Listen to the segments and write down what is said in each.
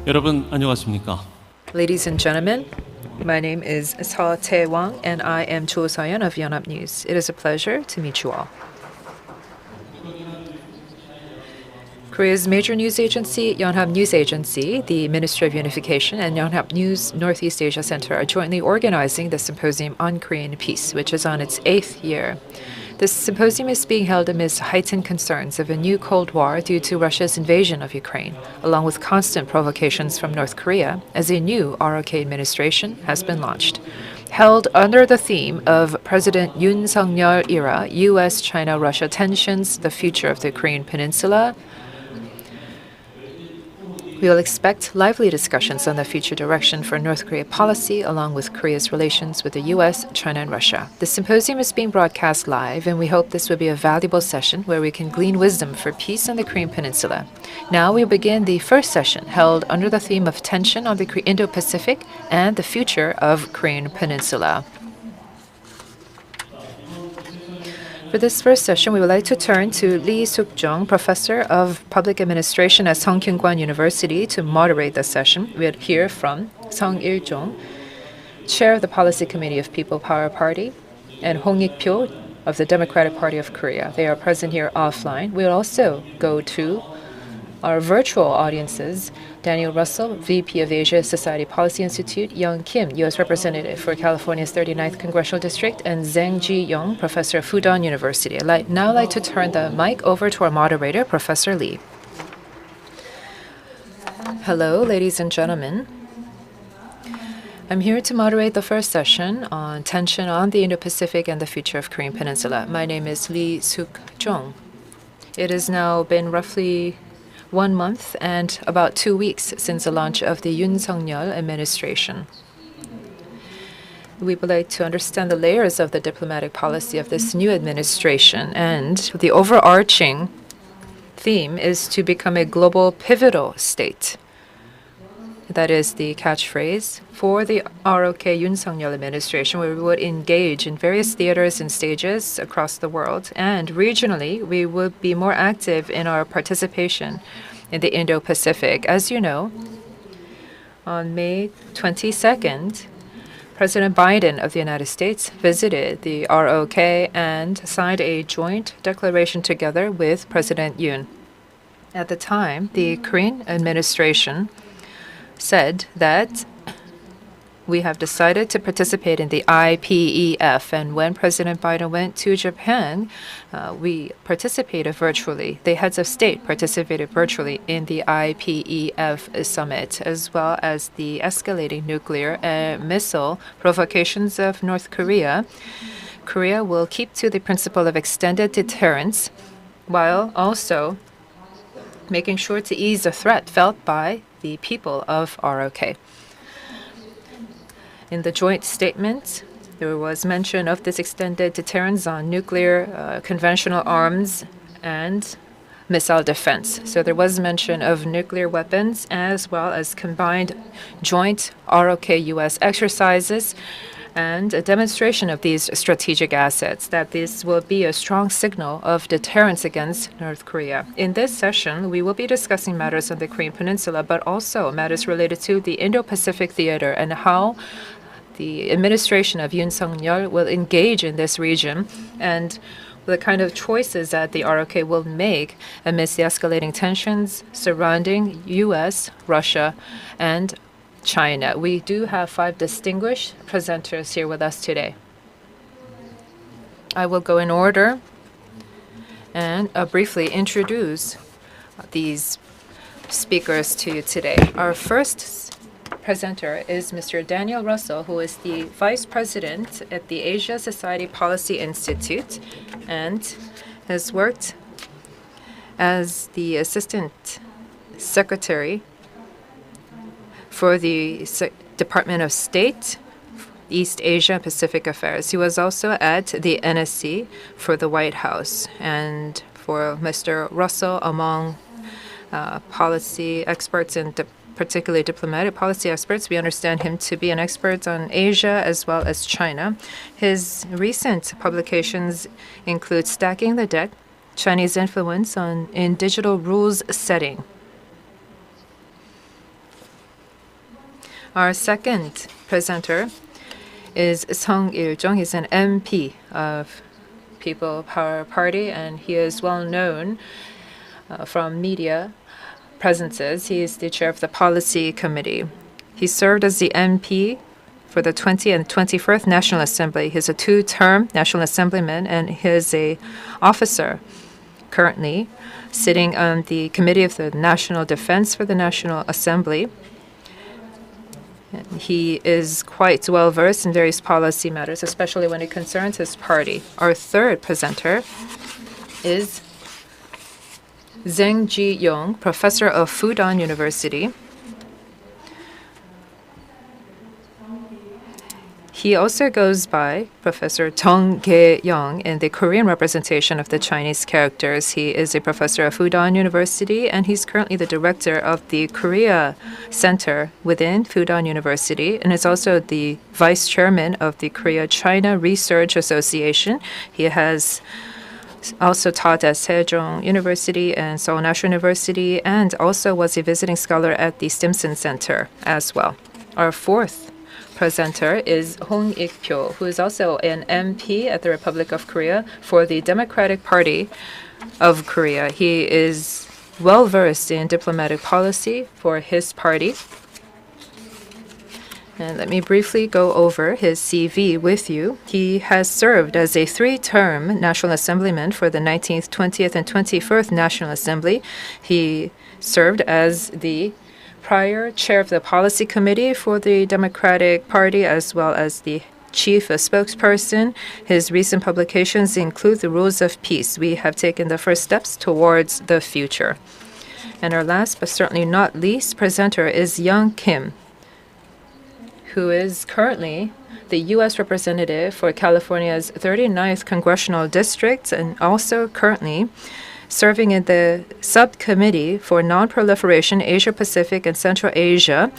여러분 안녕하십니까? Ladies and gentlemen, my name is Seo Tae-wang and I am Cho Seon of Yonhap News. It is a pleasure to meet you all. Korea's major news agency, Yonhap News Agency, the Ministry of Unification, and Yonhap News Northeast Asia Center are jointly organizing the Symposium on Korean Peace, which is on its 8th year. This symposium is being held amidst heightened concerns of a new Cold War due to Russia's invasion of Ukraine, along with constant provocations from North Korea, as a new ROK administration has been launched. Held under the theme of President Yoon Suk-Yeol era U.S.-China-Russia tensions, the future of the Korean Peninsula, we will expect lively discussions on the future direction for North Korea policy, along with Korea's relations with the U.S., China, and Russia. The symposium is being broadcast live, and we hope this will be a valuable session where we can glean wisdom for peace on the Korean Peninsula. Now we begin the first session, held under the theme of tension on the Indo-Pacific and the future of Korean Peninsula. For this first session, we would like to turn to Lee Suk-jong, Professor of Public Administration at Sungkyunkwan University, to moderate the session. We'll hear from Sung-Il-jong, Chair of the Policy Committee of People Power Party, and Hong Ik-pyo of the Democratic Party of Korea. They are present here offline. We'll also go to our virtual audiences, Daniel Russell, VP of the Asia Society Policy Institute, Young Kim, U.S. Representative for California's 39th Congressional District, and Zhang Ji-young, Professor of Fudan University. I'd now like to turn the mic over to our moderator, Professor Lee. Hello, ladies and gentlemen. I'm here to moderate the first session on tension on the Indo-Pacific and the future of Korean Peninsula. My name is Lee Suk-jong. It has now been roughly 1 month and about 2 weeks since the launch of the Yoon Suk-yeol administration. We would like to understand the layers of the diplomatic policy of this new administration, and the overarching theme is to become a global pivotal state. That is the catchphrase for the ROK Yoon Suk-yeol administration, where we would engage in various theaters and stages across the world. And regionally, we would be more active in our participation in the Indo-Pacific. As you know, on May 22nd, President Biden of the United States visited the ROK and signed a joint declaration together with President Yoon. At the time, the Korean administration said that we have decided to participate in the IPEF, and when President Biden went to Japan, we participated virtually. The heads of state participated virtually in the IPEF summit, as well as the escalating nuclear and missile provocations of North Korea. Korea will keep to the principle of extended deterrence, while also making sure to ease the threat felt by the people of ROK. In the joint statement, there was mention of this extended deterrence on nuclear, conventional arms, and missile defense. So there was mention of nuclear weapons as well as combined joint ROK-U.S. exercises and a demonstration of these strategic assets, that this will be a strong signal of deterrence against North Korea. In this session, we will be discussing matters on the Korean Peninsula, but also matters related to the Indo-Pacific theater and how the administration of Yoon Suk-yeol will engage in this region, and the kind of choices that the ROK will make amidst the escalating tensions surrounding U.S., Russia, and China. We do have 5 distinguished presenters here with us today. I will go in order and briefly introduce these speakers to you today. Our first presenter is Mr. Daniel Russell, who is the Vice President at the Asia Society Policy Institute and has worked as the Assistant Secretary for the Department of State, East Asia and Pacific Affairs. He was also at the NSC for the White House. And for Mr. Russell, among policy experts and particularly diplomatic policy experts, we understand him to be an expert on Asia as well as China. His recent publications include Stacking the Deck, Chinese Influence in Digital Rules Setting. Our second presenter is Suk-Yeol. He's an MP of People Power Party, and he is well known from media presences. He is the chair of the Policy Committee. He served as the MP for the 20th and 21st National Assembly. He's a two-term National Assemblyman, and he is an officer currently sitting on the Committee of the National Defense for the National Assembly. He is quite well versed in various policy matters, especially when it concerns his party. Our third presenter is Zeng Ji-yong, professor of Fudan University. He also goes by Professor Jong-un in the Korean representation of the Chinese characters. He is a professor of Fudan University, and he's currently the director of the Korea Center within Fudan University, and is also the vice chairman of the Korea-China Research Association. He has also taught at Sejong University and Seoul National University, and also was a visiting scholar at the Stimson Center as well. Our fourth presenter is Hong Ik-pyo, who is also an MP at the Republic of Korea for the Democratic Party of Korea. He is well versed in diplomatic policy for his party. And let me briefly go over his CV with you. He has served as a three-term National Assemblyman for the 19th, 20th, and 21st National Assembly. He served as the prior chair of the Policy Committee for the Democratic Party, as well as the chief spokesperson. His recent publications include The Rules of Peace. We have taken the first steps towards the future. And our last, but certainly not least, presenter is Young Kim, who is currently the U.S. representative for California's 39th Congressional District, and also currently serving in the Subcommittee for Non-Proliferation, Asia-Pacific, and Central Asia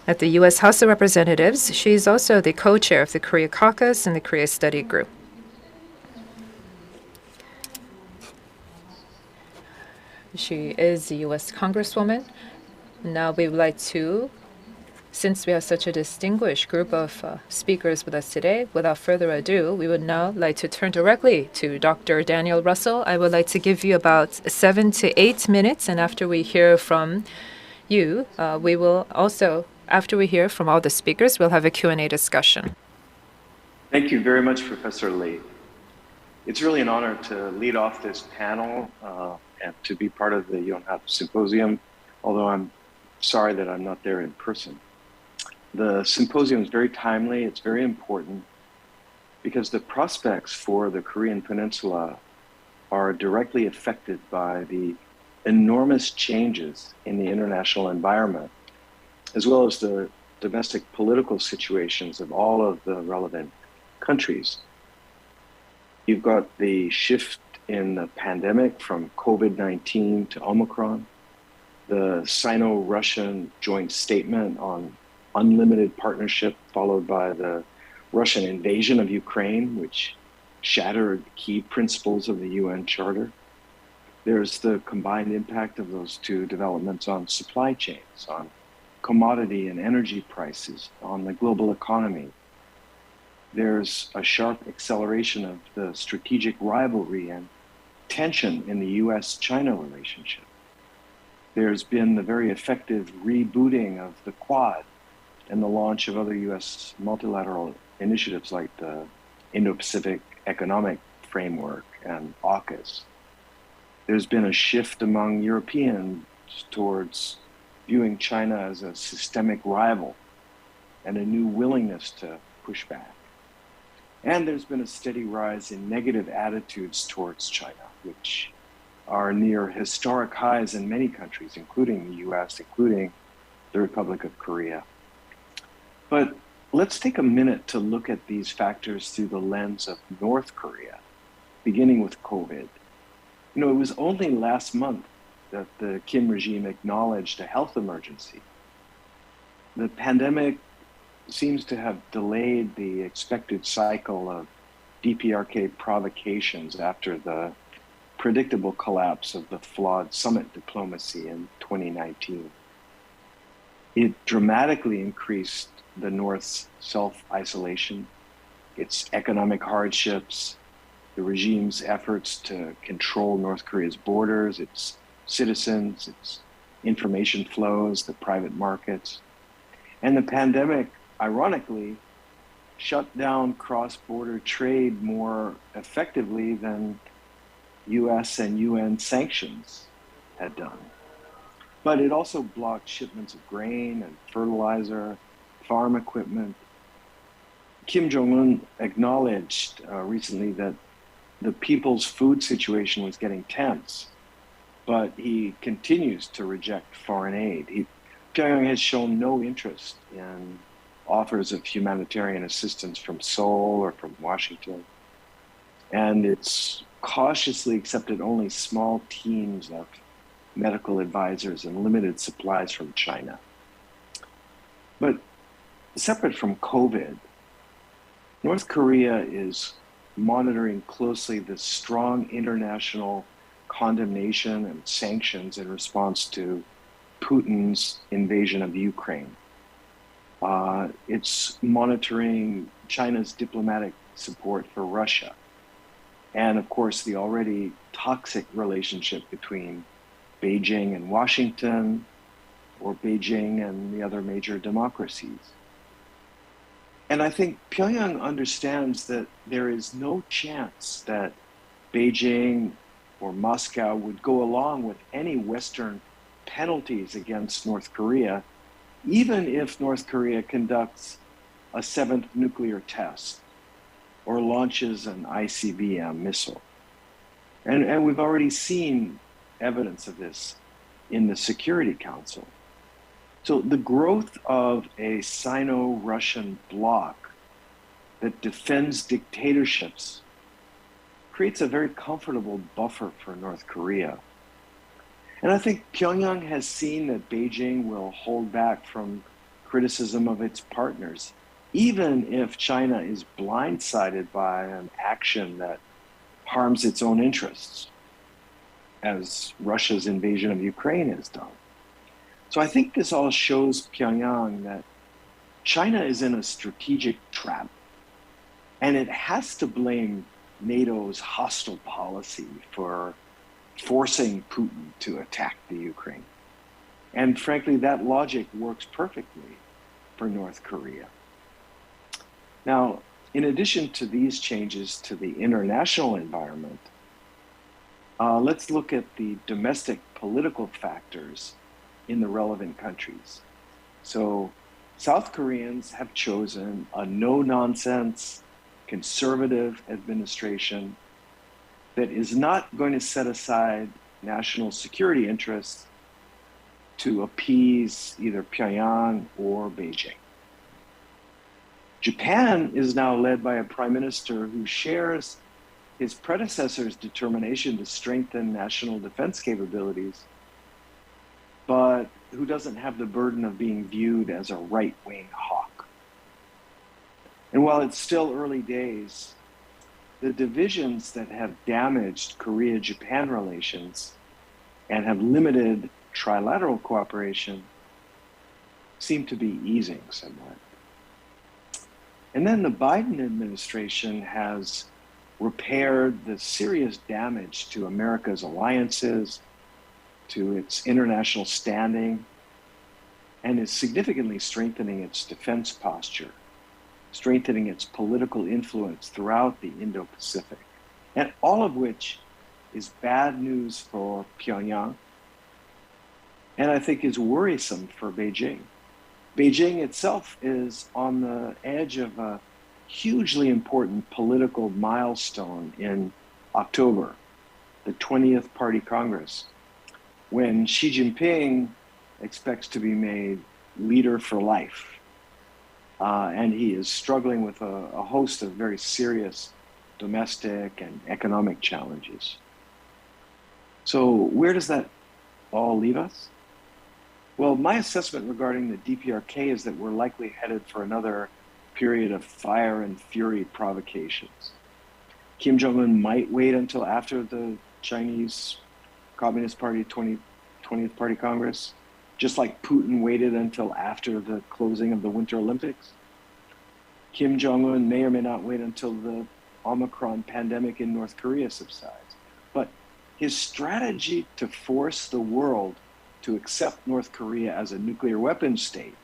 at the U.S. House of Representatives. She's also the co-chair of the Korea Caucus and the Korea Study Group. She is a U.S. Congresswoman. Now we would like to, since we have such a distinguished group of speakers with us today, without further ado, we would now like to turn directly to Dr. Daniel Russell. I would like to give you about 7 to 8 minutes, and after we hear from you, we will also, after we hear from all the speakers, we'll have a Q&A discussion. Thank you very much, Professor Lee. It's really an honor to lead off this panel and to be part of the Yonhap Symposium, although I'm sorry that I'm not there in person. The symposium is very timely, it's very important, because the prospects for the Korean Peninsula are directly affected by the enormous changes in the international environment, as well as the domestic political situations of all of the relevant countries. You've got the shift in the pandemic from COVID-19 to Omicron, the Sino-Russian joint statement on unlimited partnership, followed by the Russian invasion of Ukraine, which shattered key principles of the UN Charter. There's the combined impact of those two developments on supply chains, on commodity and energy prices, on the global economy. There's a sharp acceleration of the strategic rivalry and tension in the US-China relationship. There's been the very effective rebooting of the Quad and the launch of other US multilateral initiatives like the Indo-Pacific Economic Framework and AUKUS. There's been a shift among Europeans towards viewing China as a systemic rival and a new willingness to push back. And there's been a steady rise in negative attitudes towards China, which are near historic highs in many countries, including the US, including the Republic of Korea. But let's take a minute to look at these factors through the lens of North Korea, beginning with COVID. You know, it was only last month that the Kim regime acknowledged a health emergency. The pandemic seems to have delayed the expected cycle of DPRK provocations after the predictable collapse of the flawed summit diplomacy in 2019. It dramatically increased the North's self-isolation, its economic hardships, the regime's efforts to control North Korea's borders, its citizens, its information flows, the private markets. And the pandemic, ironically, shut down cross-border trade more effectively than US and UN sanctions had done. But it also blocked shipments of grain and fertilizer, farm equipment. Kim Jong-un acknowledged recently that the people's food situation was getting tense, but he continues to reject foreign aid. Pyongyang has shown no interest in offers of humanitarian assistance from Seoul or from Washington, and it's cautiously accepted only small teams of medical advisors and limited supplies from China. But separate from COVID, North Korea is monitoring closely the strong international condemnation and sanctions in response to Putin's invasion of Ukraine. It's monitoring China's diplomatic support for Russia, and of course the already toxic relationship between Beijing and Washington, or Beijing and the other major democracies. And I think Pyongyang understands that there is no chance that Beijing or Moscow would go along with any Western penalties against North Korea, even if North Korea conducts a seventh nuclear test or launches an ICBM missile. And we've already seen evidence of this in the Security Council. So the growth of a Sino-Russian bloc that defends dictatorships creates a very comfortable buffer for North Korea. And I think Pyongyang has seen that Beijing will hold back from criticism of its partners, even if China is blindsided by an action that harms its own interests, as Russia's invasion of Ukraine has done. So I think this all shows Pyongyang that China is in a strategic trap, and it has to blame NATO's hostile policy for forcing Putin to attack the Ukraine. And frankly, that logic works perfectly for North Korea. Now, in addition to these changes to the international environment, let's look at the domestic political factors in the relevant countries. So South Koreans have chosen a no-nonsense, conservative administration that is not going to set aside national security interests to appease either Pyongyang or Beijing. Japan is now led by a prime minister who shares his predecessor's determination to strengthen national defense capabilities, but who doesn't have the burden of being viewed as a right-wing hawk. And while it's still early days, the divisions that have damaged Korea-Japan relations and have limited trilateral cooperation seem to be easing somewhat. And then the Biden administration has repaired the serious damage to America's alliances, to its international standing, and is significantly strengthening its defense posture, strengthening its political influence throughout the Indo-Pacific, and all of which is bad news for Pyongyang, and I think is worrisome for Beijing. Beijing itself is on the edge of a hugely important political milestone in October, the 20th Party Congress, when Xi Jinping expects to be made leader for life. And he is struggling with a host of very serious domestic and economic challenges. So where does that all leave us? Well, my assessment regarding the DPRK is that we're likely headed for another period of fire and fury provocations. Kim Jong-un might wait until after the Chinese Communist Party 20th Party Congress just like Putin waited until after the closing of the Winter Olympics. Kim Jong-un may or may not wait until the Omicron pandemic in North Korea subsides. But his strategy to force the world to accept North Korea as a nuclear weapons state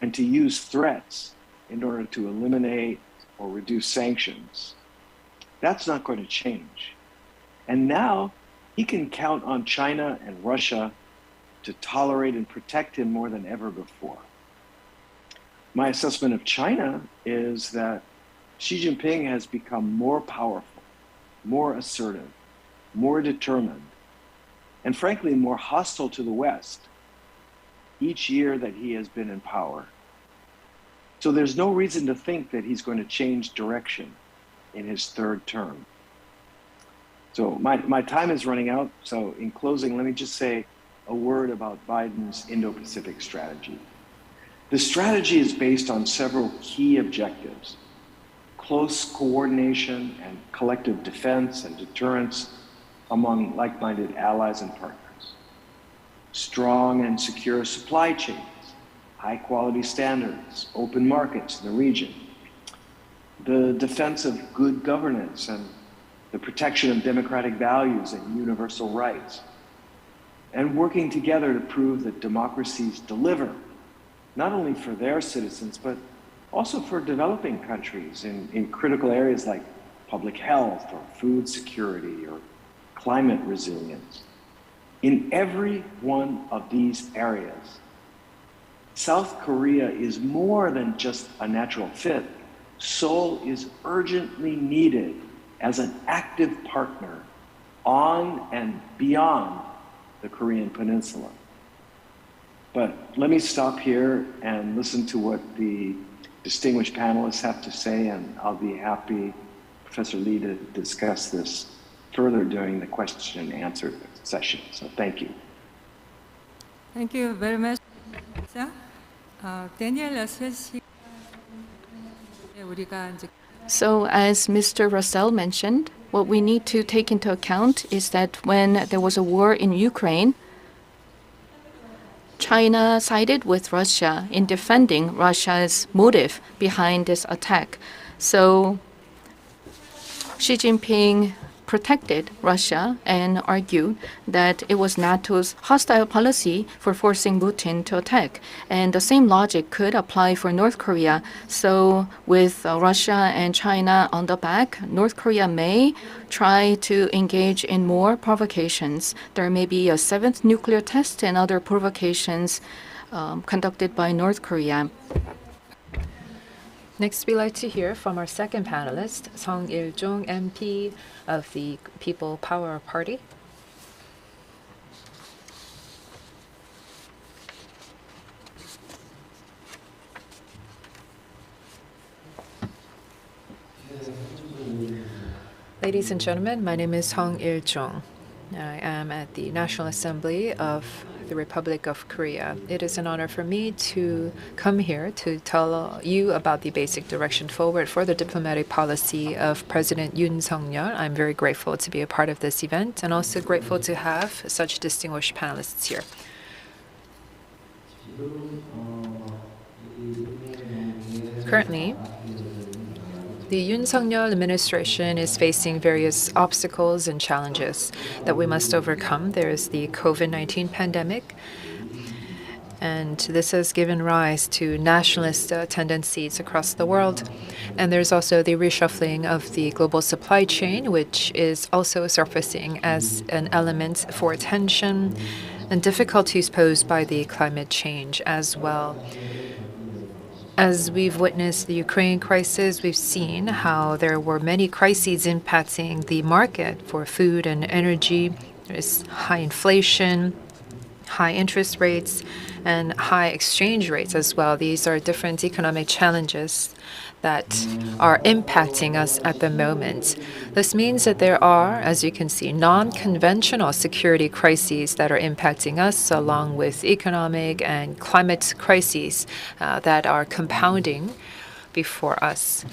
and to use threats in order to eliminate or reduce sanctions, that's not going to change. And now he can count on China and Russia to tolerate and protect him more than ever before. My assessment of China is that Xi Jinping has become more powerful, more assertive, more determined, and frankly, more hostile to the West each year that he has been in power. So there's no reason to think that he's going to change direction in his third term. So my time is running out. So in closing, let me just say a word about Biden's Indo-Pacific strategy. The strategy is based on several key objectives: close coordination and collective defense and deterrence among like-minded allies and partners, strong and secure supply chains, high-quality standards, open markets in the region, the defense of good governance and the protection of democratic values and universal rights, and working together to prove that democracies deliver, not only for their citizens, but also for developing countries in critical areas like public health or food security or climate resilience. In every one of these areas, South Korea is more than just a natural fit. Seoul is urgently needed as an active partner on and beyond the Korean Peninsula. But let me stop here and listen to what the distinguished panelists have to say, and I'll be happy, Professor Lee, to discuss this further during the question and answer session. So thank you. Thank you very much. Daniel Russell 씨, 우리가 이제 So as Mr. Russell mentioned, what we need to take into account is that when there was a war in Ukraine, China sided with Russia in defending Russia's motive behind this attack. So Xi Jinping protected Russia and argued that it was NATO's hostile policy for forcing Putin to attack. And the same logic could apply for North Korea. So with Russia and China on the back, North Korea may try to engage in more provocations. There may be a seventh nuclear test and other provocations conducted by North Korea. Next, we'd like to hear from our second panelist, Sung-Il-jung MP of the People Power Party. Ladies and gentlemen, my name is Sung-Il-jung. I am at the National Assembly of the Republic of Korea. It is an honor for me to come here to tell you about the basic direction forward for the diplomatic policy of President Yoon Suk-Yeol. I'm very grateful to be a part of this event and also grateful to have such distinguished panelists here. Currently, the Yoon Suk-Yeol administration is facing various obstacles and challenges that we must overcome. There is the COVID-19 pandemic, and this has given rise to nationalist tendencies across the world. And there's also the reshuffling of the global supply chain, which is also surfacing as an element for tension and difficulties posed by the climate change as well. As we've witnessed the Ukraine crisis, we've seen how there were many crises impacting the market for food and energy. There's high inflation, high interest rates, and high exchange rates as well. These are different economic challenges that are impacting us at the moment. This means that there are, as you can see, non-conventional security crises that are impacting us, along with economic and climate crises that are compounding before us.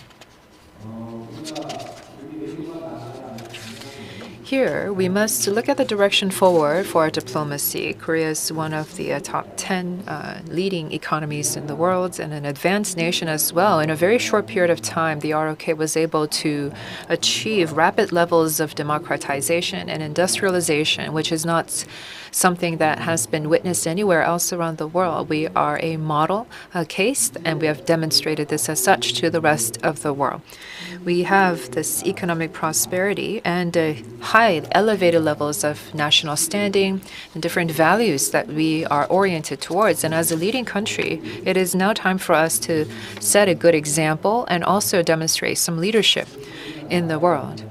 Here, we must look at the direction forward for our diplomacy. Korea is one of the top 10 leading economies in the world and an advanced nation as well. In a very short period of time, the ROK was able to achieve rapid levels of democratization and industrialization, which is not something that has been witnessed anywhere else around the world. We are a model case, and we have demonstrated this as such to the rest of the world. We have this economic prosperity and high, elevated levels of national standing and different values that we are oriented towards. And as a leading country, it is now time for us to set a good example and also demonstrate some leadership in the world.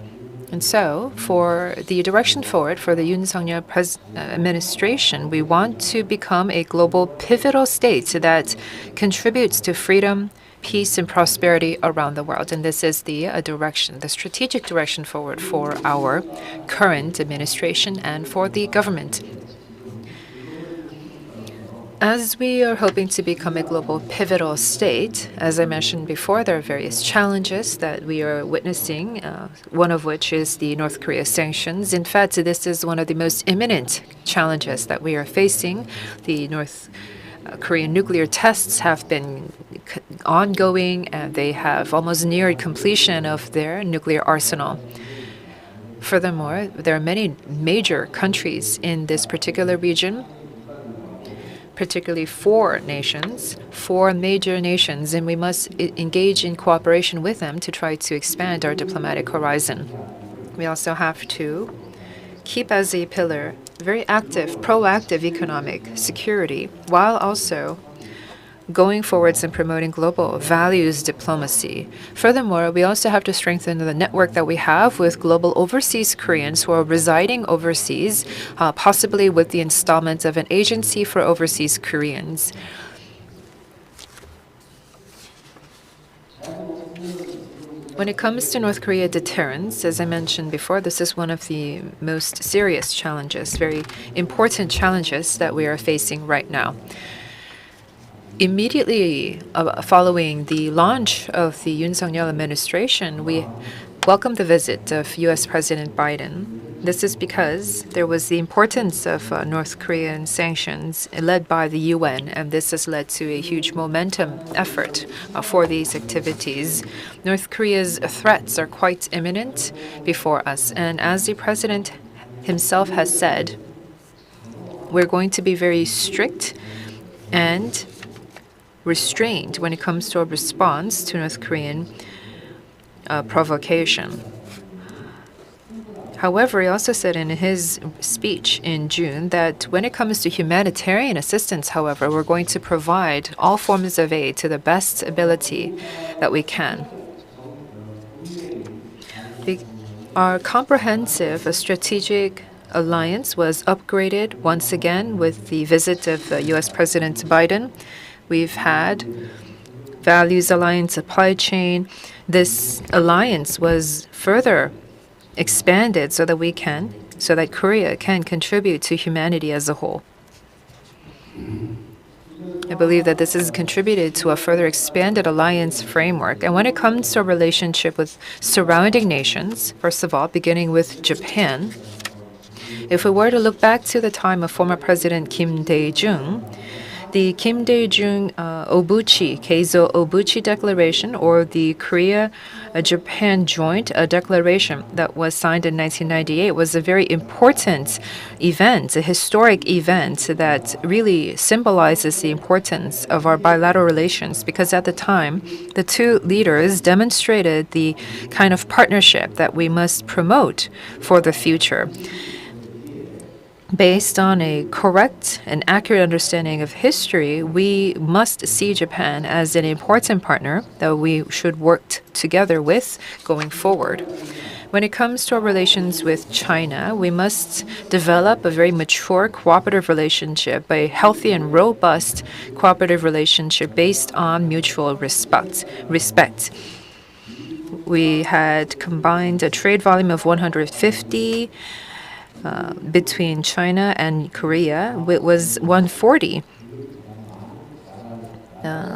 And so, for the direction forward for the Yoon Suk-Yeol administration, we want to become a global pivotal state that contributes to freedom, peace, and prosperity around the world. And this is the direction, the strategic direction forward for our current administration and for the government. As we are hoping to become a global pivotal state, as I mentioned before, there are various challenges that we are witnessing, one of which is the North Korea sanctions. In fact, this is one of the most imminent challenges that we are facing. The North Korean nuclear tests have been ongoing, and they have almost neared completion of their nuclear arsenal. Furthermore, there are many major countries in this particular region, particularly four major nations, and we must engage in cooperation with them to try to expand our diplomatic horizon. We also have to keep as a pillar very active, proactive economic security, while also going forwards and promoting global values diplomacy. Furthermore, we also have to strengthen the network that we have with global overseas Koreans who are residing overseas, possibly with the installment of an agency for overseas Koreans. When it comes to North Korea deterrence, as I mentioned before, this is one of the most serious challenges, very important challenges that we are facing right now. Immediately following the launch of the Yoon Suk-Yeol administration, we welcomed the visit of U.S. President Biden. This is because there was the importance of North Korean sanctions led by the UN, and this has led to a huge momentum effort for these activities. North Korea's threats are quite imminent before us, and as the president himself has said, we're going to be very strict and restrained when it comes to a response to North Korean provocation. However, he also said in his speech in June that when it comes to humanitarian assistance, however, we're going to provide all forms of aid to the best ability that we can. Our comprehensive strategic alliance was upgraded once again with the visit of U.S. President Biden. We've had values alliance, supply chain. This alliance was further expanded so that Korea can contribute to humanity as a whole. I believe that this has contributed to a further expanded alliance framework. And when it comes to a relationship with surrounding nations, first of all, beginning with Japan, if we were to look back to the time of former President Kim Dae-jung, the Kim Dae-jung Obuchi, Keizo Obuchi Declaration, or the Korea-Japan Joint Declaration that was signed in 1998 was a very important event, a historic event that really symbolizes the importance of our bilateral relations, because at the time, the two leaders demonstrated the kind of partnership that we must promote for the future. Based on a correct and accurate understanding of history, we must see Japan as an important partner that we should work together with going forward. When it comes to our relations with China, we must develop a very mature cooperative relationship, a healthy and robust cooperative relationship based on mutual respect. We had combined a trade volume of 150 between China and Korea. It was 140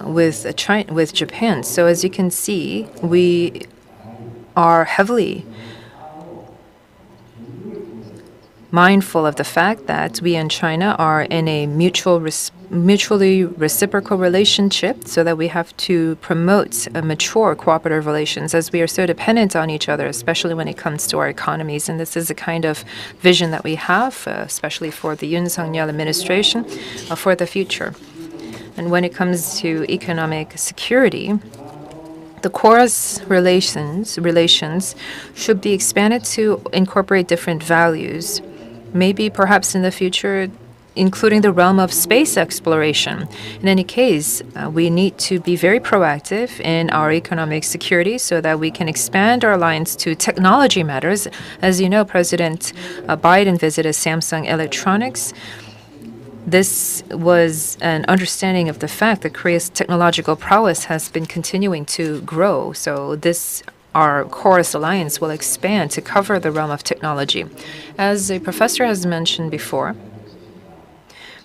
with Japan. So as you can see, we are heavily mindful of the fact that we and China are in a mutually reciprocal relationship, so that we have to promote a mature cooperative relations, as we are so dependent on each other, especially when it comes to our economies. And this is a kind of vision that we have, especially for the Yoon Suk-Yeol administration, for the future. And when it comes to economic security, the Korea's relations should be expanded to incorporate different values, maybe perhaps in the future including the realm of space exploration. In any case, we need to be very proactive in our economic security so that we can expand our alliance to technology matters. As you know, President Biden visited Samsung Electronics. This was an understanding of the fact that Korea's technological prowess has been continuing to grow. So our Chorus Alliance will expand to cover the realm of technology. As a professor has mentioned before,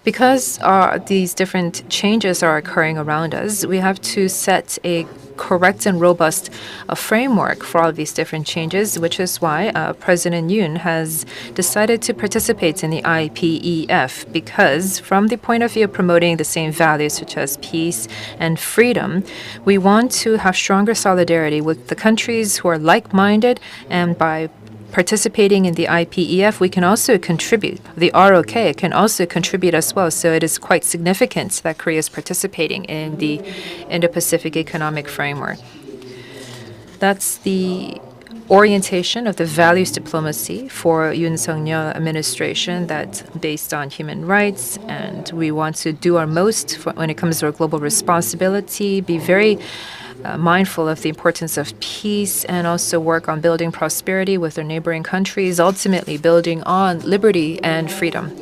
because these different changes are occurring around us, we have to set a correct and robust framework for all of these different changes, which is why President Yoon has decided to participate in the IPEF, because from the point of view of promoting the same values such as peace and freedom, we want to have stronger solidarity with the countries who are like-minded, and by participating in the IPEF, we can also contribute. The ROK can also contribute as well. So it is quite significant that Korea is participating in the Indo-Pacific Economic Framework. That's the orientation of the values diplomacy for Yoon Suk-Yeol administration, that's based on human rights, and we want to do our most when it comes to our global responsibility, be very mindful of the importance of peace, and also work on building prosperity with our neighboring countries, ultimately building on liberty and freedom.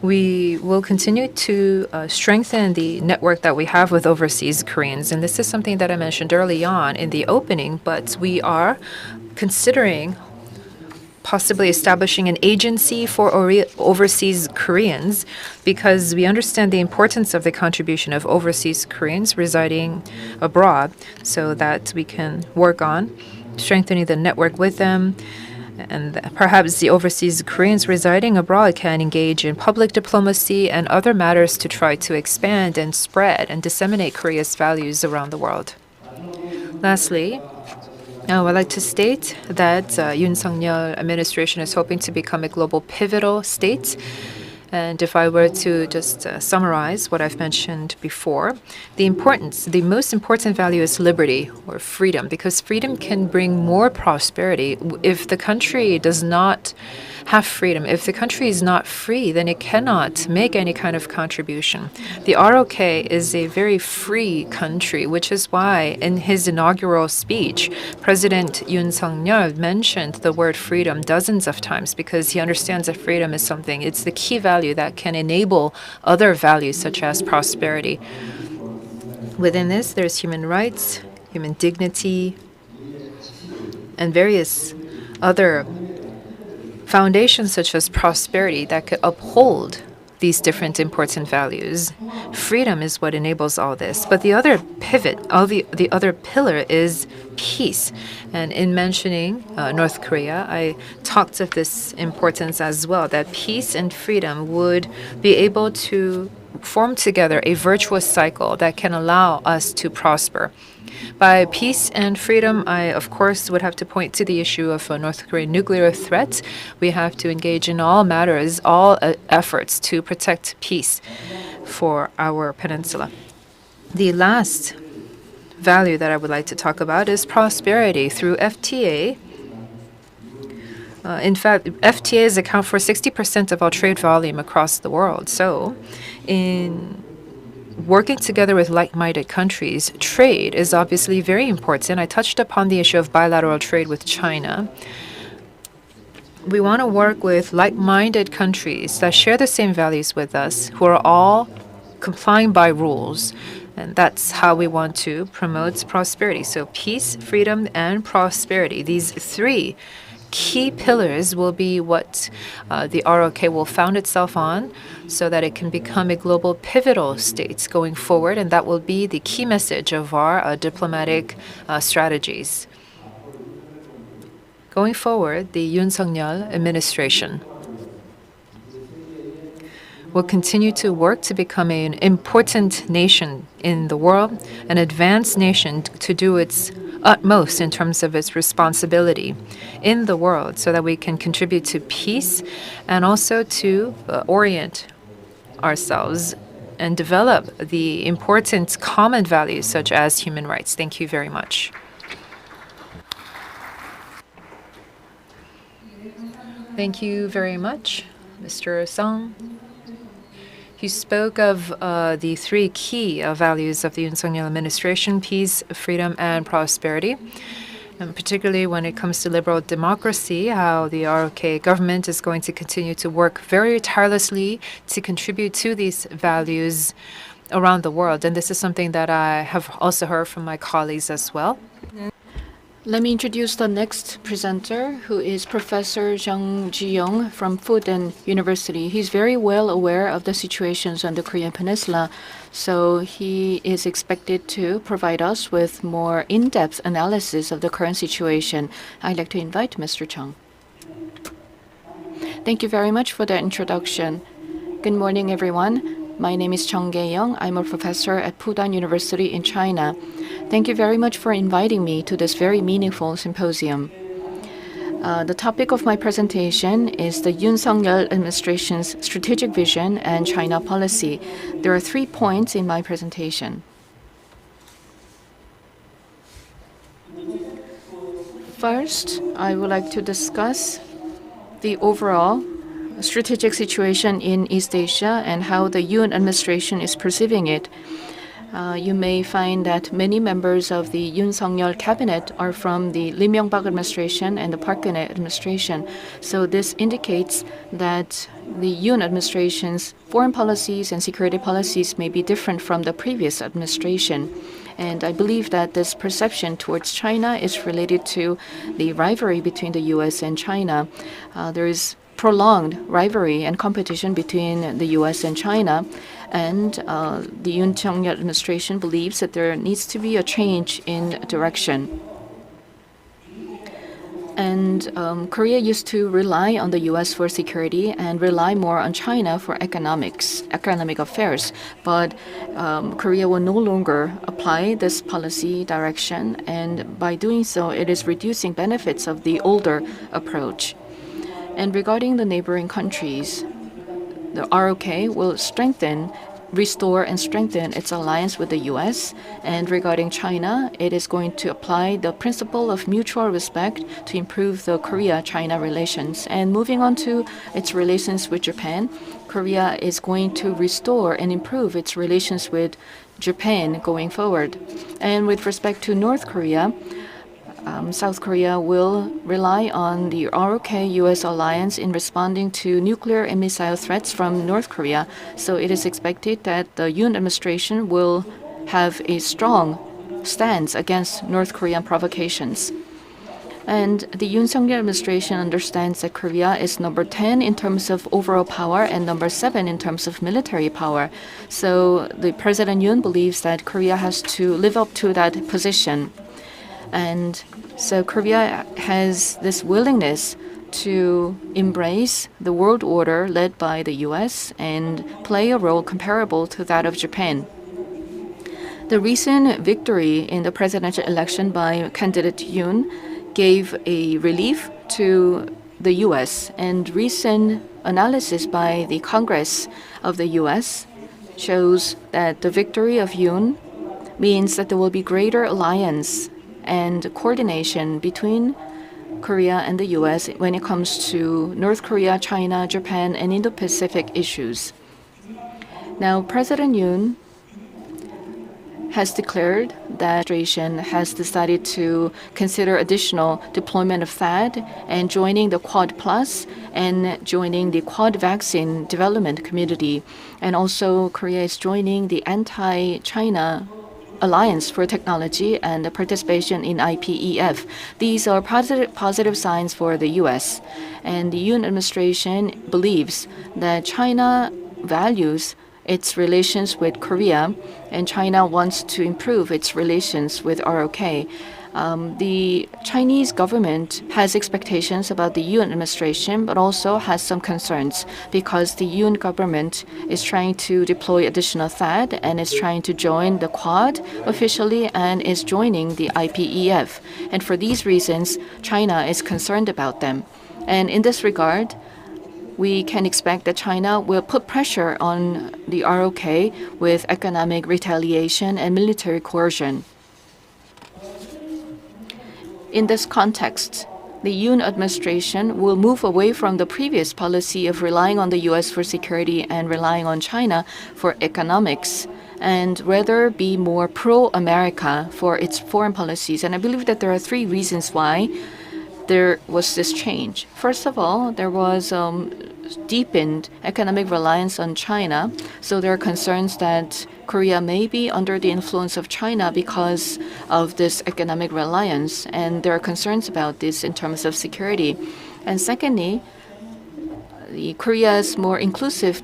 We will continue to strengthen the network that we have with overseas Koreans. And this is something that I mentioned early on in the opening, but we are considering possibly establishing an agency for overseas Koreans, because we understand the importance of the contribution of overseas Koreans residing abroad, so that we can work on strengthening the network with them. And perhaps the overseas Koreans residing abroad can engage in public diplomacy and other matters to try to expand and spread and disseminate Korea's values around the world. Lastly, I would like to state that Yoon Suk-Yeol administration is hoping to become a global pivotal state. And if I were to just summarize what I've mentioned before, the most important value is liberty or freedom, because freedom can bring more prosperity. If the country does not have freedom, if the country is not free, then it cannot make any kind of contribution. The ROK is a very free country, which is why in his inaugural speech, President Yoon Suk-Yeol mentioned the word freedom dozens of times, because he understands that freedom is something, it's the key value that can enable other values such as prosperity. Within this, there's human rights, human dignity, and various other foundations such as prosperity that could uphold these different important values. Freedom is what enables all this. But the other pivot, the other pillar is peace. And in mentioning North Korea, I talked of this importance as well, that peace and freedom would be able to form together a virtuous cycle that can allow us to prosper. By peace and freedom, I, of course, would have to point to the issue of a North Korean nuclear threat. We have to engage in all matters, all efforts to protect peace for our peninsula. The last value that I would like to talk about is prosperity through FTA. In fact, FTAs account for 60% of all trade volume across the world. So, in working together with like-minded countries, trade is obviously very important. I touched upon the issue of bilateral trade with China. We want to work with like-minded countries that share the same values with us, who are all complying by rules. And that's how we want to promote prosperity. So peace, freedom, and prosperity. These three key pillars will be what the ROK will found itself on, so that it can become a global pivotal state going forward, and that will be the key message of our diplomatic strategies Going forward, the Yoon Suk-Yeol administration will continue to work to become an important nation in the world, an advanced nation to do its utmost in terms of its responsibility in the world so that we can contribute to peace and also to orient ourselves and develop the important common values such as human rights. Thank you very much. Thank you very much, Mr. Sung. You spoke of the three key values of the Yoon Suk-Yeol administration: peace, freedom, and prosperity. And particularly when it comes to liberal democracy, how the ROK government is going to continue to work very tirelessly to contribute to these values around the world. And this is something that I have also heard from my colleagues as well. Let me introduce the next presenter, who is Professor Jung Ji-young from Fudan University. He's very well aware of the situations on the Korean Peninsula, so he is expected to provide us with more in-depth analysis of the current situation. I'd like to invite Mr. Chung. Thank you very much for that introduction. Good morning, everyone. My name is Jung Jae-young. I'm a professor at Fudan University in China. Thank you very much for inviting me to this very meaningful symposium. The topic of my presentation is the Yoon Suk-Yeol administration's strategic vision and China policy. There are 3 points in my presentation. First, I would like to discuss the overall strategic situation in East Asia and how the Yoon administration is perceiving it. You may find that many members of the Yoon Suk-Yeol cabinet are from the Lee Myung-bak administration and the Park Geun-hye administration. So this indicates that the Yoon administration's foreign policies and security policies may be different from the previous administration. And I believe that this perception towards China is related to the rivalry between the U.S. and China. There is prolonged rivalry and competition between the U.S. and China. And the Yoon Suk-Yeol administration believes that there needs to be a change in direction. And Korea used to rely on the U.S. for security and rely more on China for economic affairs. But Korea will no longer apply this policy direction, and by doing so, it is reducing benefits of the older approach. And regarding the neighboring countries, the ROK will restore and strengthen its alliance with the U.S. And regarding China, it is going to apply the principle of mutual respect to improve the Korea-China relations. And moving on to its relations with Japan, Korea is going to restore and improve its relations with Japan going forward. And with respect to North Korea, South Korea will rely on the ROK-U.S. alliance in responding to nuclear and missile threats from North Korea. So it is expected that the Yoon administration will have a strong stance against North Korean provocations. And the Yoon Suk-Yeol administration understands that Korea is number 10 in terms of overall power and number 7 in terms of military power. So the President Yoon believes that Korea has to live up to that position. And so Korea has this willingness to embrace the world order led by the U.S. and play a role comparable to that of Japan. The recent victory in the presidential election by candidate Yoon gave a relief to the U.S., and recent analysis by the Congress of the U.S. shows that the victory of Yoon means that there will be greater alliance and coordination between Korea and the U.S. when it comes to North Korea, China, Japan, and Indo-Pacific issues. Now, President Yoon has declared that the administration has decided to consider additional deployment of THAAD and joining the Quad Plus and joining the Quad Vaccine Development Community. And also, Korea is joining the Anti-China Alliance for Technology and the participation in IPEF. These are positive signs for the U.S. And the Yoon administration believes that China values its relations with Korea, and China wants to improve its relations with ROK. The Chinese government has expectations about the Yoon administration, but also has some concerns because the Yoon government is trying to deploy additional THAAD and is trying to join the Quad officially and is joining the IPEF. And for these reasons, China is concerned about them. And in this regard, we can expect that China will put pressure on the ROK with economic retaliation and military coercion. In this context, the Yoon administration will move away from the previous policy of relying on the U.S. for security and relying on China for economics, and rather be more pro-America for its foreign policies. And I believe that there are three reasons why there was this change. First of all, there was deepened economic reliance on China. So there are concerns that Korea may be under the influence of China because of this economic reliance. And there are concerns about this in terms of security. And secondly, Korea's more inclusive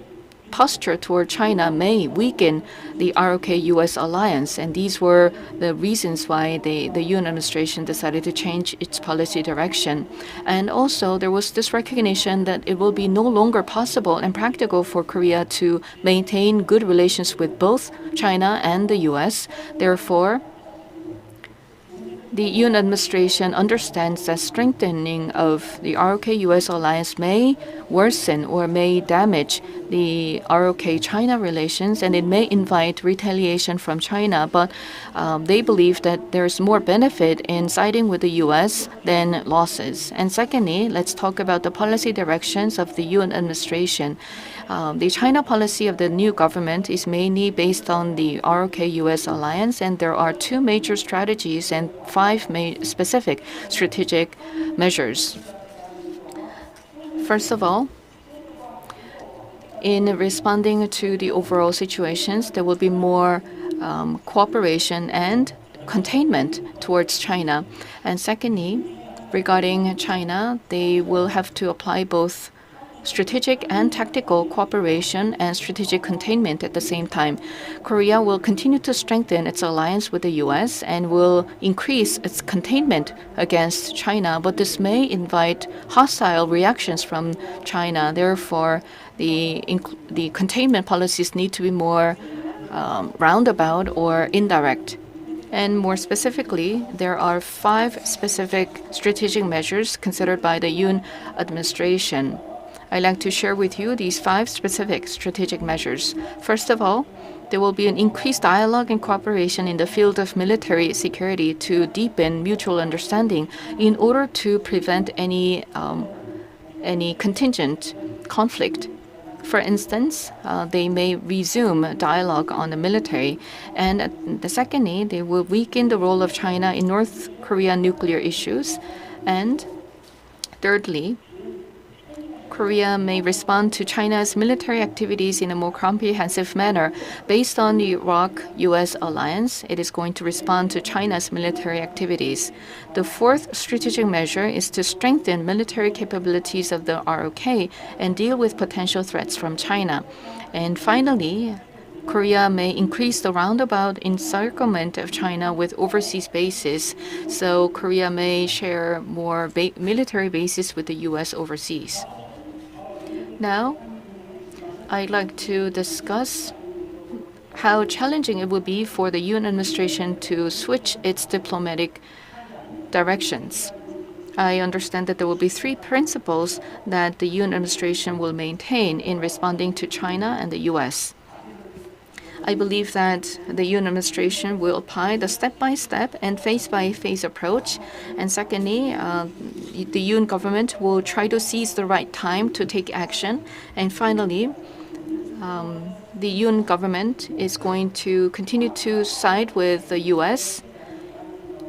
posture toward China may weaken the ROK-U.S. alliance, and these were the reasons why the Yoon administration decided to change its policy direction. And also, there was this recognition that it will be no longer possible and practical for Korea to maintain good relations with both China and the U.S. Therefore, the Yoon administration understands that strengthening of the ROK-U.S. alliance may worsen or may damage the ROK-China relations, and it may invite retaliation from China. But they believe that there's more benefit in siding with the U.S. than losses. And secondly, let's talk about the policy directions of the Yoon administration. The China policy of the new government is mainly based on the ROK-U.S. alliance, and there are two major strategies and five specific strategic measures. First of all, in responding to the overall situations, there will be more cooperation and containment towards China. And secondly, regarding China, they will have to apply both strategic and tactical cooperation and strategic containment at the same time. Korea will continue to strengthen its alliance with the U.S. and will increase its containment against China, but this may invite hostile reactions from China. Therefore, the containment policies need to be more roundabout or indirect. And more specifically, there are five specific strategic measures considered by the Yoon administration. I'd like to share with you these five specific strategic measures. First of all, there will be an increased dialogue and cooperation in the field of military security to deepen mutual understanding in order to prevent any contingent conflict. For instance, they may resume dialogue on the military. And secondly, they will weaken the role of China in North Korea nuclear issues. And thirdly, Korea may respond to China's military activities in a more comprehensive manner. Based on the ROK-U.S. alliance, it is going to respond to China's military activities. The fourth strategic measure is to strengthen military capabilities of the ROK and deal with potential threats from China. And finally, Korea may increase the roundabout encirclement of China with overseas bases, so Korea may share more military bases with the U.S. overseas. Now, I'd like to discuss how challenging it would be for the Yoon administration to switch its diplomatic directions. I understand that there will be three principles that the Yoon administration will maintain in responding to China and the U.S. I believe that the Yoon administration will apply the step-by-step and phase-by-phase approach. And secondly, the Yoon government will try to seize the right time to take action. And finally, the Yoon government is going to continue to side with the U.S.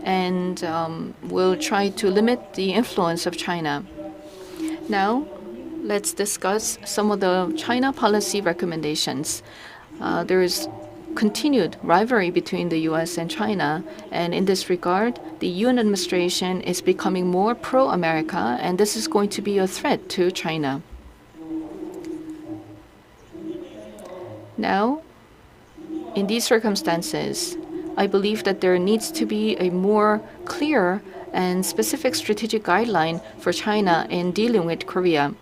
and will try to limit the influence of China. Now, let's discuss some of the China policy recommendations. There is continued rivalry between the U.S. and China, and in this regard, the Yoon administration is becoming more pro-America, and this is going to be a threat to China. Now, in these circumstances, I believe that there needs to be a more clear and specific strategic guideline for China in dealing with Korea.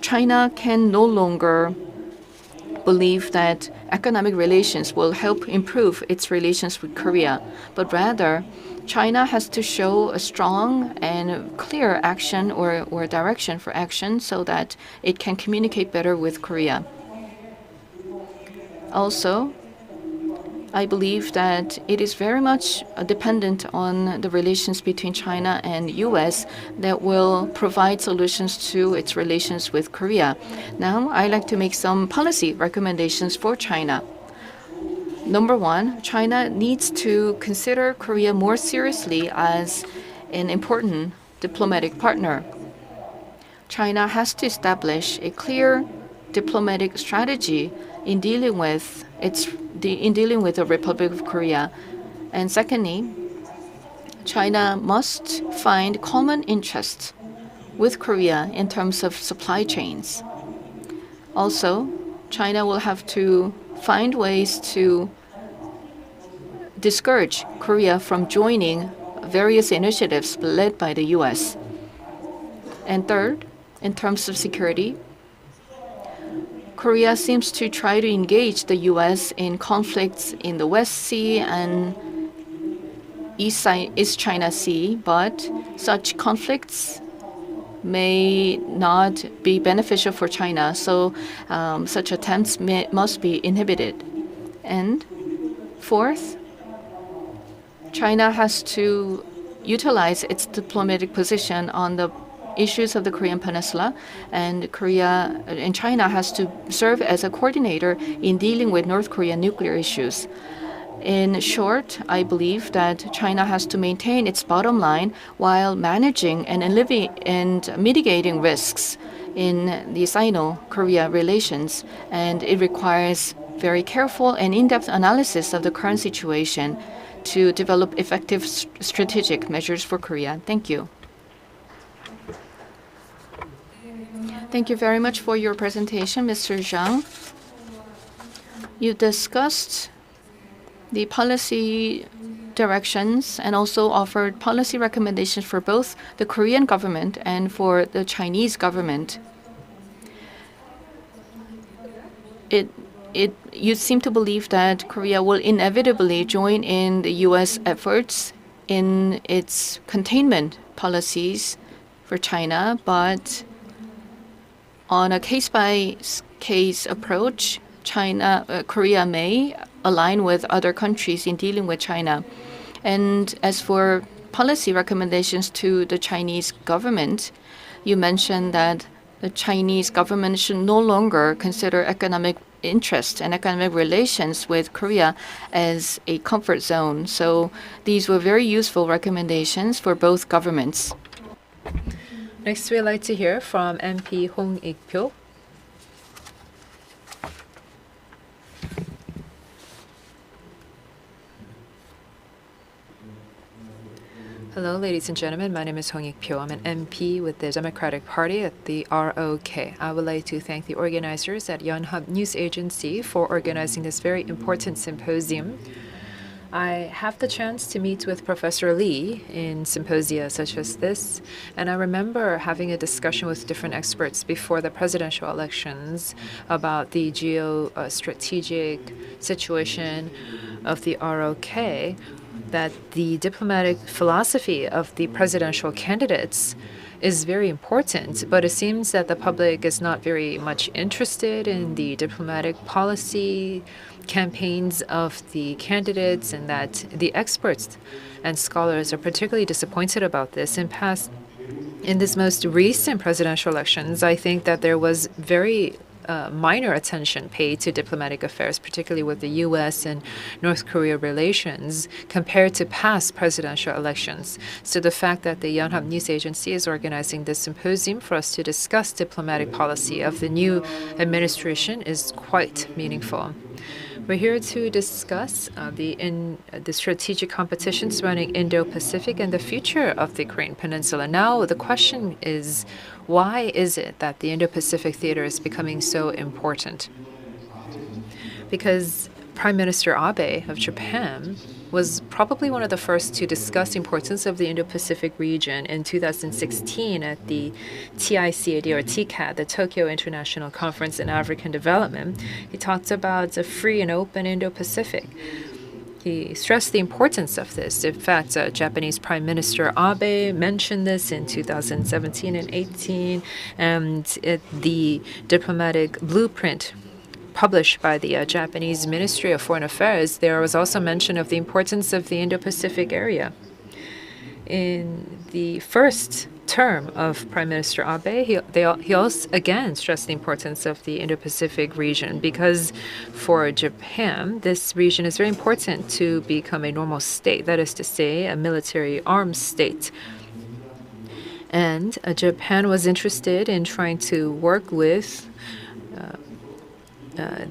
China can no longer believe that economic relations will help improve its relations with Korea, but rather China has to show a strong and clear action or direction for action so that it can communicate better with Korea. Also, I believe that it is very much dependent on the relations between China and U.S. that will provide solutions to its relations with Korea. Now, I'd like to make some policy recommendations for China. Number one, China needs to consider Korea more seriously as an important diplomatic partner. China has to establish a clear diplomatic strategy in dealing with the Republic of Korea. And secondly, China must find common interests with Korea in terms of supply chains. Also, China will have to find ways to discourage Korea from joining various initiatives led by the U.S. And third, in terms of security, Korea seems to try to engage the U.S. in conflicts in the West Sea and East China Sea, but such conflicts may not be beneficial for China, so such attempts must be inhibited. And fourth, China has to utilize its diplomatic position on the issues of the Korean Peninsula, and China has to serve as a coordinator in dealing with North Korean nuclear issues. In short, I believe that China has to maintain its bottom line while managing and mitigating risks in the Sino-Korea relations, and it requires very careful and in-depth analysis of the current situation to develop effective strategic measures for Korea. Thank you. Thank you very much for your presentation, Mr. Zhang. You discussed the policy directions and also offered policy recommendations for both the Korean government and for the Chinese government. You seem to believe that Korea will inevitably join in the U.S. efforts in its containment policies for China, but on a case-by-case approach, Korea may align with other countries in dealing with China. And as for policy recommendations to the Chinese government, you mentioned that the Chinese government should no longer consider economic interest and economic relations with Korea as a comfort zone. So these were very useful recommendations for both governments. Next, we'd like to hear from MP Hong Ik-pyo. Hello, ladies and gentlemen. My name is Hong Ik-pyo. I'm an MP with the Democratic Party at the ROK. I would like to thank the organizers at Yonhap News Agency for organizing this very important symposium. I have the chance to meet with Professor Lee in symposia such as this, and I remember having a discussion with different experts before the presidential elections about the geostrategic situation of the ROK, that the diplomatic philosophy of the presidential candidates is very important, but it seems that the public is not very much interested in the diplomatic policy campaigns of the candidates, and that the experts and scholars are particularly disappointed about this. In this most recent presidential elections, I think that there was very minor attention paid to diplomatic affairs, particularly with the U.S. and North Korea relations, compared to past presidential elections. So the fact that the Yonhap News Agency is organizing this symposium for us to discuss diplomatic policy of the new administration is quite meaningful. We're here to discuss the strategic competition surrounding Indo-Pacific and the future of the Korean Peninsula. Now, the question is, why is it that the Indo-Pacific theater is becoming so important? Because Prime Minister Abe of Japan was probably one of the first to discuss the importance of the Indo-Pacific region in 2016 at the TICAD or TCAD, the Tokyo International Conference in African Development. He talked about a free and open Indo-Pacific. He stressed the importance of this. In fact, Japanese Prime Minister Abe mentioned this in 2017 and 18, and the diplomatic blueprint published by the Japanese Ministry of Foreign Affairs, there was also mention of the importance of the Indo-Pacific area. In the first term of Prime Minister Abe, he also again stressed the importance of the Indo-Pacific region because for Japan, this region is very important to become a normal state, that is to say, a military armed state. And Japan was interested in trying to work with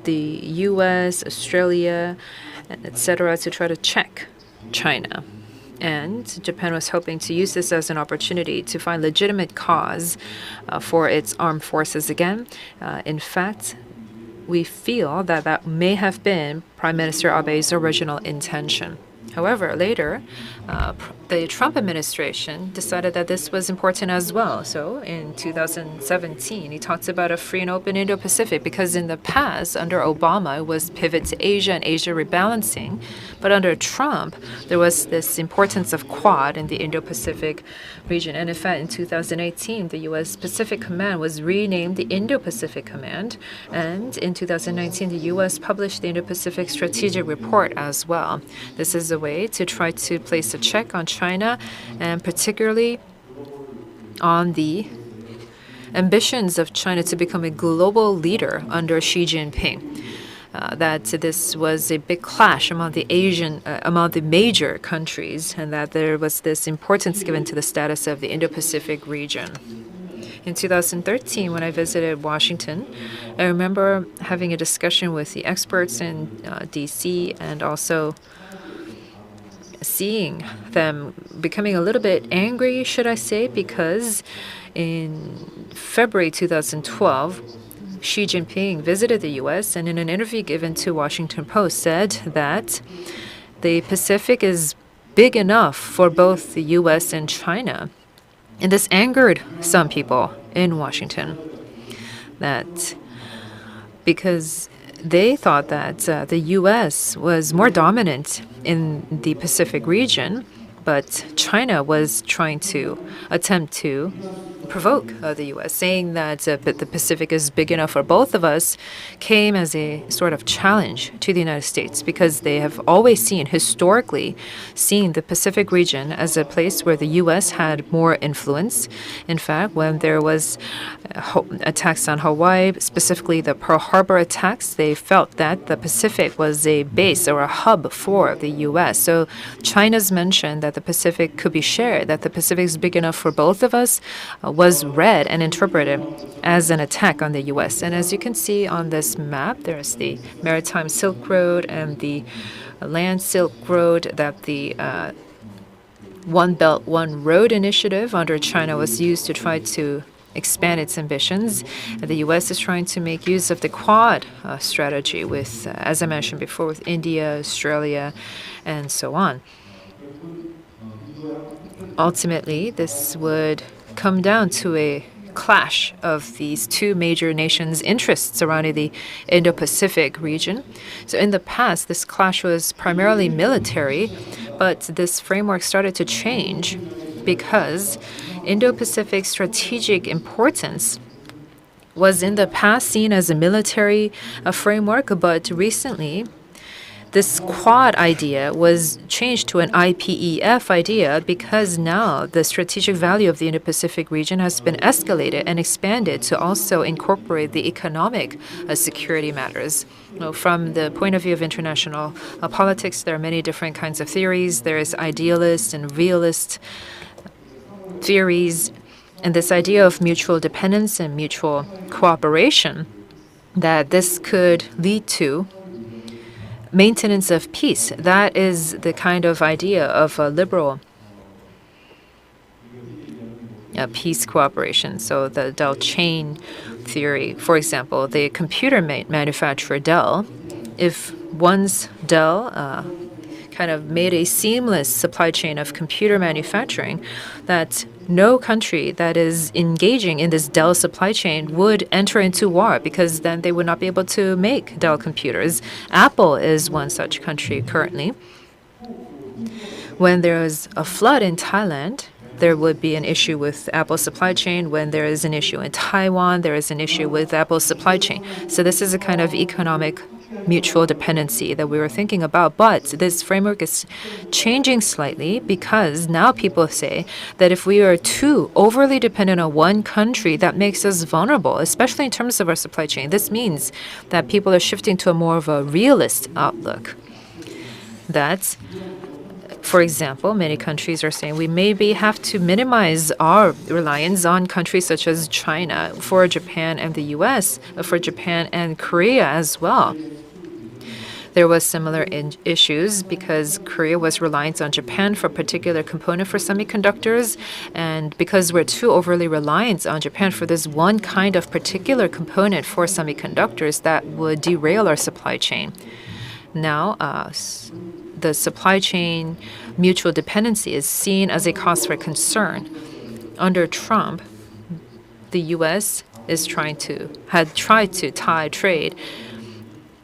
the U.S., Australia, etc., to try to check China. And Japan was hoping to use this as an opportunity to find legitimate cause for its armed forces again. In fact, we feel that that may have been Prime Minister Abe's original intention. However, later, the Trump administration decided that this was important as well. So in 2017, he talked about a free and open Indo-Pacific because in the past, under Obama, it was pivot to Asia and Asia rebalancing. But under Trump, there was this importance of Quad in the Indo-Pacific region. And in fact, in 2018, the U.S. Pacific Command was renamed the Indo-Pacific Command. And in 2019, the U.S. published the Indo-Pacific Strategic Report as well. This is a way to try to place a check on China, and particularly on the ambitions of China to become a global leader under Xi Jinping. That this was a big clash among the major countries, and that there was this importance given to the status of the Indo-Pacific region. In 2013, when I visited Washington, I remember having a discussion with the experts in D.C. and also seeing them becoming a little bit angry, should I say, because in February 2012, Xi Jinping visited the U.S. and in an interview given to Washington Post said that the Pacific is big enough for both the U.S. and China. And this angered some people in Washington, that because they thought that the U.S. was more dominant in the Pacific region, but China was trying to attempt to provoke the U.S., saying that the Pacific is big enough for both of us, came as a sort of challenge to the United States because they have always historically seen the Pacific region as a place where the U.S. had more influence. In fact, when there was attacks on Hawaii, specifically the Pearl Harbor attacks, they felt that the Pacific was a base or a hub for the U.S. So China's mention that the Pacific could be shared, that the Pacific is big enough for both of us, was read and interpreted as an attack on the U.S. And as you can see on this map, there's the Maritime Silk Road and the Land Silk Road, that the One Belt, One Road initiative under China was used to try to expand its ambitions. And the U.S. is trying to make use of the Quad strategy with, as I mentioned before, with India, Australia, and so on. Ultimately, this would come down to a clash of these two major nations' interests surrounding the Indo-Pacific region. So in the past, this clash was primarily military, but this framework started to change because Indo-Pacific strategic importance was in the past seen as a military framework, but recently this Quad idea was changed to an IPEF idea because now the strategic value of the Indo-Pacific region has been escalated and expanded to also incorporate the economic security matters. From the point of view of international politics, there are many different kinds of theories. There is idealist and realist theories, and this idea of mutual dependence and mutual cooperation, that this could lead to maintenance of peace. That is the kind of idea of a liberal peace cooperation. So the Dell chain theory, for example, the computer manufacturer Dell, if once Dell kind of made a seamless supply chain of computer manufacturing, that no country that is engaging in this Dell supply chain would enter into war, because then they would not be able to make Dell computers. Apple is one such country currently. When there is a flood in Thailand, there would be an issue with Apple's supply chain. When there is an issue in Taiwan, there is an issue with Apple's supply chain. So this is a kind of economic mutual dependency that we were thinking about. But this framework is changing slightly, because now people say that if we are too overly dependent on one country, that makes us vulnerable, especially in terms of our supply chain. This means that people are shifting to a more of a realist outlook. That, for example, many countries are saying we maybe have to minimize our reliance on countries such as China, for Japan and the U.S., for Japan and Korea as well. There was similar issues because Korea was reliant on Japan for a particular component for semiconductors, and because we're too overly reliant on Japan for this one kind of particular component for semiconductors, that would derail our supply chain. Now, the supply chain mutual dependency is seen as a cause for concern. Under Trump, the U.S. had tried to tie trade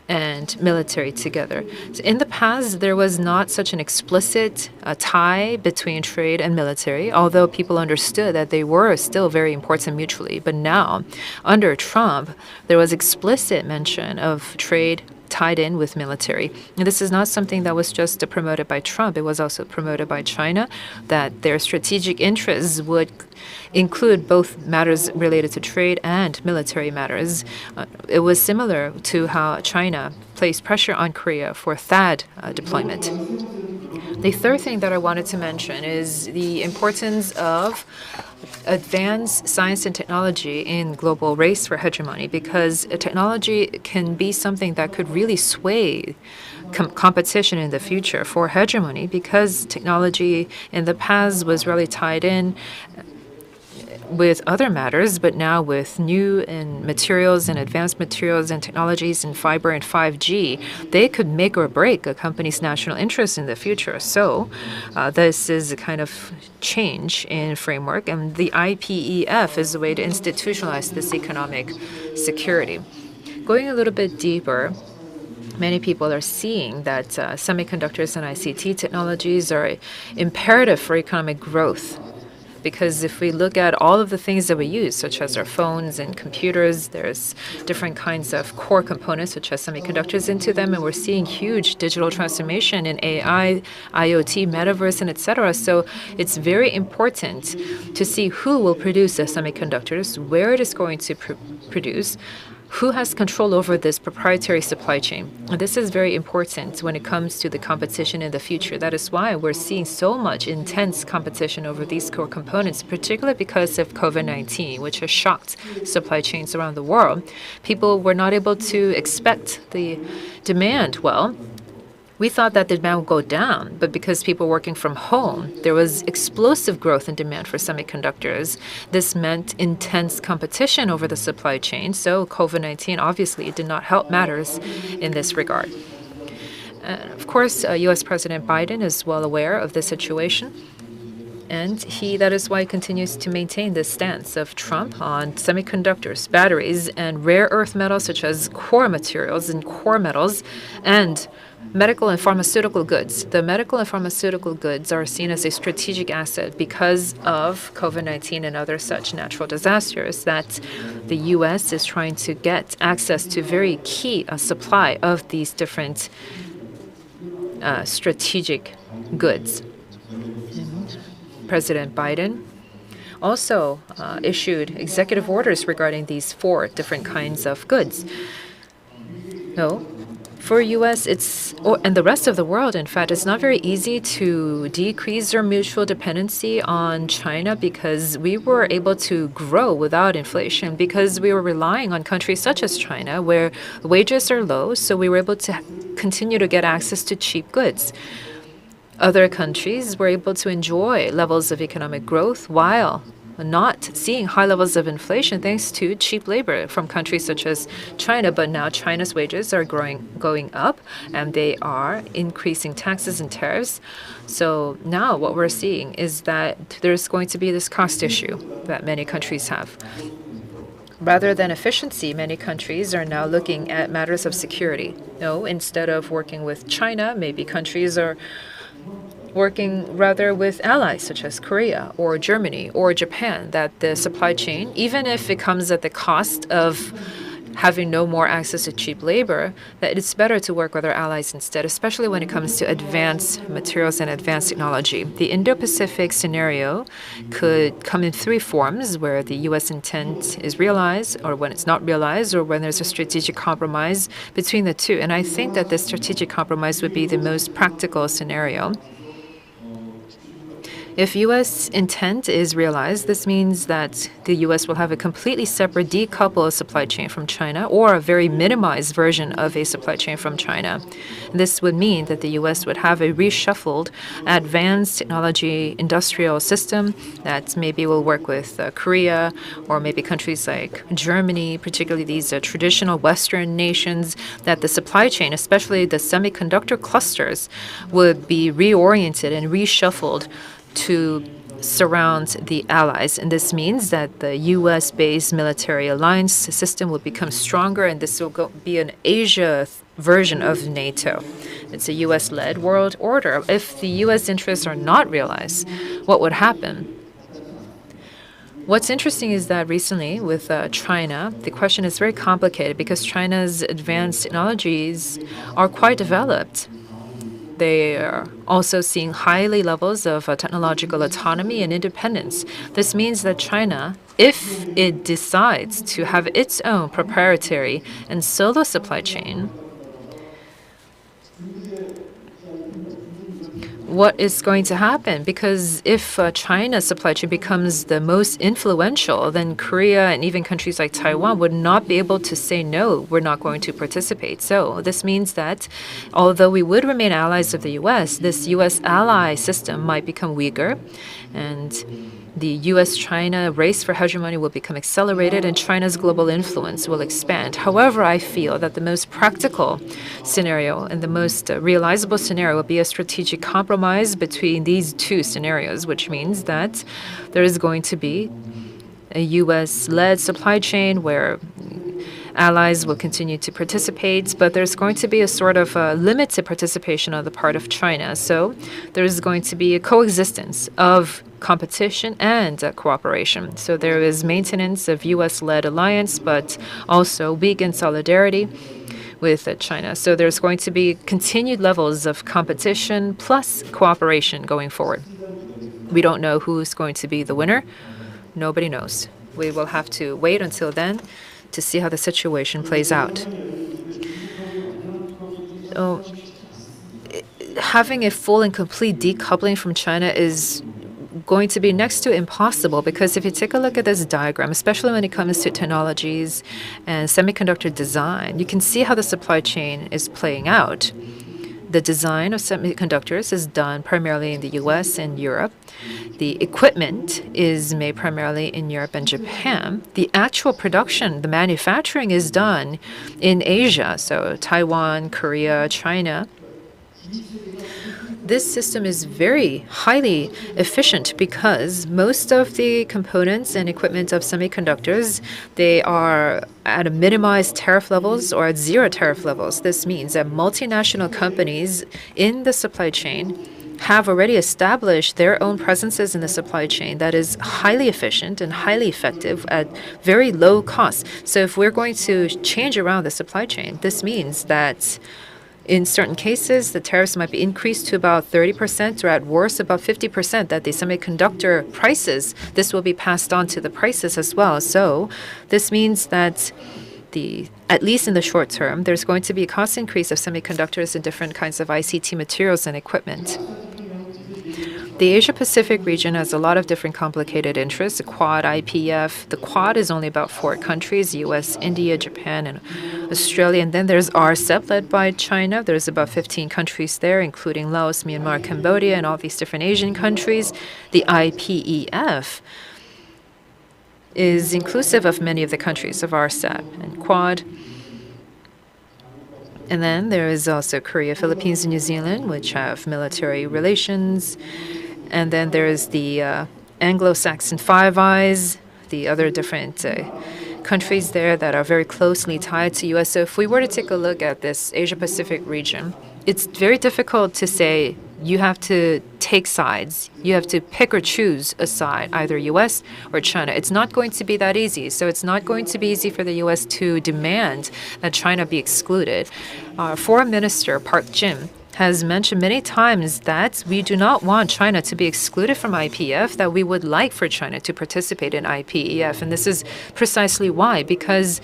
and military together. So in the past, there was not such an explicit tie between trade and military, although people understood that they were still very important mutually. But now, under Trump, there was explicit mention of trade tied in with military. And this is not something that was just promoted by Trump. It was also promoted by China, that their strategic interests would include both matters related to trade and military matters. It was similar to how China placed pressure on Korea for THAAD deployment. The third thing that I wanted to mention is the importance of advanced science and technology in global race for hegemony, because technology can be something that could really sway competition in the future for hegemony, because technology in the past was really tied in with other matters, but now with new and materials and advanced materials and technologies and fiber and 5G, they could make or break a company's national interest in the future. So this is a kind of change in framework, and the IPEF is a way to institutionalize this economic security. Going a little bit deeper, many people are seeing that semiconductors and ICT technologies are imperative for economic growth. Because if we look at all of the things that we use, such as our phones and computers, there's different kinds of core components, such as semiconductors, into them, and we're seeing huge digital transformation in AI, IoT, metaverse, and etc. So it's very important to see who will produce the semiconductors, where it is going to produce, who has control over this proprietary supply chain. And this is very important when it comes to the competition in the future. That is why we're seeing so much intense competition over these core components, particularly because of COVID-19, which has shocked supply chains around the world. People were not able to expect the demand well. We thought that the demand would go down, but because people were working from home, there was explosive growth in demand for semiconductors. This meant intense competition over the supply chain, so COVID-19 obviously did not help matters in this regard. Of course, U.S. President Biden is well aware of the situation, and that is why he continues to maintain this stance of Trump on semiconductors, batteries, and rare earth metals such as core materials and core metals, and medical and pharmaceutical goods. The medical and pharmaceutical goods are seen as a strategic asset because of COVID-19 and other such natural disasters, that the U.S. is trying to get access to very key supply of these different strategic goods. President Biden also issued executive orders regarding these 4 different kinds of goods. No. For U.S., and the rest of the world, in fact, it's not very easy to decrease our mutual dependency on China, because we were able to grow without inflation because we were relying on countries such as China, where wages are low, so we were able to continue to get access to cheap goods. Other countries were able to enjoy levels of economic growth while not seeing high levels of inflation thanks to cheap labor from countries such as China. But now China's wages are going up, and they are increasing taxes and tariffs. So now what we're seeing is that there's going to be this cost issue that many countries have. Rather than efficiency, many countries are now looking at matters of security. No, instead of working with China, maybe countries are working rather with allies such as Korea or Germany or Japan, that the supply chain, even if it comes at the cost of having no more access to cheap labor, that it's better to work with our allies instead, especially when it comes to advanced materials and advanced technology. The Indo-Pacific scenario could come in three forms, where the U.S. intent is realized, or when it's not realized, or when there's a strategic compromise between the two. And I think that this strategic compromise would be the most practical scenario. If U.S. intent is realized, this means that the U.S. will have a completely separate decoupled supply chain from China, or a very minimized version of a supply chain from China. This would mean that the U.S. would have a reshuffled advanced technology industrial system that maybe will work with Korea, or maybe countries like Germany, particularly these traditional Western nations, that the supply chain, especially the semiconductor clusters, would be reoriented and reshuffled to surround the allies. And this means that the U.S.-based military alliance system will become stronger, and this will be an Asia version of NATO. It's a U.S.-led world order. If the U.S. interests are not realized, what would happen? What's interesting is that recently with China, the question is very complicated because China's advanced technologies are quite developed. They are also seeing highly levels of technological autonomy and independence. This means that China, if it decides to have its own proprietary and solo supply chain, what is going to happen? Because if China's supply chain becomes the most influential, then Korea and even countries like Taiwan would not be able to say, no, we're not going to participate. So this means that although we would remain allies of the U.S., this U.S. ally system might become weaker, and the U.S.-China race for hegemony will become accelerated, and China's global influence will expand. However, I feel that the most practical scenario and the most realizable scenario will be a strategic compromise between these two scenarios, which means that there is going to be a U.S.-led supply chain where allies will continue to participate, but there's going to be a sort of limited participation on the part of China. So there's going to be a coexistence of competition and cooperation. So there is maintenance of U.S.-led alliance, but also weakened solidarity with China. So there's going to be continued levels of competition plus cooperation going forward. We don't know who's going to be the winner. Nobody knows. We will have to wait until then to see how the situation plays out. Having a full and complete decoupling from China is going to be next to impossible, because if you take a look at this diagram, especially when it comes to technologies and semiconductor design, you can see how the supply chain is playing out. The design of semiconductors is done primarily in the US and Europe. The equipment is made primarily in Europe and Japan. The actual production, the manufacturing, is done in Asia, so Taiwan, Korea, China. This system is very highly efficient because most of the components and equipment of semiconductors, they are at a minimized tariff levels or at zero tariff levels. This means that multinational companies in the supply chain have already established their own presences in the supply chain that is highly efficient and highly effective at very low cost. So if we're going to change around the supply chain, this means that in certain cases, the tariffs might be increased to about 30%, or at worst about 50%, that the semiconductor prices, this will be passed on to the prices as well. So this means that at least in the short term, there's going to be a cost increase of semiconductors and different kinds of ICT materials and equipment. The Asia-Pacific region has a lot of different complicated interests, the Quad, IPF. The Quad is only about 4 countries, US, India, Japan, and Australia. And then there's RCEP, led by China. There's about 15 countries there, including Laos, Myanmar, Cambodia, and all these different Asian countries. The IPEF is inclusive of many of the countries of RCEP and Quad. And then there is also Korea, Philippines, and New Zealand, which have military relations. And then there is the Anglo-Saxon Five Eyes, the other different countries there that are very closely tied to U.S. So if we were to take a look at this Asia-Pacific region, it's very difficult to say you have to take sides. You have to pick or choose a side, either U.S. or China. It's not going to be that easy. So it's not going to be easy for the U.S. to demand that China be excluded. Foreign Minister Park Jin has mentioned many times that we do not want China to be excluded from IPEF, that we would like for China to participate in IPEF. And this is precisely why, because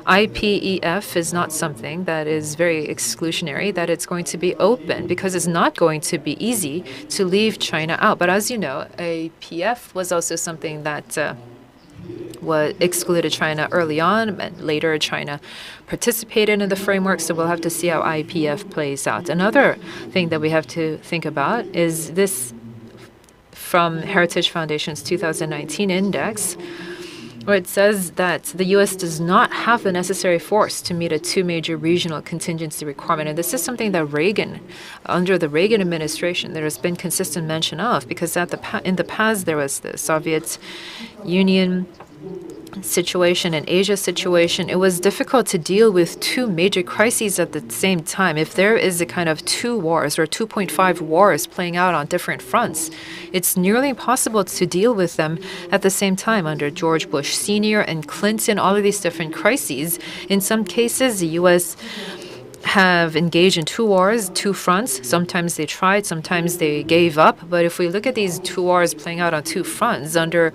IPEF is not something that is very exclusionary, that it's going to be open, because it's not going to be easy to leave China out. But as you know, IPEF was also something that was excluded China early on, and later China participated in the framework, so we'll have to see how IPEF plays out. Another thing that we have to think about is this from Heritage Foundation's 2019 index, where it says that the U.S. does not have the necessary force to meet a two major regional contingency requirement. And this is something that under the Reagan administration, there has been consistent mention of, because in the past there was the Soviet Union situation and Asia situation. It was difficult to deal with two major crises at the same time. If there is a kind of two wars or 2.5 wars playing out on different fronts, it's nearly impossible to deal with them at the same time. Under George Bush Sr. and Clinton, all of these different crises, in some cases, the U.S. have engaged in two wars, two fronts. Sometimes they tried, sometimes they gave up. But if we look at these two wars playing out on two fronts, under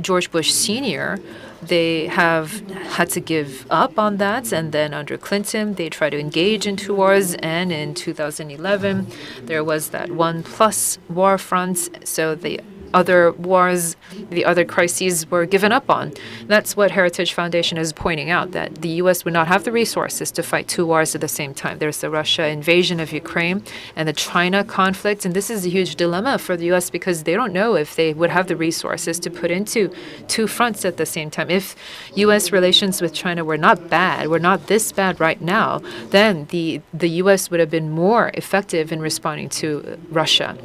George Bush Sr., they have had to give up on that. And then under Clinton, they tried to engage in two wars. And in 2011, there was that 1+ war front. So the other wars, the other crises were given up on. That's what Heritage Foundation is pointing out, that the U.S. would not have the resources to fight two wars at the same time. There's the Russia invasion of Ukraine and the China conflict. And this is a huge dilemma for the U.S. because they don't know if they would have the resources to put into two fronts at the same time. If U.S. relations with China were not bad, were not this bad right now, then the U.S. would have been more effective in responding to Russia.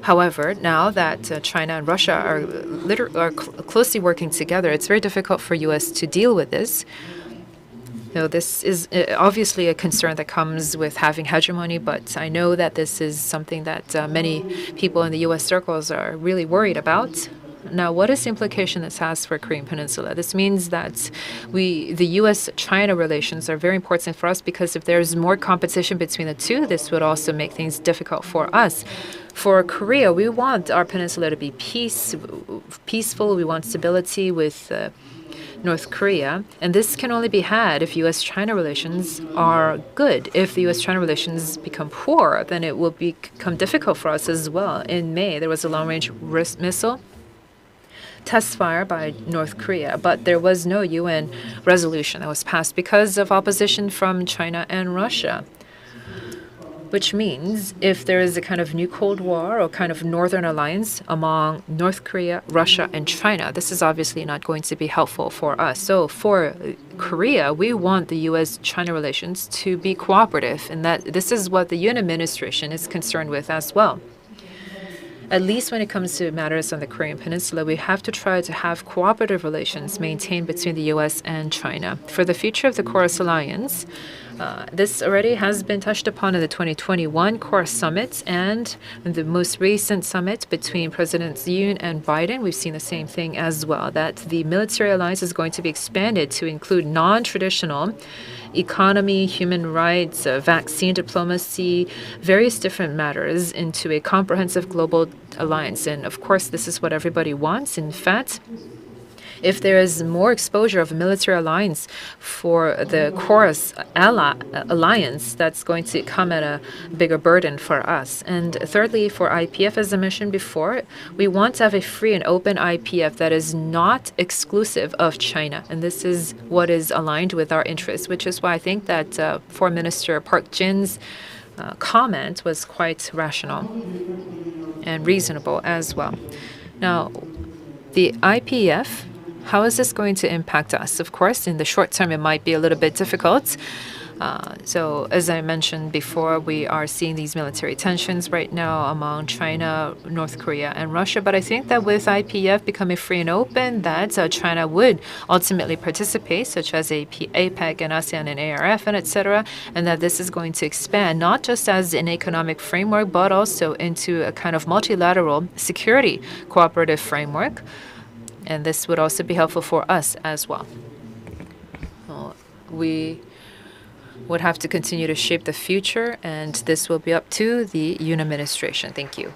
However, now that China and Russia are closely working together, it's very difficult for U.S. to deal with this. Now, this is obviously a concern that comes with having hegemony, but I know that this is something that many people in the U.S. circles are really worried about. Now, what is the implication this has for Korean Peninsula? This means that the U.S.-China relations are very important for us, because if there's more competition between the two, this would also make things difficult for us. For Korea, we want our peninsula to be peaceful. We want stability with North Korea. And this can only be had if U.S.-China relations are good. If the U.S.-China relations become poor, then it will become difficult for us as well. In May, there was a long-range missile test fire by North Korea, but there was no UN resolution that was passed because of opposition from China and Russia. Which means if there is a kind of new Cold War or kind of Northern alliance among North Korea, Russia, and China, this is obviously not going to be helpful for us. So for Korea, we want the U.S.-China relations to be cooperative, and that this is what the Yoon administration is concerned with as well. At least when it comes to matters on the Korean Peninsula, we have to try to have cooperative relations maintained between the U.S. and China. For the future of the KORUS alliance, this already has been touched upon in the 2021 KORUS summit and the most recent summit between Presidents Yoon and Biden. We've seen the same thing as well, that the military alliance is going to be expanded to include non-traditional economy, human rights, vaccine diplomacy, various different matters into a comprehensive global alliance. And of course, this is what everybody wants. In fact, if there is more exposure of a military alliance for the KORUS alliance, that's going to come at a bigger burden for us. And thirdly, for IPF, as I mentioned before, we want to have a free and open IPF that is not exclusive of China. And this is what is aligned with our interests, which is why I think that Foreign Minister Park Jin's comment was quite rational and reasonable as well. Now, the IPF How is this going to impact us? Of course, in the short term, it might be a little bit difficult. So, as I mentioned before, we are seeing these military tensions right now among China, North Korea, and Russia. But I think that with IPF becoming free and open, that China would ultimately participate, such as APEC and ASEAN and ARF and etc., and that this is going to expand not just as an economic framework, but also into a kind of multilateral security cooperative framework. And this would also be helpful for us as well. We would have to continue to shape the future, and this will be up to the Yoon administration. Thank you.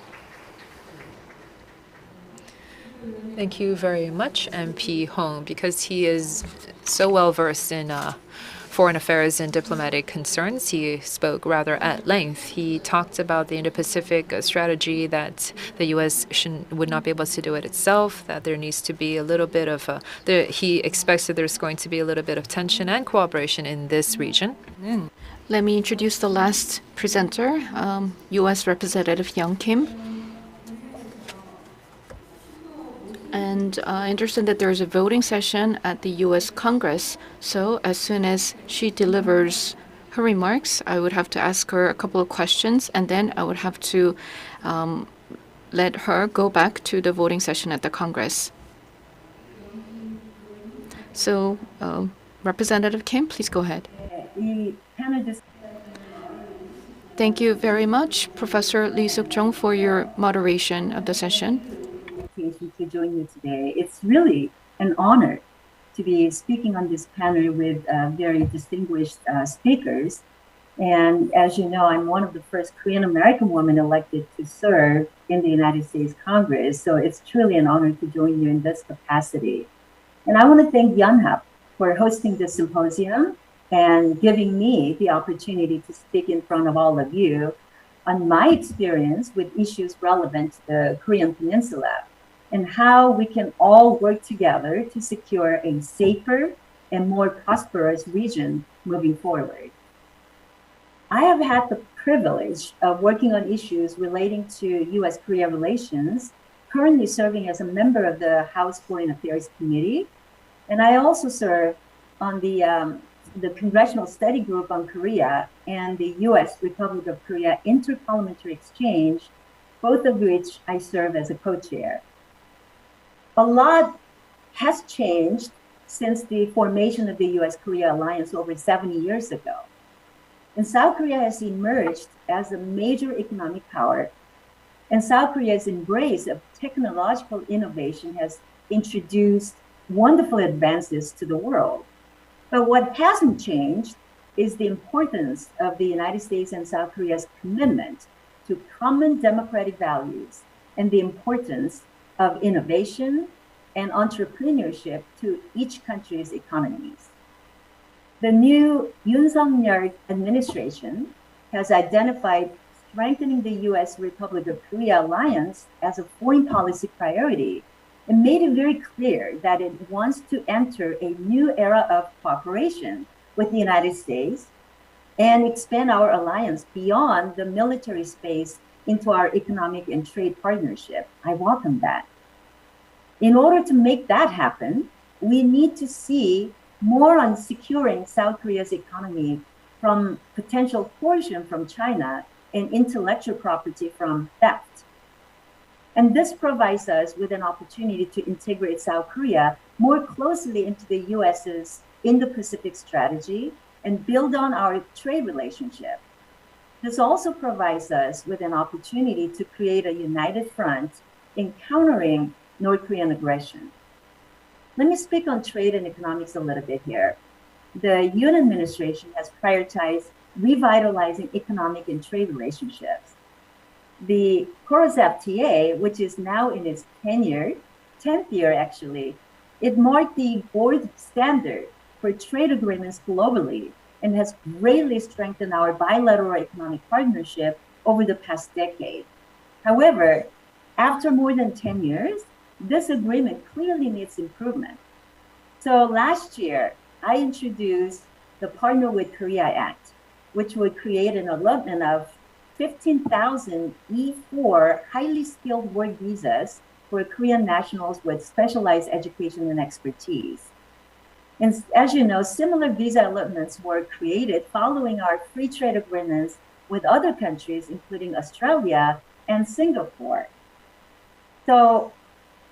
Thank you very much, MP Hong, because he is so well versed in foreign affairs and diplomatic concerns. He spoke rather at length. He talked about the Indo-Pacific strategy, that the U.S. would not be able to do it itself, that there needs to be a little bit of he expects that there's going to be a little bit of tension and cooperation in this region. Let me introduce the last presenter, U.S. Representative Young Kim. And I understand that there is a voting session at the U.S. Congress. So as soon as she delivers her remarks, I would have to ask her a couple of questions, and then I would have to let her go back to the voting session at the Congress. So, Representative Kim, please go ahead. Thank you very much, Professor Lee Suk-jong, for your moderation of the session. To join you today. It's really an honor to be speaking on this panel with very distinguished speakers. And as you know, I'm one of the first Korean American women elected to serve in the United States Congress. So it's truly an honor to join you in this capacity. And I want to thank Yonhap for hosting this symposium and giving me the opportunity to speak in front of all of you on my experience with issues relevant to the Korean Peninsula, and how we can all work together to secure a safer and more prosperous region moving forward. I have had the privilege of working on issues relating to U.S.-Korea relations, currently serving as a member of the House Foreign Affairs Committee, and I also serve on the Congressional Study Group on Korea and the U.S. Republic of Korea Interparliamentary Exchange, both of which I serve as a co-chair. A lot has changed since the formation of the U.S.-Korea alliance over 70 years ago. And South Korea has emerged as a major economic power, and South Korea's embrace of technological innovation has introduced wonderful advances to the world. But what hasn't changed is the importance of the United States and South Korea's commitment to common democratic values and the importance of innovation and entrepreneurship to each country's economies. The new Yoon administration has identified strengthening the U.S. Republic of Korea alliance as a foreign policy priority and made it very clear that it wants to enter a new era of cooperation with the United States and expand our alliance beyond the military space into our economic and trade partnership. I welcome that. In order to make that happen, we need to see more on securing South Korea's economy from potential coercion from China and intellectual property from theft. And this provides us with an opportunity to integrate South Korea more closely into the U.S.'s Indo-Pacific strategy and build on our trade relationship. This also provides us with an opportunity to create a united front in countering North Korean aggression. Let me speak on trade and economics a little bit here. The Yoon administration has prioritized revitalizing economic and trade relationships. The KOROS-FTA, which is now in its 10th year actually, it marked the gold standard for trade agreements globally and has greatly strengthened our bilateral economic partnership over the past decade. However, after more than 10 years, this agreement clearly needs improvement. So last year, I introduced the Partner with Korea Act, which would create an allotment of 15,000 E4 highly skilled work visas for Korean nationals with specialized education and expertise. And as you know, similar visa allotments were created following our free trade agreements with other countries, including Australia and Singapore. So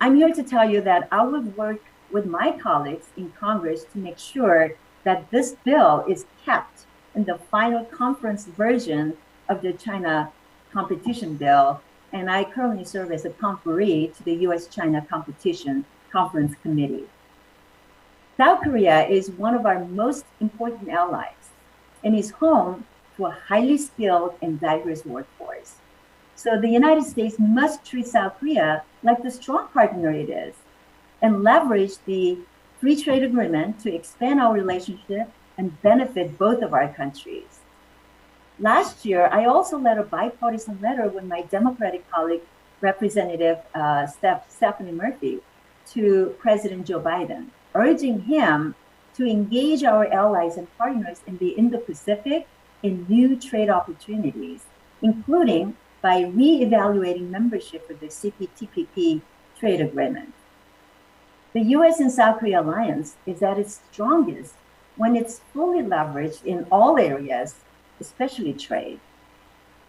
I'm here to tell you that I would work with my colleagues in Congress to make sure that this bill is kept in the final conference version of the China competition bill. And I currently serve as a conferee to the U.S.-China Competition Conference Committee. South Korea is one of our most important allies and is home to a highly skilled and diverse workforce. So the United States must treat South Korea like the strong partner it is and leverage the free trade agreement to expand our relationship and benefit both of our countries. Last year, I also led a bipartisan letter with my Democratic colleague, Representative Stephanie Murphy, to President Joe Biden, urging him to engage our allies and partners in the Indo-Pacific in new trade opportunities, including by re-evaluating membership of the CPTPP trade agreement. The U.S. and South Korea alliance is at its strongest when it's fully leveraged in all areas, especially trade.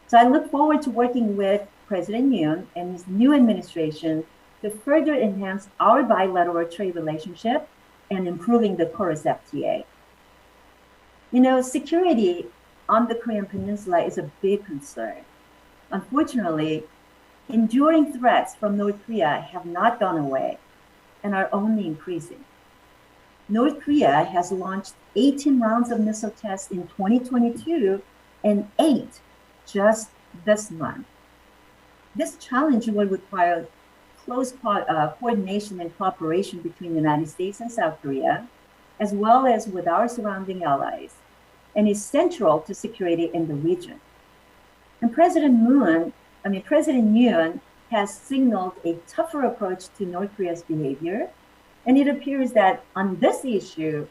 So I look forward to working with President Yoon and his new administration to further enhance our bilateral trade relationship and improving the KORUS FTA. You know, security on the Korean Peninsula is a big concern. Unfortunately, enduring threats from North Korea have not gone away and are only increasing. North Korea has launched 18 rounds of missile tests in 2022 and 8 just this month. This challenge will require close coordination and cooperation between the United States and South Korea, as well as with our surrounding allies, and is central to security in the region. And President Yoon has signaled a tougher approach to North Korea's behavior, and it appears that on this issue,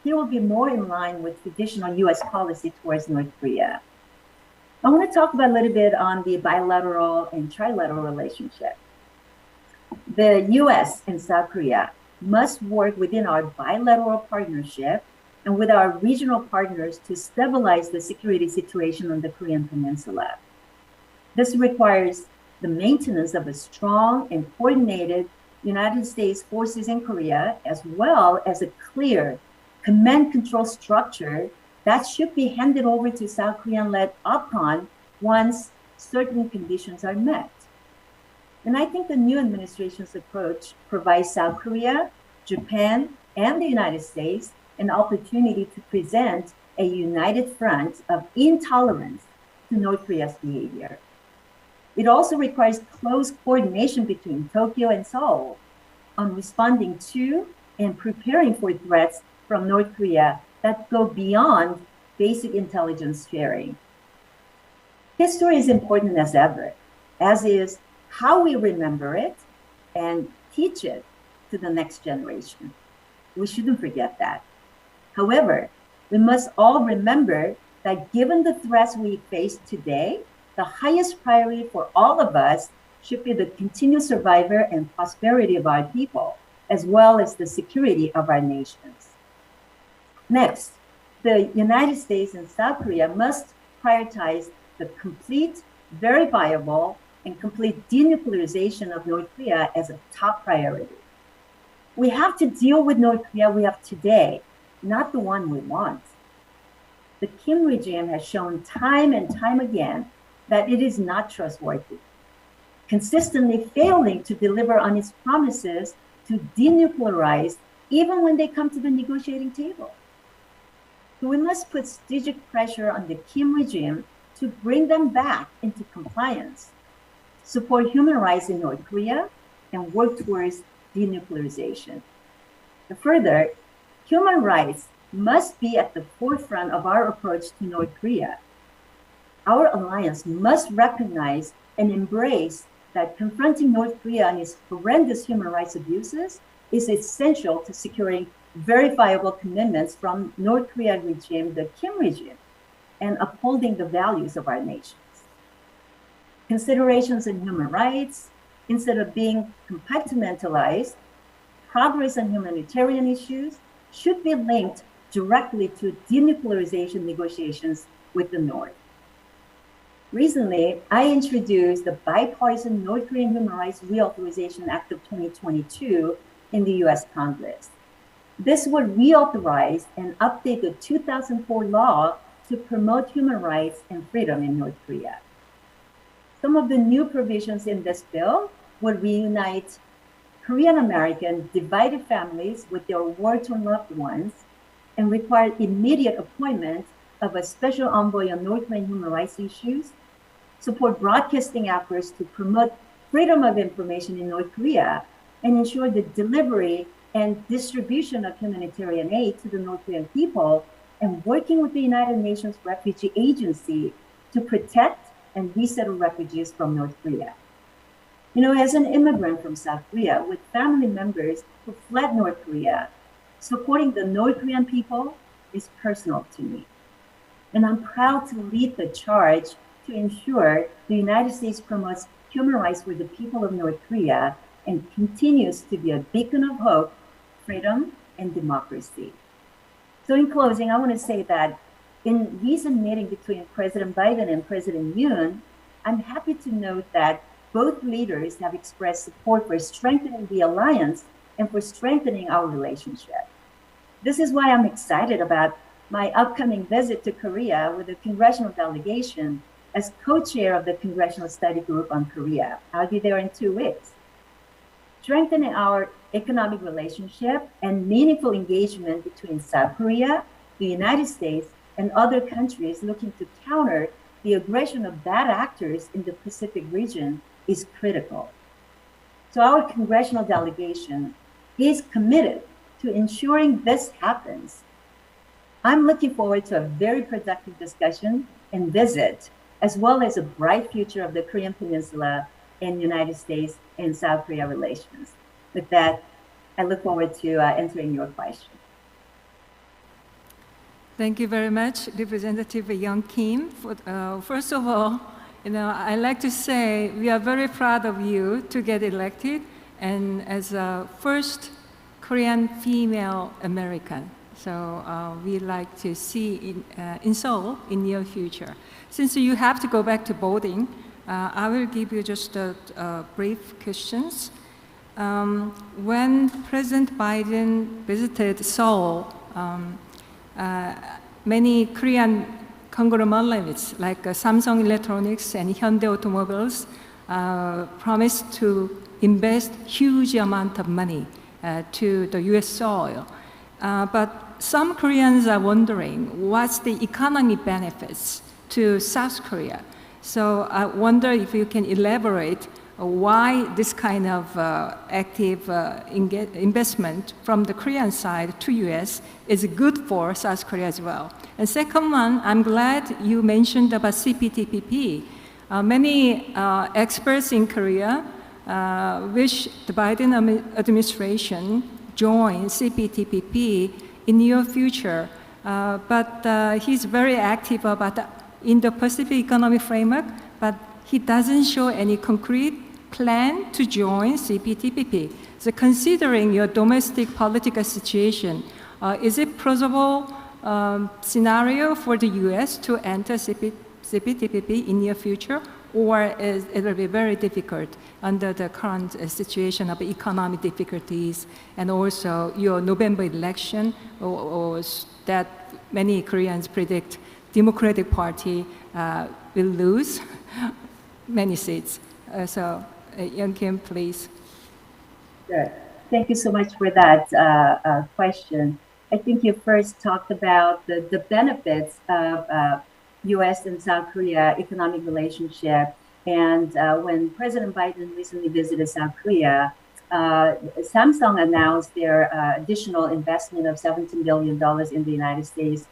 he will be more in line with traditional U.S. policy towards North Korea. I want to talk about a little bit on the bilateral and trilateral relationship. The U.S. and South Korea must work within our bilateral partnership and with our regional partners to stabilize the security situation on the Korean Peninsula. This requires the maintenance of a strong and coordinated United States forces in Korea, as well as a clear command control structure that should be handed over to South Korean-led OPCON once certain conditions are met. And I think the new administration's approach provides South Korea, Japan, and the United States an opportunity to present a united front of intolerance to North Korea's behavior. It also requires close coordination between Tokyo and Seoul on responding to and preparing for threats from North Korea that go beyond basic intelligence sharing. History is important as ever, as is how we remember it and teach it to the next generation. We shouldn't forget that. However, we must all remember that given the threats we face today, the highest priority for all of us should be the continued survival and prosperity of our people, as well as the security of our nations. Next, the United States and South Korea must prioritize the complete, verifiable, and complete denuclearization of North Korea as a top priority. We have to deal with North Korea we have today, not the one we want. The Kim regime has shown time and time again that it is not trustworthy, consistently failing to deliver on its promises to denuclearize even when they come to the negotiating table. So we must put strategic pressure on the Kim regime to bring them back into compliance, support human rights in North Korea, and work towards denuclearization. Further, human rights must be at the forefront of our approach to North Korea. Our alliance must recognize and embrace that confronting North Korea on its horrendous human rights abuses is essential to securing verifiable commitments from North Korea regime, the Kim regime, and upholding the values of our nations. Considerations in human rights, instead of being compartmentalized, progress on humanitarian issues should be linked directly to denuclearization negotiations with the North. Recently, I introduced the bipartisan North Korean Human Rights Reauthorization Act of 2022 in the US Congress. This would reauthorize and update the 2004 law to promote human rights and freedom in North Korea. Some of the new provisions in this bill would reunite Korean American divided families with their war-torn loved ones and require immediate appointment of a special envoy on North Korean human rights issues, support broadcasting efforts to promote freedom of information in North Korea, and ensure the delivery and distribution of humanitarian aid to the North Korean people, and working with the United Nations Refugee Agency to protect and resettle refugees from North Korea. You know, as an immigrant from South Korea with family members who fled North Korea, supporting the North Korean people is personal to me. And I'm proud to lead the charge to ensure the United States promotes human rights for the people of North Korea and continues to be a beacon of hope, freedom, and democracy. So in closing, I want to say that in recent meeting between President Biden and President Yoon, I'm happy to note that both leaders have expressed support for strengthening the alliance and for strengthening our relationship. This is why I'm excited about my upcoming visit to Korea with the congressional delegation as co-chair of the Congressional Study Group on Korea. I'll be there in 2 weeks. Strengthening our economic relationship and meaningful engagement between South Korea, the United States, and other countries looking to counter the aggression of bad actors in the Pacific region is critical. So our congressional delegation is committed to ensuring this happens. I'm looking forward to a very productive discussion and visit, as well as a bright future of the Korean Peninsula and United States and South Korea relations. With that, I look forward to answering your question. Thank you very much, Representative Young Kim. First of all, I'd like to say we are very proud of you to get elected and as a first Korean female American. So we'd like to see in Seoul in near future. Since you have to go back to voting, I will give you just brief questions. When President Biden visited Seoul, many Korean conglomerates like Samsung Electronics and Hyundai Automobiles promised to invest huge amount of money to the U.S. soil. But some Koreans are wondering what's the economic benefits to South Korea. So I wonder if you can elaborate why this kind of active investment from the Korean side to U.S. is good for South Korea as well. And second one, I'm glad you mentioned about CPTPP. Many experts in Korea wish the Biden administration join CPTPP in near future, but he's very active about the Indo-Pacific Economic Framework, but he doesn't show any concrete plan to join CPTPP. So considering your domestic political situation, is it plausible scenario for the U.S. to enter CPTPP in near future, or it will be very difficult under the current situation of economic difficulties and also your November election, or that many Koreans predict Democratic Party will lose many seats. So, Young Kim, please. Sure. Thank you so much for that question. I think you first talked about the benefits of U.S. and South Korea economic relationship. And when President Biden recently visited South Korea, Samsung announced their additional investment of $17 billion in the United States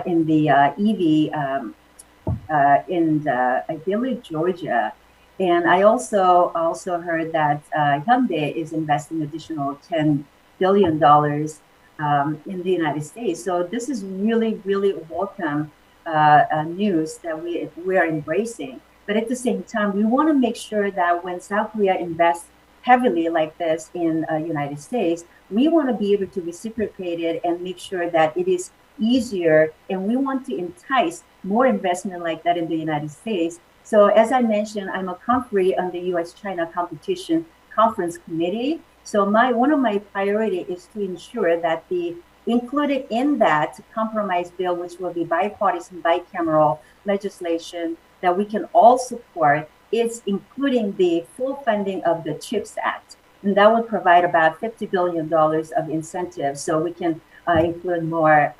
in the EV in, I believe, Georgia. And I also heard that Hyundai is investing additional $10 billion in the United States. So this is really, really welcome news that we are embracing. But at the same time, we want to make sure that when South Korea invests heavily like this in United States, we want to be able to reciprocate it and make sure that it is easier. And we want to entice more investment like that in the United States. So as I mentioned, I'm a conferee on the U.S.-China Competition Conference Committee. So one of my priority is to ensure that the included in that compromise bill, which will be bipartisan, bicameral legislation that we can all support, is including the full funding of the CHIPS Act. And that will provide about $50 billion of incentives so we can include more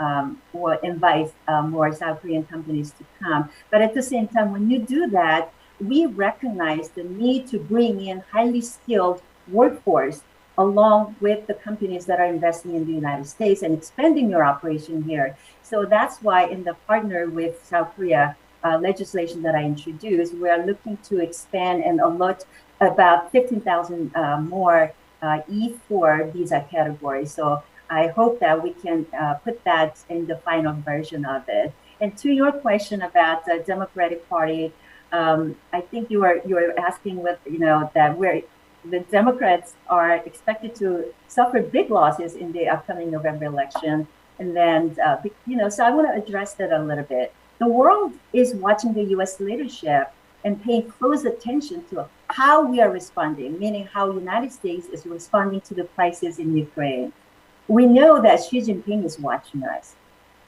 or invite more South Korean companies to come. But at the same time, when you do that, we recognize the need to bring in highly skilled workforce along with the companies that are investing in the United States and expanding your operation here. So that's why in the partner with South Korea legislation that I introduced, we are looking to expand and allot about 15,000 more E4 visa categories. So I hope that we can put that in the final version of it. And to your question about the Democratic Party, I think you were asking what, that the Democrats are expected to suffer big losses in the upcoming November election. And then, so I want to address that a little bit. The world is watching the U.S. leadership and paying close attention to how we are responding, meaning how the United States is responding to the crisis in Ukraine. We know that Xi Jinping is watching us.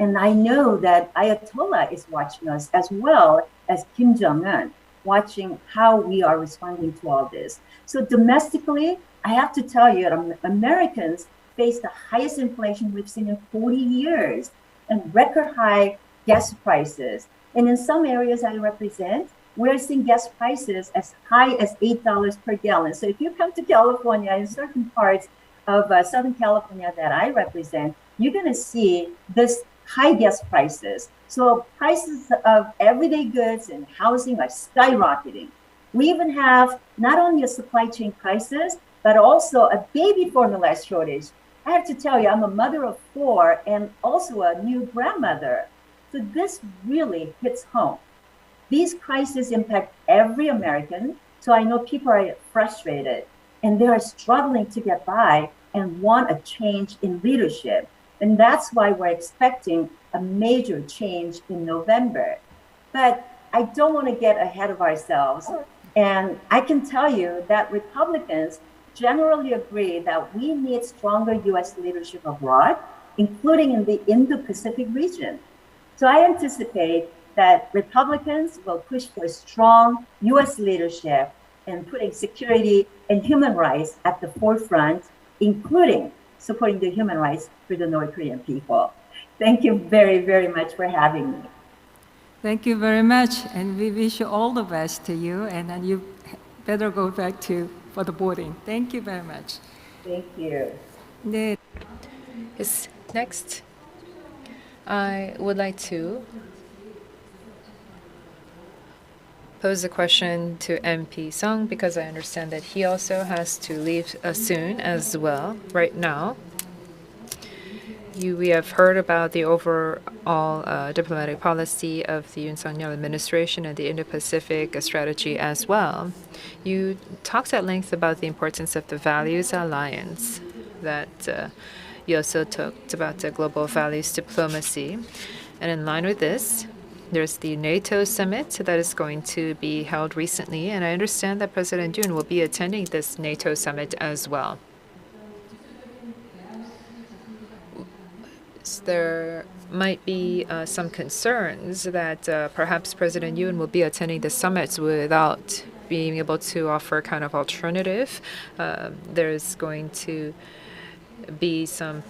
And I know that Ayatollah is watching us as well as Kim Jong-un, watching how we are responding to all this. So domestically, I have to tell you, Americans face the highest inflation we've seen in 40 years and record high gas prices. And in some areas I represent, we're seeing gas prices as high as $8 per gallon. So if you come to California, in certain parts of Southern California that I represent, you're going to see this high gas prices. So prices of everyday goods and housing are skyrocketing. We even have not only a supply chain crisis, but also a baby formula shortage. I have to tell you, I'm a mother of 4 and also a new grandmother. So this really hits home. These crises impact every American. So I know people are frustrated and they are struggling to get by and want a change in leadership. And that's why we're expecting a major change in November. But I don't want to get ahead of ourselves. And I can tell you that Republicans generally agree that we need stronger U.S. leadership abroad, including in the Indo-Pacific region. So I anticipate that Republicans will push for strong U.S. leadership and putting security and human rights at the forefront, including supporting the human rights for the North Korean people. Thank you very, very much for having me. Thank you very much, and we wish you all the best to you, and then you better go back for the boarding. Thank you very much. Thank you. 네, Yes, next, I would like to pose a question to MP Sung because I understand that he also has to leave soon as well. Right now, we have heard about the overall diplomatic policy of the Yoon Suk-Yeol administration and the Indo-Pacific strategy as well. You talked at length about the importance of the values alliance, that you also talked about the global values diplomacy. And in line with this, there's the NATO summit that is going to be held recently, and I understand that President Yoon will be attending this NATO summit as well. There might be some concerns that perhaps President Yoon will be attending the summits without being able to offer kind of alternative. There's going to be some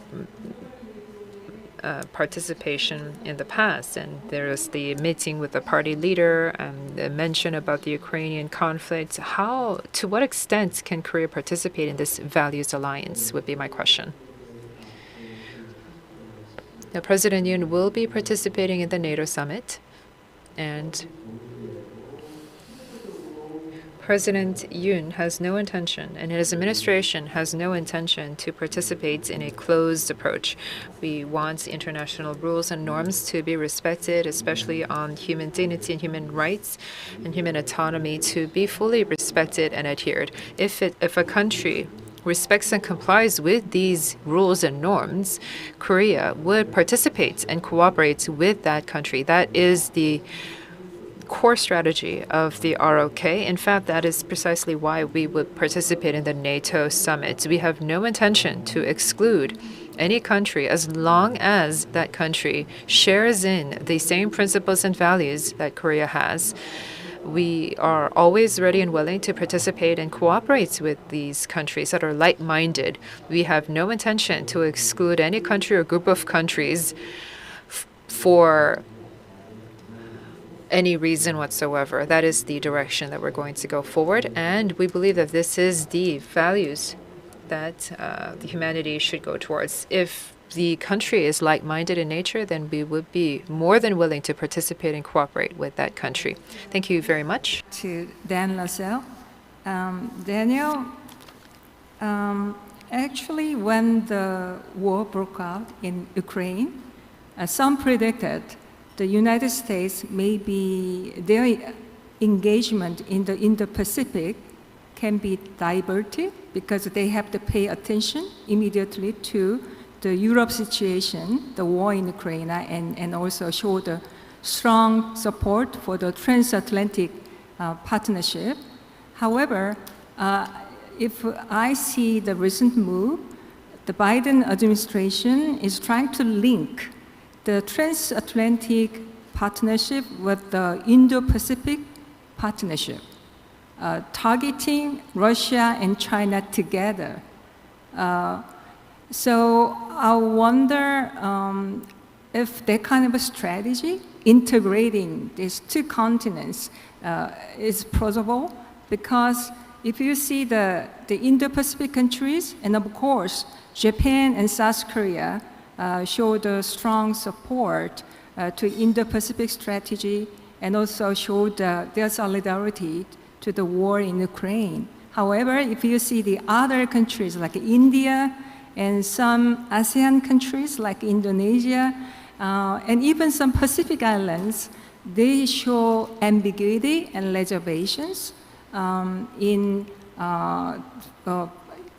participation in the past, and there's the meeting with the party leader and the mention about the Ukrainian conflict. To what extent can Korea participate in this values alliance would be my question. Now, President Yoon will be participating in the NATO summit, and President Yoon has no intention, and his administration has no intention to participate in a closed approach. We want international rules and norms to be respected, especially on human dignity and human rights and human autonomy to be fully respected and adhered. If a country respects and complies with these rules and norms, Korea would participate and cooperate with that country. That is the core strategy of the ROK. In fact, that is precisely why we would participate in the NATO summit. We have no intention to exclude any country as long as that country shares in the same principles and values that Korea has. We are always ready and willing to participate and cooperate with these countries that are like-minded. We have no intention to exclude any country or group of countries for any reason whatsoever. That is the direction that we're going to go forward, and we believe that this is the values that the humanity should go towards. If the country is like-minded in nature, then we would be more than willing to participate and cooperate with that country. Thank you very much. To Dan Lascelles. Daniel, actually, when the war broke out in Ukraine, some predicted the United States, maybe their engagement in the Indo-Pacific can be diverted because they have to pay attention immediately to the Europe situation, the war in Ukraine, and also show the strong support for the transatlantic partnership. However, if I see the recent move, the Biden administration is trying to link the transatlantic partnership with the Indo-Pacific partnership, targeting Russia and China together. So I wonder if that kind of a strategy, integrating these two continents, is plausible, because if you see the Indo-Pacific countries, and of course, Japan and South Korea showed a strong support to Indo-Pacific strategy and also showed their solidarity to the war in Ukraine. However, if you see the other countries like India and some ASEAN countries like Indonesia, and even some Pacific islands, they show ambiguity and reservations in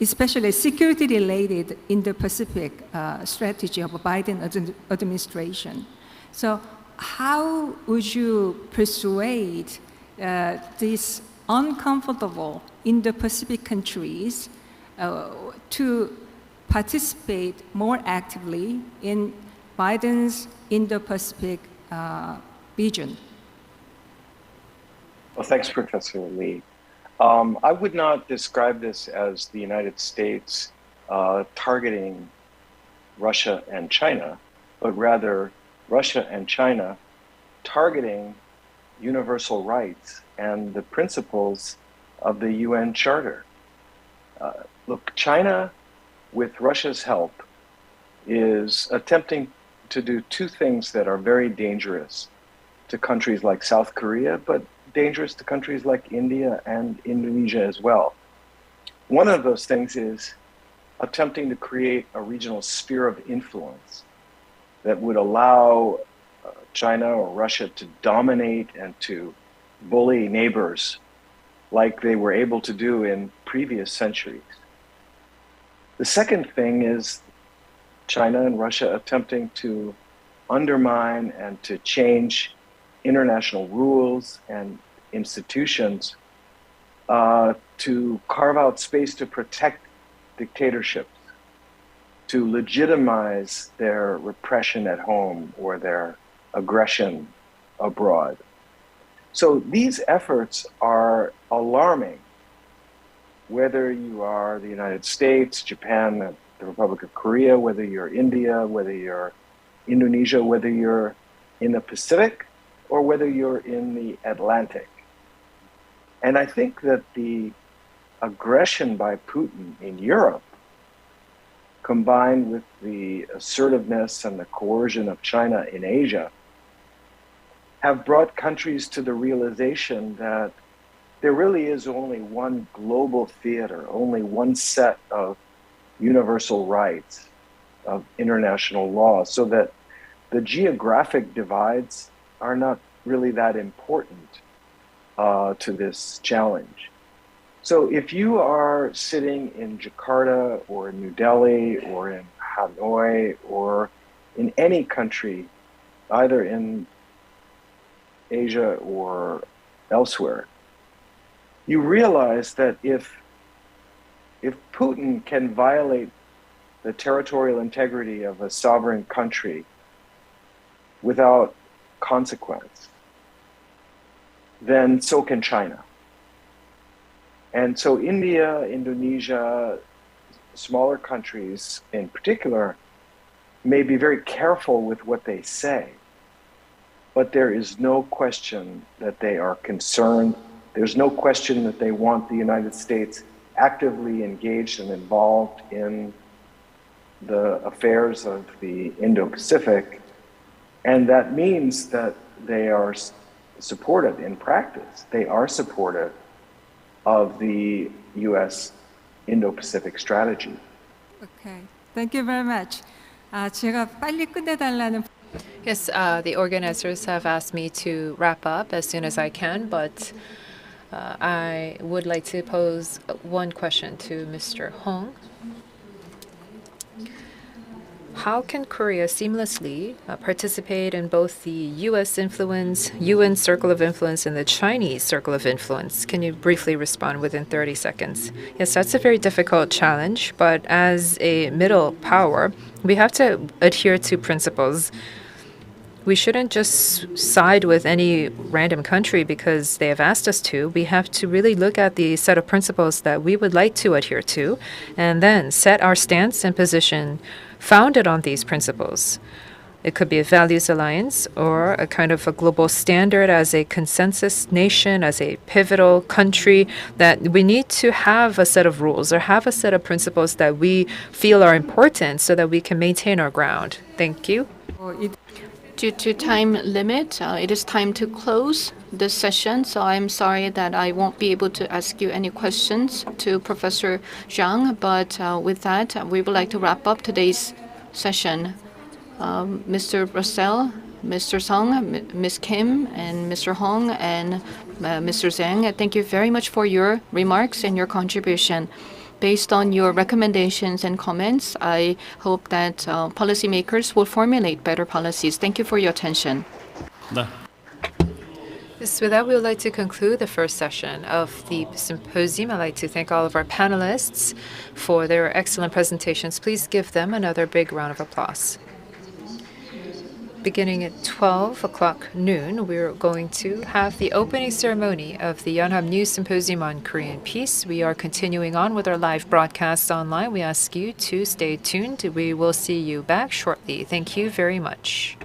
especially security-related Indo-Pacific strategy of Biden administration. So how would you persuade these uncomfortable Indo-Pacific countries to participate more actively in Biden's Indo-Pacific vision? Well, thanks, Professor Lee. I would not describe this as the United States targeting Russia and China, but rather Russia and China targeting universal rights and the principles of the UN Charter. Look, China, with Russia's help, is attempting to do two things that are very dangerous to countries like South Korea, but dangerous to countries like India and Indonesia as well. One of those things is attempting to create a regional sphere of influence that would allow China or Russia to dominate and to bully neighbors like they were able to do in previous centuries. The second thing is China and Russia attempting to undermine and to change international rules and institutions to carve out space to protect dictatorships, to legitimize their repression at home or their aggression abroad. So these efforts are alarming, whether you are the United States, Japan, the Republic of Korea, whether you're India, whether you're Indonesia, whether you're in the Pacific, or whether you're in the Atlantic. And I think that the aggression by Putin in Europe, combined with the assertiveness and the coercion of China in Asia, have brought countries to the realization that there really is only one global theater, only one set of universal rights of international law, so that the geographic divides are not really that important to this challenge. So if you are sitting in Jakarta or in New Delhi or in Hanoi or in any country, either in Asia or elsewhere, you realize that if Putin can violate the territorial integrity of a sovereign country without consequence, then so can China. And so India, Indonesia, smaller countries in particular, may be very careful with what they say, but there is no question that they are concerned. There's no question that they want the United States actively engaged and involved in the affairs of the Indo-Pacific. And that means that they are supportive in practice. They are supportive of the U.S. Indo-Pacific strategy. Okay, thank you very much. 제가 빨리 끝내달라는. Yes, the organizers have asked me to wrap up as soon as I can, but I would like to pose one question to Mr. Hong. How can Korea seamlessly participate in both the U.S. influence, UN circle of influence, and the Chinese circle of influence? Can you briefly respond within 30 seconds? Yes, that's a very difficult challenge, but as a middle power, we have to adhere to principles. We shouldn't just side with any random country because they have asked us to. We have to really look at the set of principles that we would like to adhere to and then set our stance and position founded on these principles. It could be a values alliance or a kind of a global standard as a consensus nation, as a pivotal country, that we need to have a set of rules or have a set of principles that we feel are important so that we can maintain our ground. Thank you. Due to time limit, it is time to close this session. So I'm sorry that I won't be able to ask you any questions to Professor Zhang. But with that, we would like to wrap up today's session. Mr. Russell, Mr. Song, Ms. Kim, and Mr. Hong, and Mr. Zhang, thank you very much for your remarks and your contribution. Based on your recommendations and comments, I hope that policymakers will formulate better policies. Thank you for your attention. 네. Yes, with that, we would like to conclude the first session of the symposium. I'd like to thank all of our panelists for their excellent presentations. Please give them another big round of applause. Beginning at 12 o'clock noon, we're going to have the opening ceremony of the Yonhap News Symposium on Korean Peace. We are continuing on with our live broadcasts online. We ask you to stay tuned. We will see you back shortly. Thank you very much.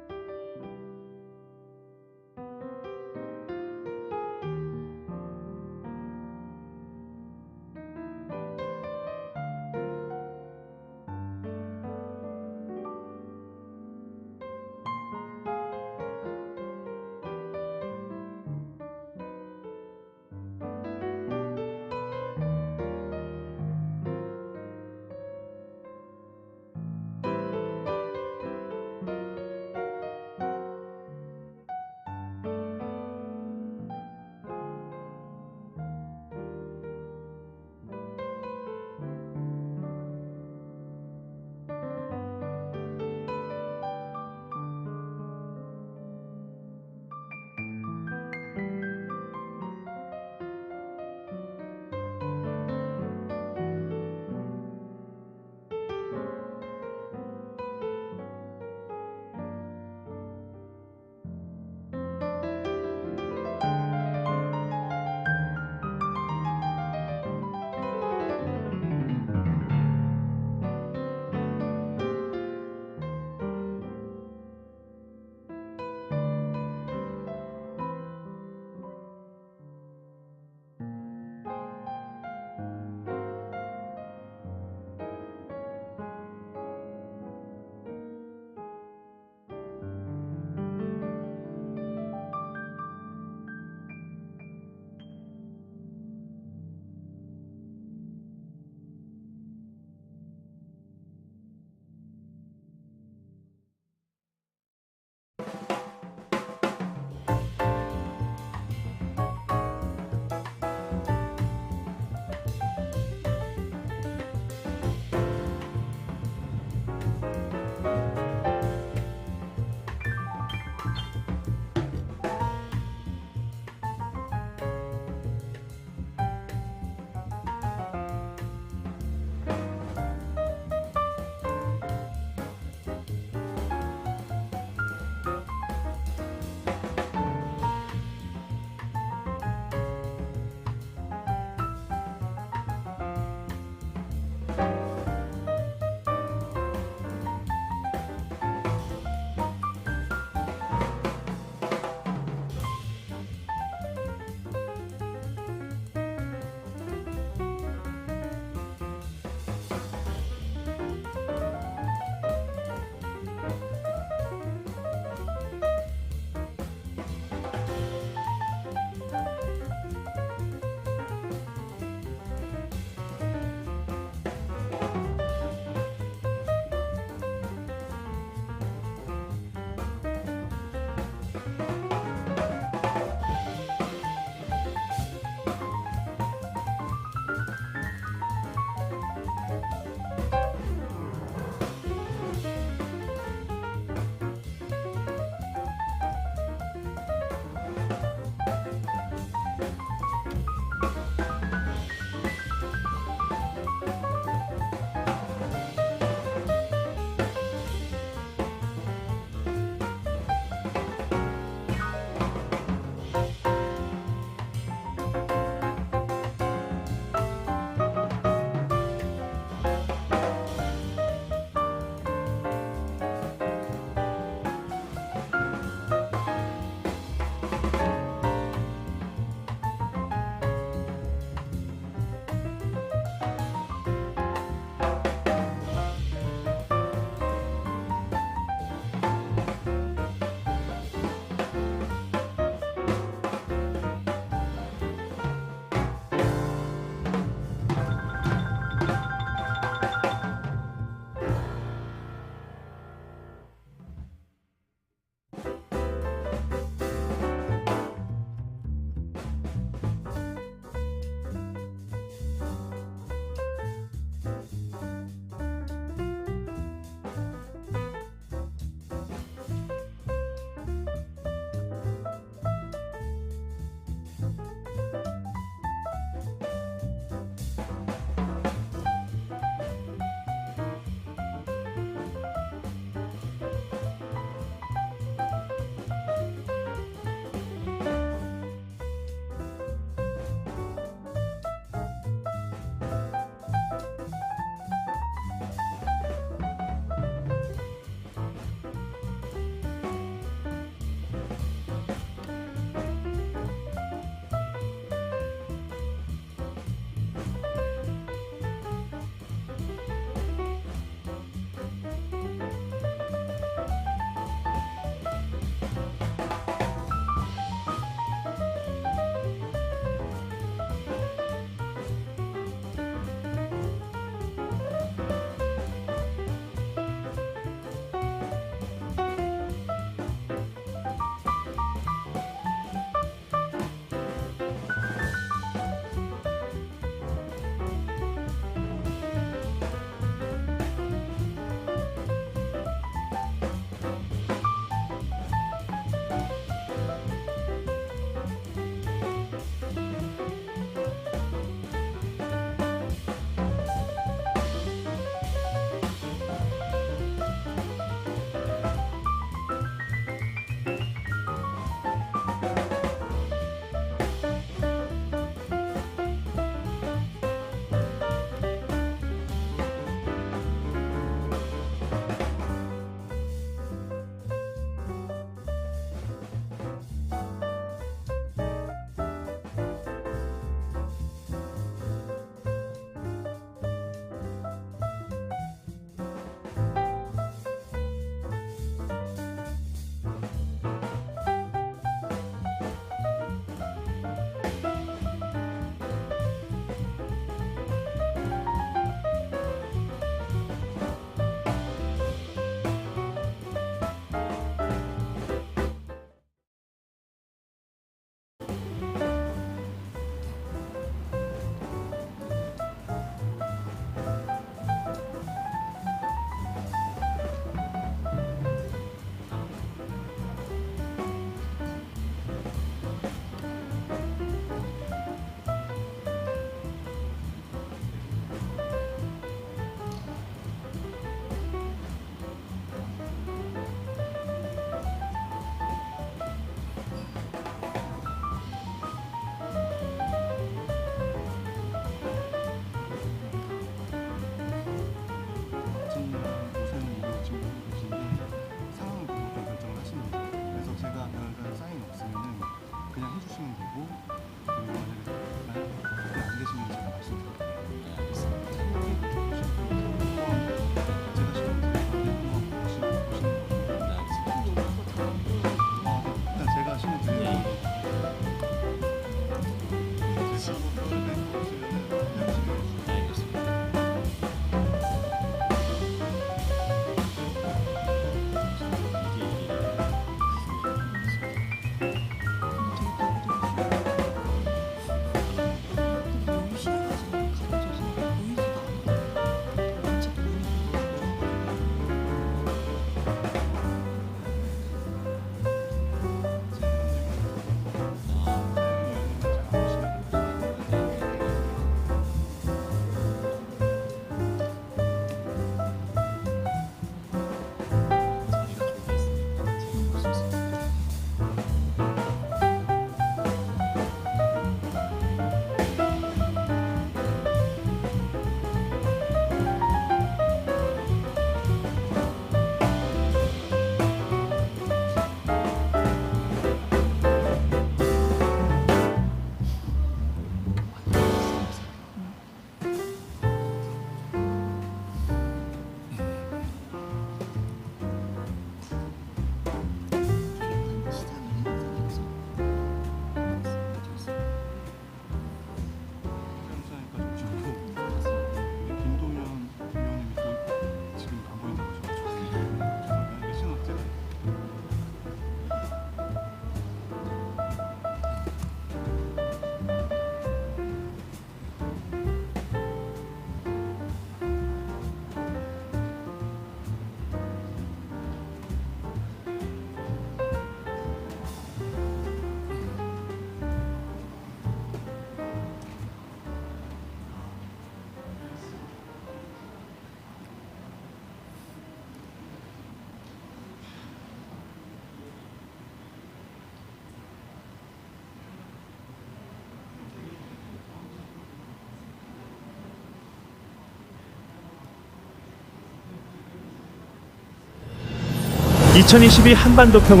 2022 한반도 평화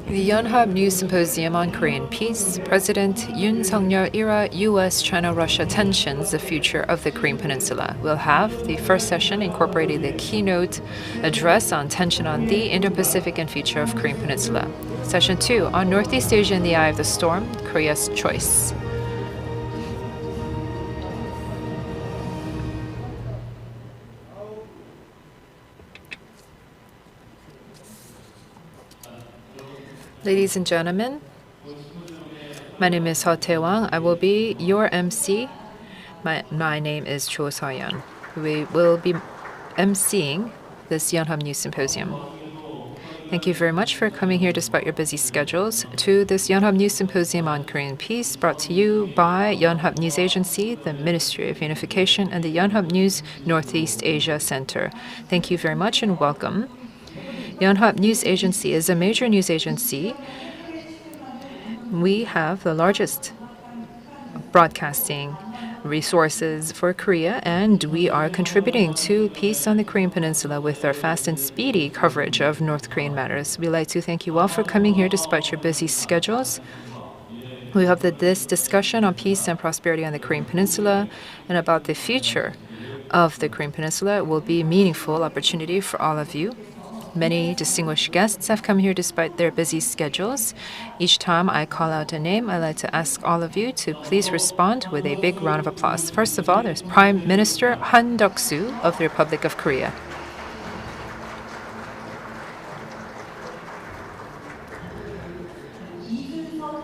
The Yonhap News Symposium on Korean Peace, President Yoon era U.S.-China-Russia tensions, the future of the Korean Peninsula. We'll have the first session incorporating the keynote address on tension on the Indo-Pacific and future of Korean Peninsula. Session 2 on Northeast Asia in the eye of the storm, Korea's choice. Ladies and gentlemen, my name is Ho Tae-wang. I will be your MC. My name is Cho So-yeon. We will be MCing this Yonhap News Symposium. Thank you very much for coming here despite your busy schedules to this Yonhap News Symposium on Korean Peace, brought to you by Yonhap News Agency, the Ministry of Unification, and the Yonhap News Northeast Asia Center. Thank you very much and welcome. Yonhap News Agency is a major news agency. We have the largest broadcasting resources for Korea, and we are contributing to peace on the Korean Peninsula with our fast and speedy coverage of North Korean matters. We'd like to thank you all for coming here despite your busy schedules. We hope that this discussion on peace and prosperity on the Korean Peninsula and about the future of the Korean Peninsula will be a meaningful opportunity for all of you. Many distinguished guests have come here despite their busy schedules. Each time I call out a name, I'd like to ask all of you to please respond with a big round of applause. First of all, there's Prime Minister Han Duck-soo of the Republic of Korea.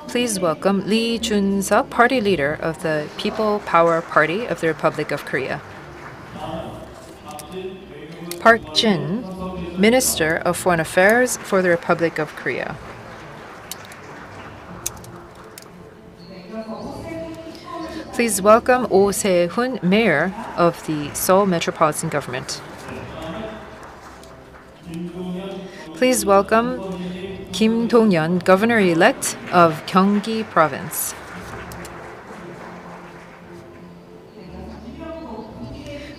Please welcome Lee Jun-suk, Party Leader of the People Power Party of the Republic of Korea. Park Jin, Minister of Foreign Affairs for the Republic of Korea. Please welcome Oh Se-hun, Mayor of the Seoul Metropolitan Government. Please welcome Kim Dong-yeon, Governor-elect of Gyeonggi Province.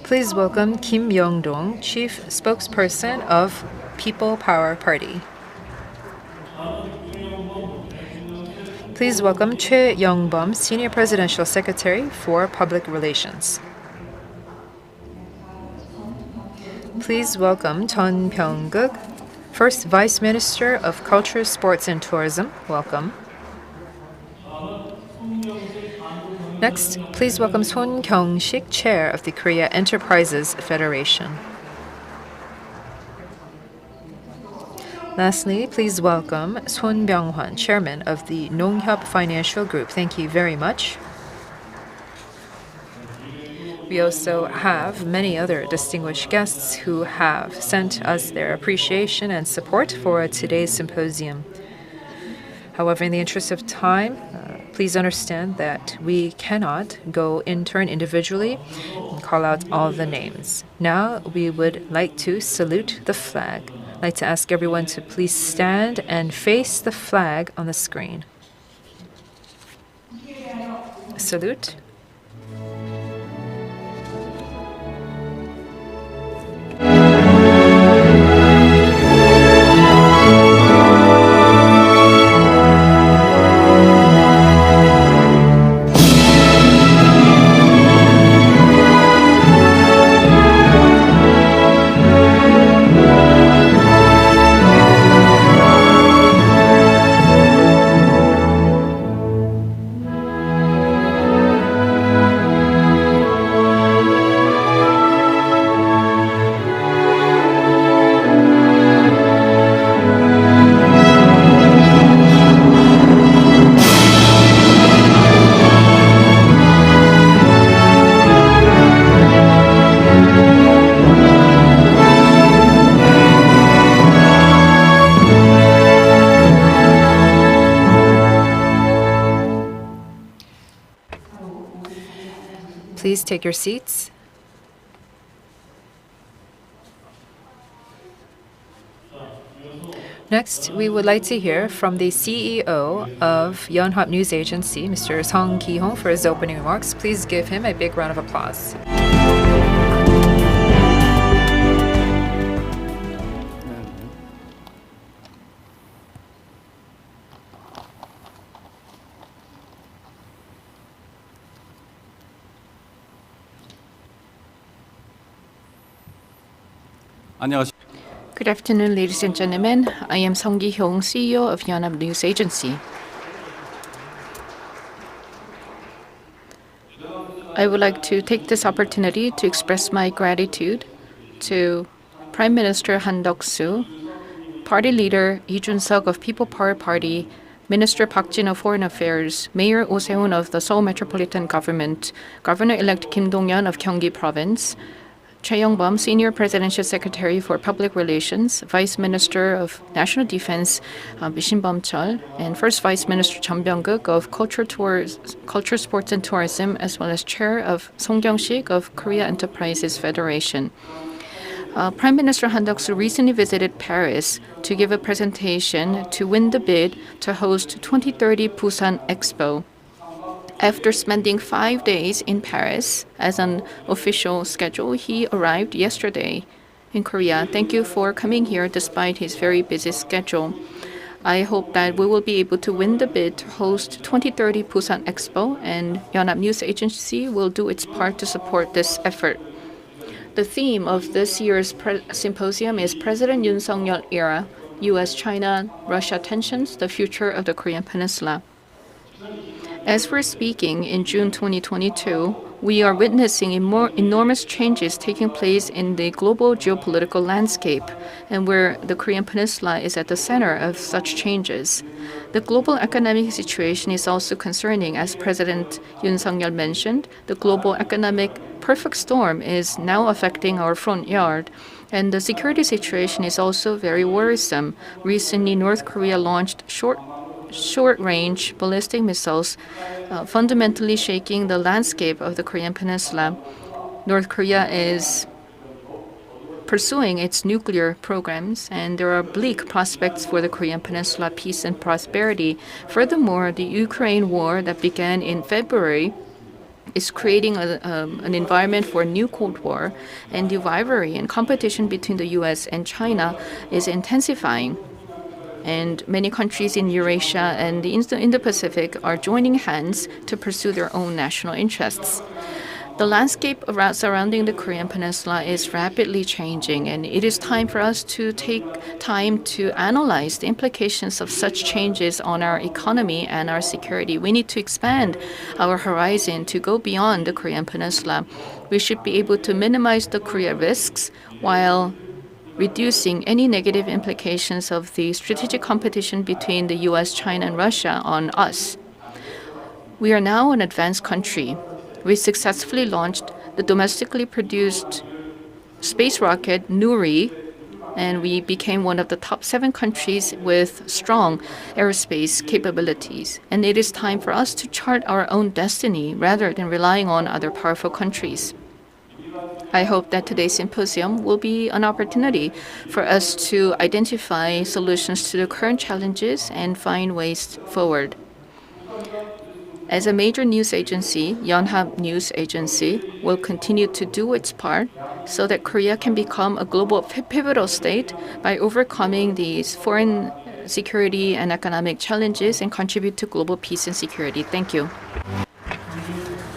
Please welcome Kim Yong-dong, Chief Spokesperson of People Power Party. Please welcome Choi Young-bum, Senior Presidential Secretary for Public Relations. Please welcome Chun Pyeong-guk, First Vice Minister of Culture, Sports and Tourism. Welcome. Next, please welcome Son Kyung-sik, Chair of the Korea Enterprises Federation. Lastly, please welcome Son Byung-hwan, Chairman of the Yonhap Financial Group. Thank you very much. We also have many other distinguished guests who have sent us their appreciation and support for today's symposium. However, in the interest of time, please understand that we cannot go in turn individually and call out all the names. Now, we would like to salute the flag. I'd like to ask everyone to please stand and face the flag on the screen. Salute. Please take your seats. Next, we would like to hear from the CEO of Yonhap News Agency, Mr. Sung Ki-hong, for his opening remarks. Please give him a big round of applause. Good afternoon, ladies and gentlemen. I am Suk-Yeol, CEO of Yonhap News Agency. I would like to take this opportunity to express my gratitude to Prime Minister Han Duck-soo, Party Leader Lee Jun-suk of People Power Party, Minister Park Jin of Foreign Affairs, Mayor Oh Se-hoon of the Seoul Metropolitan Government, Governor-elect Kim Dong-yeon of Gyeonggi Province, Choi Young-bum, Senior Presidential Secretary for Public Relations, Vice Minister of National Defense Mi Shin-bum-chul, and First Vice Minister Jeon Byung-guk of Culture, Sports and Tourism, as well as Chair of Song Kyung-sik of Korea Enterprises Federation. Prime Minister Han Duck-soo recently visited Paris to give a presentation to win the bid to host 2030 Busan Expo. After spending 5 days in Paris as an official schedule, he arrived yesterday in Korea. Thank you for coming here despite his very busy schedule. I hope that we will be able to win the bid to host 2030 Busan Expo, and Yonhap News Agency will do its part to support this effort. The theme of this year's symposium is President Yoon Suk-Yeol era, U.S.-China-Russia tensions, the future of the Korean Peninsula. As we're speaking in June 2022, we are witnessing enormous changes taking place in the global geopolitical landscape, and where the Korean Peninsula is at the center of such changes. The global economic situation is also concerning. As President Yoon Suk-yeol mentioned, the global economic perfect storm is now affecting our front yard, and the security situation is also very worrisome. Recently, North Korea launched short-range ballistic missiles, fundamentally shaking the landscape of the Korean Peninsula. North Korea is pursuing its nuclear programs, and there are bleak prospects for the Korean Peninsula peace and prosperity. Furthermore, the Ukraine war that began in February is creating an environment for a new Cold War, and the rivalry and competition between the U.S. and China is intensifying. And many countries in Eurasia and the Indo-Pacific are joining hands to pursue their own national interests. The landscape surrounding the Korean Peninsula is rapidly changing, and it is time for us to take time to analyze the implications of such changes on our economy and our security. We need to expand our horizon to go beyond the Korean Peninsula. We should be able to minimize the Korea risks while reducing any negative implications of the strategic competition between the U.S., China, and Russia on us. We are now an advanced country. We successfully launched the domestically produced space rocket Nuri, and we became one of the top 7 countries with strong aerospace capabilities. And it is time for us to chart our own destiny rather than relying on other powerful countries. I hope that today's symposium will be an opportunity for us to identify solutions to the current challenges and find ways forward. As a major news agency, Yonhap News Agency will continue to do its part so that Korea can become a global pivotal state by overcoming these foreign security and economic challenges and contribute to global peace and security. Thank you.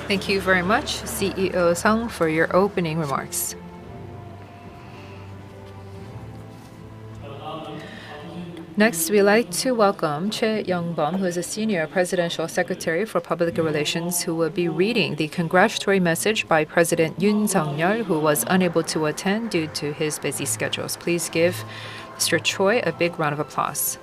Thank you very much, CEO Sung, for your opening remarks. Next, we'd like to welcome Choi Young-bum, who is a Senior Presidential Secretary for Public Relations, who will be reading the congratulatory message by President Yoon Suk-yeol, who was unable to attend due to his busy schedules. Please give Mr. Choi a big round of applause.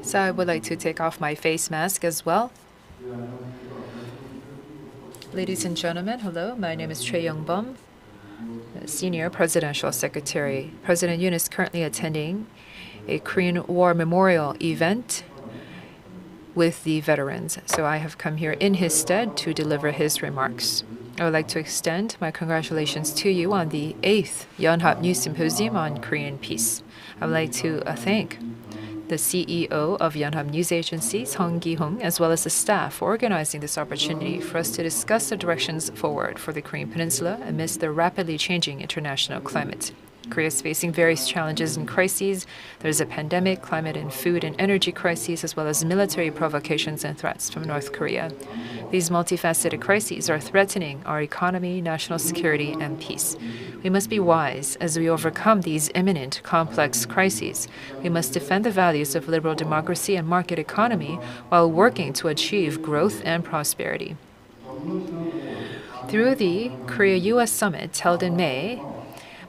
So I would like to take off my face mask as well. Ladies and gentlemen, hello. My name is Choi Young-bum, Senior Presidential Secretary. President Yoon is currently attending a Korean War Memorial event with the veterans. So I have come here in his stead to deliver his remarks. I would like to extend my congratulations to you on the 8th Yonhap News Symposium on Korean peace. I would like to thank the CEO of Yonhap News Agency, Sung Gi-hong, as well as the staff for organizing this opportunity for us to discuss the directions forward for the Korean Peninsula amidst the rapidly changing international climate. Korea is facing various challenges and crises. There's a pandemic, climate and food and energy crises, as well as military provocations and threats from North Korea. These multifaceted crises are threatening our economy, national security, and peace. We must be wise as we overcome these imminent, complex crises. We must defend the values of liberal democracy and market economy while working to achieve growth and prosperity. Through the Korea-U.S. summit held in May,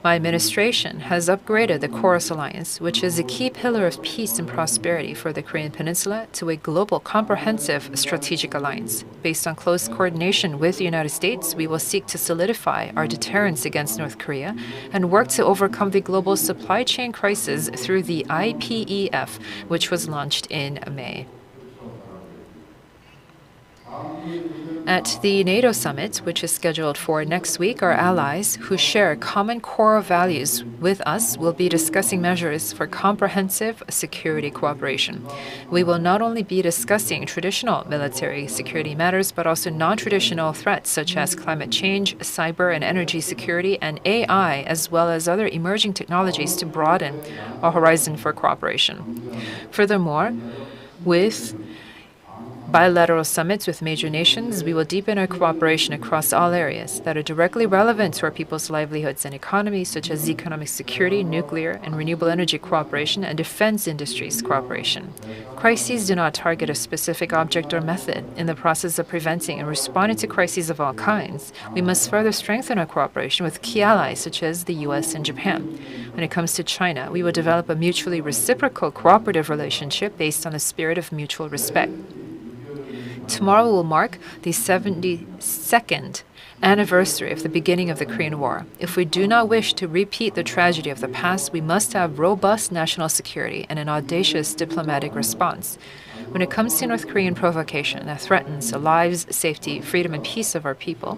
my administration has upgraded the Chorus Alliance, which is a key pillar of peace and prosperity for the Korean Peninsula, to a global comprehensive strategic alliance. Based on close coordination with the United States, we will seek to solidify our deterrence against North Korea and work to overcome the global supply chain crisis through the IPEF, which was launched in May. At the NATO summit, which is scheduled for next week, our allies who share common core values with us will be discussing measures for comprehensive security cooperation. We will not only be discussing traditional military security matters, but also non-traditional threats such as climate change, cyber and energy security, and AI, as well as other emerging technologies to broaden our horizon for cooperation. Furthermore, with bilateral summits with major nations, we will deepen our cooperation across all areas that are directly relevant to our people's livelihoods and economies, such as economic security, nuclear and renewable energy cooperation, and defense industries cooperation. Crises do not target a specific object or method. In the process of preventing and responding to crises of all kinds, we must further strengthen our cooperation with key allies such as the U.S. and Japan. When it comes to China, we will develop a mutually reciprocal cooperative relationship based on a spirit of mutual respect. Tomorrow will mark the 72nd anniversary of the beginning of the Korean War. If we do not wish to repeat the tragedy of the past, we must have robust national security and an audacious diplomatic response. When it comes to North Korean provocation that threatens the lives, safety, freedom, and peace of our people,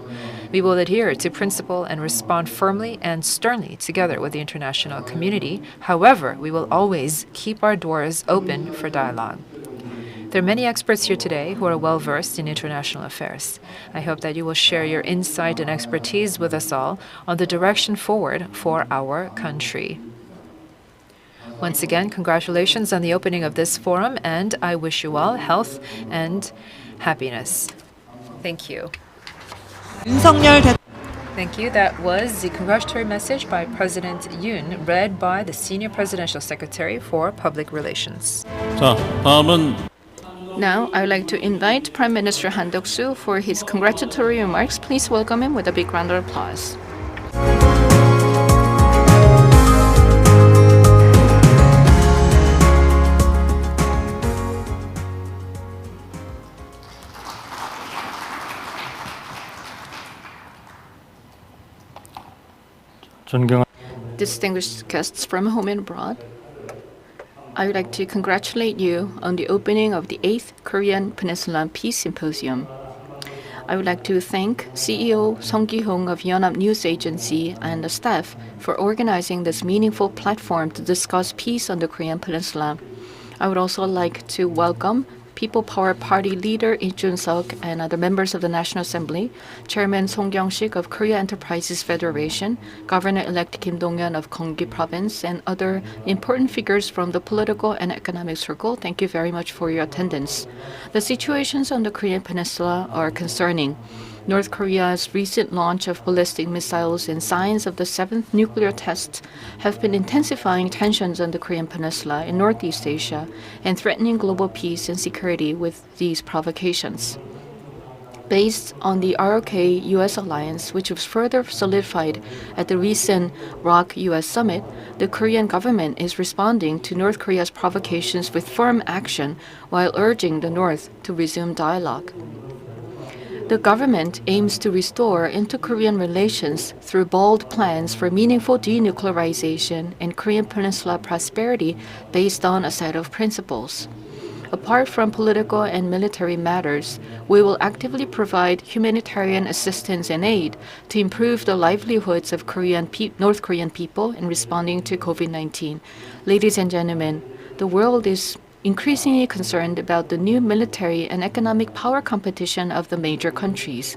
we will adhere to principle and respond firmly and sternly together with the international community. However, we will always keep our doors open for dialogue. There are many experts here today who are well versed in international affairs. I hope that you will share your insight and expertise with us all on the direction forward for our country. Once again, congratulations on the opening of this forum, and I wish you all health and happiness. Thank you. Thank you. That was the congratulatory message by President Yoon, read by the Senior Presidential Secretary for Public Relations. 자, 다음은 Now, I would like to invite Prime Minister Han Duck-soo for his congratulatory remarks. Please welcome him with a big round of applause. 존경하는 Distinguished guests from home and abroad, I would like to congratulate you on the opening of the 8th Korean Peninsula Peace Symposium. I would like to thank CEO Suk-Yeol of Yonhap News Agency and the staff for organizing this meaningful platform to discuss peace on the Korean Peninsula. I would also like to welcome People Power Party leader Lee Jun-suk and other members of the National Assembly, Chairman Song Kyung-sik of Korea Enterprises Federation, Governor-elect Kim Dong-yeon of Gyeonggi Province, and other important figures from the political and economic circle. Thank you very much for your attendance. The situations on the Korean Peninsula are concerning. North Korea's recent launch of ballistic missiles and signs of the 7th nuclear test have been intensifying tensions on the Korean Peninsula in Northeast Asia and threatening global peace and security with these provocations. Based on the ROK-U.S. alliance, which was further solidified at the recent ROK-U.S. summit, the Korean government is responding to North Korea's provocations with firm action while urging the North to resume dialogue. The government aims to restore inter-Korean relations through bold plans for meaningful denuclearization and Korean Peninsula prosperity based on a set of principles. Apart from political and military matters, we will actively provide humanitarian assistance and aid to improve the livelihoods of North Korean people in responding to COVID-19. Ladies and gentlemen, the world is increasingly concerned about the new military and economic power competition of the major countries.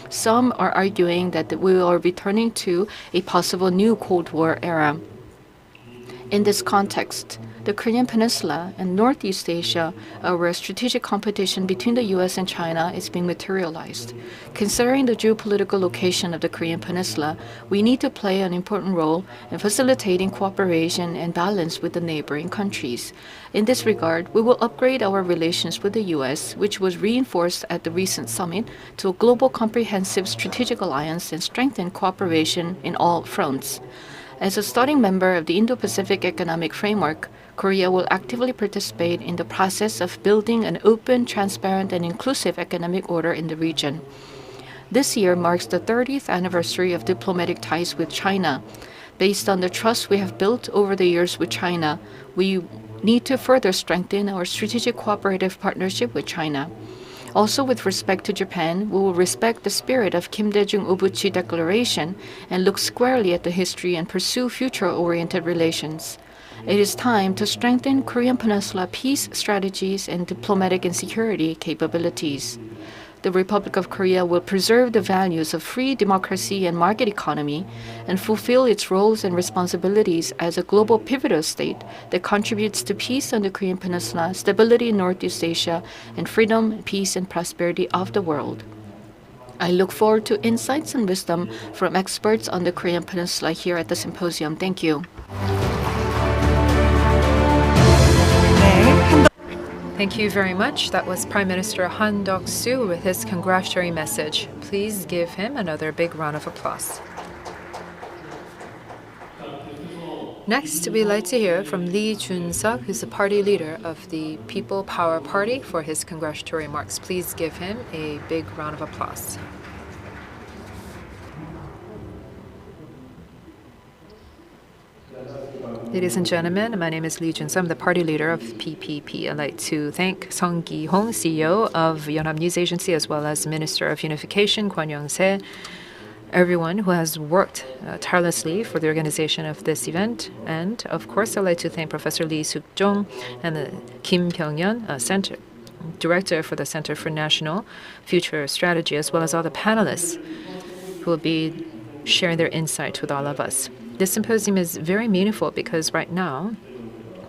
Some are arguing that we are returning to a possible new Cold War era. In this context, the Korean Peninsula and Northeast Asia are where strategic competition between the U.S. and China is being materialized. Considering the geopolitical location of the Korean Peninsula, we need to play an important role in facilitating cooperation and balance with the neighboring countries. In this regard, we will upgrade our relations with the U.S., which was reinforced at the recent summit, to a global comprehensive strategic alliance and strengthen cooperation in all fronts. As a starting member of the Indo-Pacific Economic Framework, Korea will actively participate in the process of building an open, transparent, and inclusive economic order in the region. This year marks the 30th anniversary of diplomatic ties with China. Based on the trust we have built over the years with China, we need to further strengthen our strategic cooperative partnership with China. Also, with respect to Japan, we will respect the spirit of Kim Dae-jung Ubuchi Declaration and look squarely at the history and pursue future-oriented relations. It is time to strengthen Korean Peninsula peace strategies and diplomatic and security capabilities. The Republic of Korea will preserve the values of free democracy and market economy and fulfill its roles and responsibilities as a global pivotal state that contributes to peace on the Korean Peninsula, stability in Northeast Asia, and freedom, peace, and prosperity of the world. I look forward to insights and wisdom from experts on the Korean Peninsula here at the symposium. Thank you. Thank you very much. That was Prime Minister Han Duck-soo with his congratulatory message. Please give him another big round of applause. Next, we'd like to hear from Lee Jun-suk, who's the party leader of the People Power Party, for his congratulatory remarks. Please give him a big round of applause. Ladies and gentlemen, my name is Lee Jun-suk. I'm the party leader of PPP. I'd like to thank Sung Ki-hong, CEO of Yonhap News Agency, as well as Minister of Unification, Kwon Young-se, everyone who has worked tirelessly for the organization of this event. And of course, I'd like to thank Professor Lee Suk-jong and Kim Byung-yeon, Director for the Center for National Future Strategy, as well as all the panelists who will be sharing their insight with all of us. This symposium is very meaningful because right now,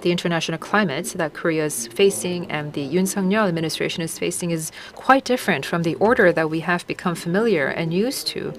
the international climate that Korea is facing and the Yoon Suk-Yeol administration is facing is quite different from the order that we have become familiar and used to.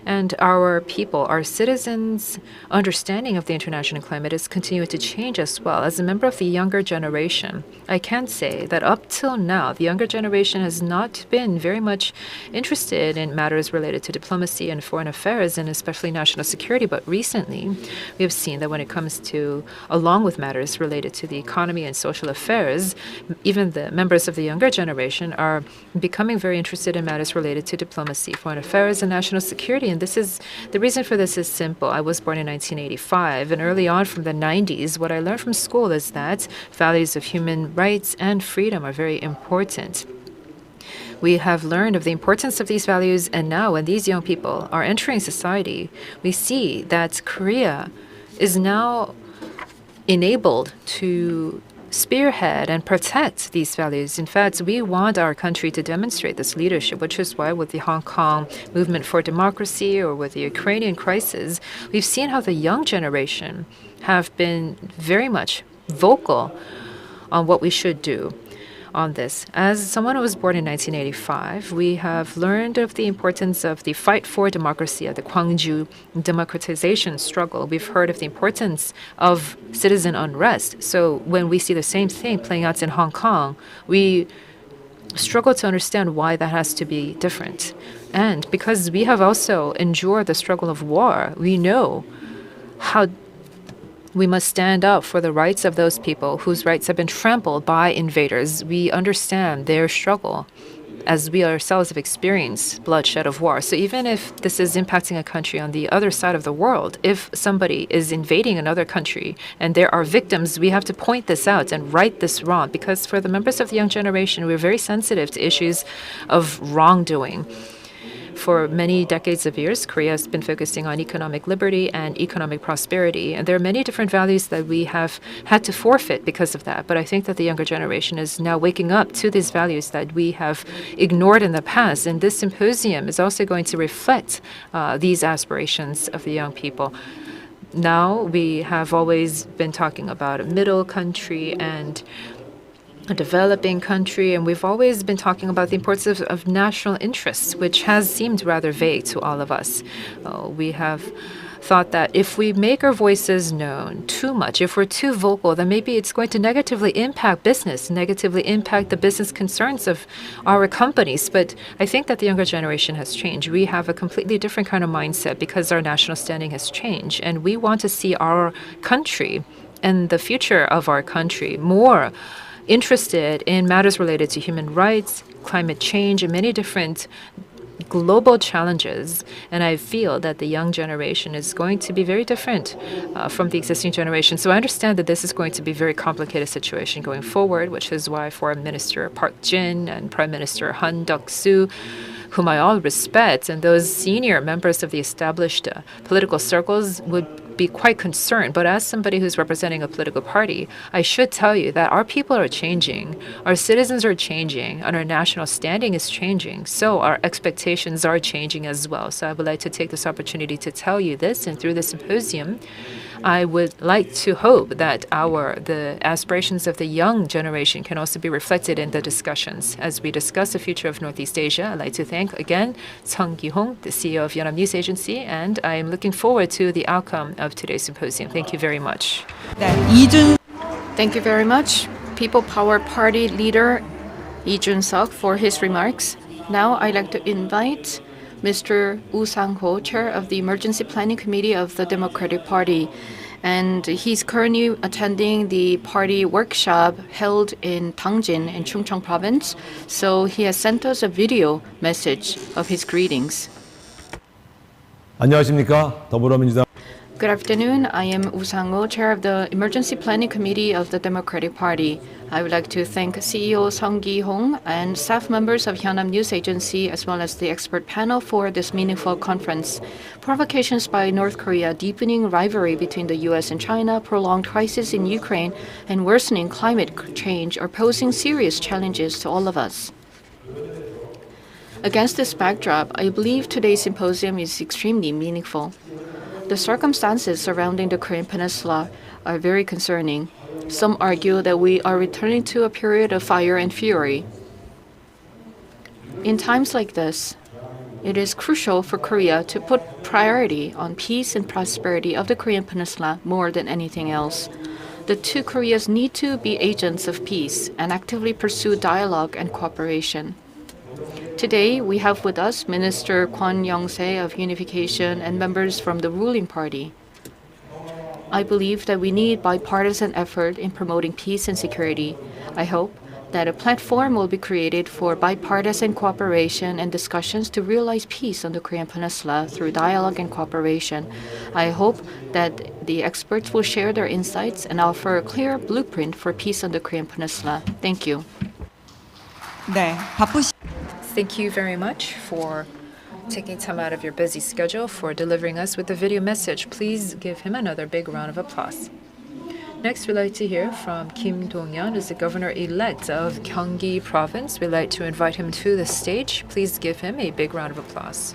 And our people, our citizens' understanding of the international climate is continuing to change as well. As a member of the younger generation, I can say that up till now, the younger generation has not been very much interested in matters related to diplomacy and foreign affairs, and especially national security. But recently, we have seen that when it comes to, along with matters related to the economy and social affairs, even the members of the younger generation are becoming very interested in matters related to diplomacy, foreign affairs, and national security. And this is the reason for this is simple. I was born in 1985, and early on from the 90s, what I learned from school is that values of human rights and freedom are very important. We have learned of the importance of these values, and now when these young people are entering society, we see that Korea is now enabled to spearhead and protect these values. In fact, we want our country to demonstrate this leadership, which is why with the Hong Kong movement for democracy or with the Ukrainian crisis, we've seen how the young generation have been very much vocal on what we should do on this. As someone who was born in 1985, we have learned of the importance of the fight for democracy at the Gwangju democratization struggle. We've heard of the importance of citizen unrest. So when we see the same thing playing out in Hong Kong, we struggle to understand why that has to be different. And because we have also endured the struggle of war, we know how we must stand up for the rights of those people whose rights have been trampled by invaders. We understand their struggle as we ourselves have experienced bloodshed of war. So even if this is impacting a country on the other side of the world, if somebody is invading another country and there are victims, we have to point this out and right this wrong, because for the members of the young generation, we're very sensitive to issues of wrongdoing. For many decades of years, Korea has been focusing on economic liberty and economic prosperity. And there are many different values that we have had to forfeit because of that. But I think that the younger generation is now waking up to these values that we have ignored in the past. And this symposium is also going to reflect these aspirations of the young people. Now, we have always been talking about a middle country and a developing country, and we've always been talking about the importance of national interests, which has seemed rather vague to all of us. We have thought that if we make our voices known too much, if we're too vocal, then maybe it's going to negatively impact business, negatively impact the business concerns of our companies. But I think that the younger generation has changed. We have a completely different kind of mindset because our national standing has changed, and we want to see our country and the future of our country more interested in matters related to human rights, climate change, and many different global challenges. And I feel that the young generation is going to be very different from the existing generation. So I understand that this is going to be a very complicated situation going forward, which is why Foreign Minister Park Jin and Prime Minister Han Duck-soo, whom I all respect, and those senior members of the established political circles would be quite concerned. But as somebody who's representing a political party, I should tell you that our people are changing, our citizens are changing, and our national standing is changing. So our expectations are changing as well. So I would like to take this opportunity to tell you this, and through the symposium, I would like to hope that the aspirations of the young generation can also be reflected in the discussions. As we discuss the future of Northeast Asia, I'd like to thank again Sung Gi-hong, the CEO of Yonhap News Agency, and I am looking forward to the outcome of today's symposium. Thank you very much. Thank you very much, People Power Party leader Lee Jun-suk, for his remarks. Now I'd like to invite Mr. Woo Sang-ho, chair of the Emergency Planning Committee of the Democratic Party. And he's currently attending the party workshop held in Dangjin in Chungcheong province. So he has sent us a video message of his greetings. 안녕하십니까? 더불어민주당 Good afternoon. I am Woo Sang-ho, chair of the Emergency Planning Committee of the Democratic Party. I would like to thank CEO Sung Gi-hong and staff members of Yonhap News Agency, as well as the expert panel, for this meaningful conference. Provocations by North Korea, deepening rivalry between the U.S. and China, prolonged crisis in Ukraine, and worsening climate change are posing serious challenges to all of us. Against this backdrop, I believe today's symposium is extremely meaningful. The circumstances surrounding the Korean Peninsula are very concerning. Some argue that we are returning to a period of fire and fury. In times like this, it is crucial for Korea to put priority on peace and prosperity of the Korean Peninsula more than anything else. The two Koreas need to be agents of peace and actively pursue dialogue and cooperation. Today, we have with us Minister Kwon Young-se of Unification and members from the ruling party. I believe that we need bipartisan effort in promoting peace and security. I hope that a platform will be created for bipartisan cooperation and discussions to realize peace on the Korean Peninsula through dialogue and cooperation. I hope that the experts will share their insights and offer a clear blueprint for peace on the Korean Peninsula. Thank you. Thank you very much for taking time out of your busy schedule for delivering us with the video message. Please give him another big round of applause. Next, we'd like to hear from Kim Dong-yeon, who's the governor-elect of Gyeonggi Province. We'd like to invite him to the stage. Please give him a big round of applause.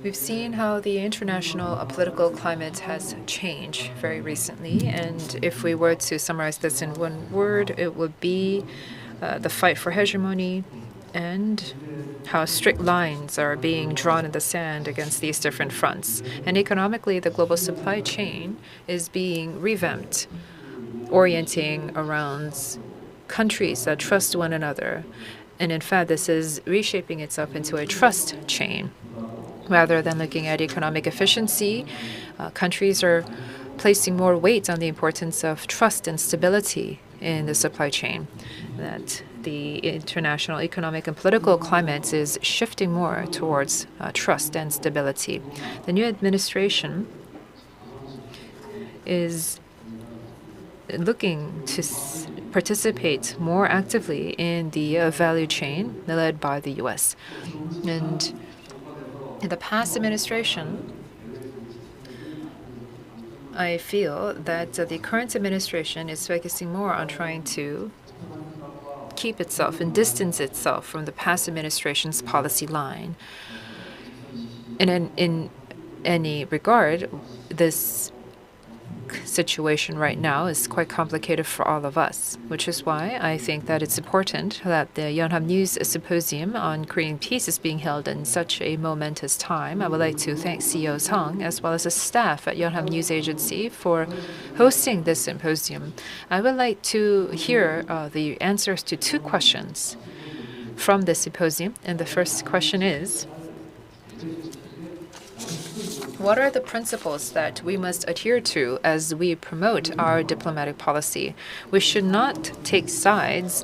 We've seen how the international political climate has changed very recently, and if we were to summarize this in one word, it would be the fight for hegemony and how strict lines are being drawn in the sand against these different fronts. And economically, the global supply chain is being revamped, orienting around countries that trust one another. And in fact, this is reshaping itself into a trust chain. Rather than looking at economic efficiency, countries are placing more weight on the importance of trust and stability in the supply chain. That the international economic and political climate is shifting more towards trust and stability. The new administration is looking to participate more actively in the value chain led by the U.S. And in the past administration, I feel that the current administration is focusing more on trying to keep itself and distance itself from the past administration's policy line. And in any regard, this situation right now is quite complicated for all of us, which is why I think that it's important that the Yonhap News Symposium on Korean peace is being held in such a momentous time. I would like to thank CEO Sung as well as the staff at Yonhap News Agency for hosting this symposium. I would like to hear the answers to two questions from the symposium. And the first question is, what are the principles that we must adhere to as we promote our diplomatic policy? We should not take sides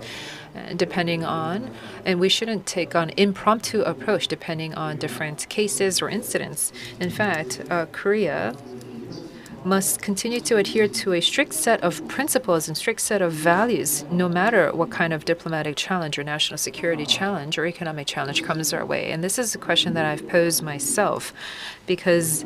depending on, and we shouldn't take an impromptu approach depending on different cases or incidents. In fact, Korea must continue to adhere to a strict set of principles and strict set of values, no matter what kind of diplomatic challenge or national security challenge or economic challenge comes our way. And this is a question that I've posed myself, because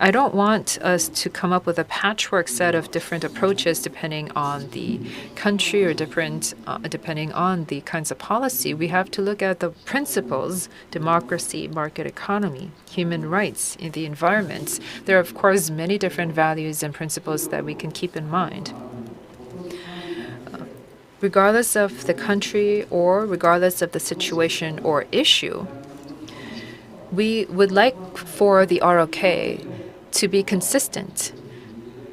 I don't want us to come up with a patchwork set of different approaches depending on the country or depending on the kinds of policy. We have to look at the principles: democracy, market economy, human rights, in the environment. There are, of course, many different values and principles that we can keep in mind. Regardless of the country or regardless of the situation or issue, we would like for the ROK to be consistent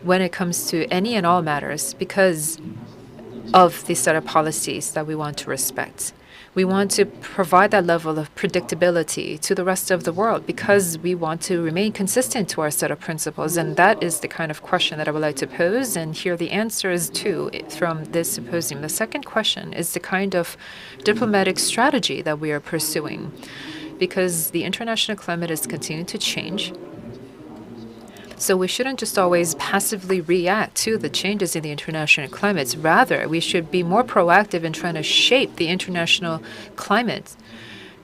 when it comes to any and all matters because of the set of policies that we want to respect. We want to provide that level of predictability to the rest of the world because we want to remain consistent to our set of principles. And that is the kind of question that I would like to pose and hear the answers to from this symposium. The second question is the kind of diplomatic strategy that we are pursuing, because the international climate is continuing to change. So we shouldn't just always passively react to the changes in the international climates. Rather, we should be more proactive in trying to shape the international climate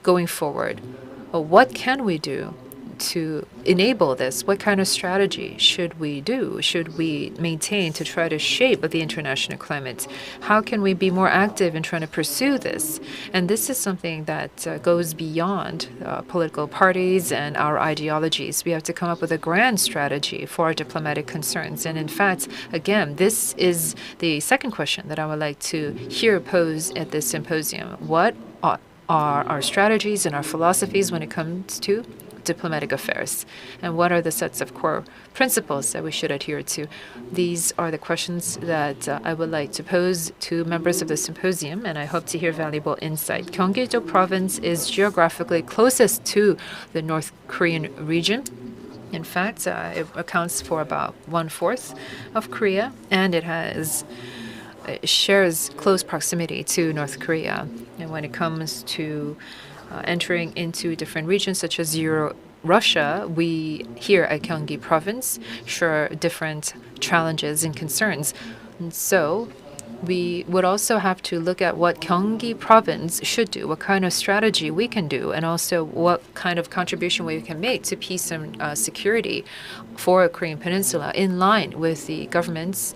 going forward. Well, what can we do to enable this? What kind of strategy should we do? Should we maintain to try to shape the international climate? How can we be more active in trying to pursue this? And this is something that goes beyond political parties and our ideologies. We have to come up with a grand strategy for our diplomatic concerns. And in fact, again, this is the second question that I would like to hear posed at this symposium. What are our strategies and our philosophies when it comes to diplomatic affairs, and what are the sets of core principles that we should adhere to? These are the questions that I would like to pose to members of the symposium, and I hope to hear valuable insight. Gyeonggi-do province is geographically closest to the North Korean region. In fact, it accounts for about 1/4 of Korea, and it shares close proximity to North Korea. And when it comes to entering into different regions such as Russia, we here at Gyeonggi province share different challenges and concerns. And so we would also have to look at what Gyeonggi province should do, what kind of strategy we can do, and also what kind of contribution we can make to peace and security for Korean Peninsula in line with the government's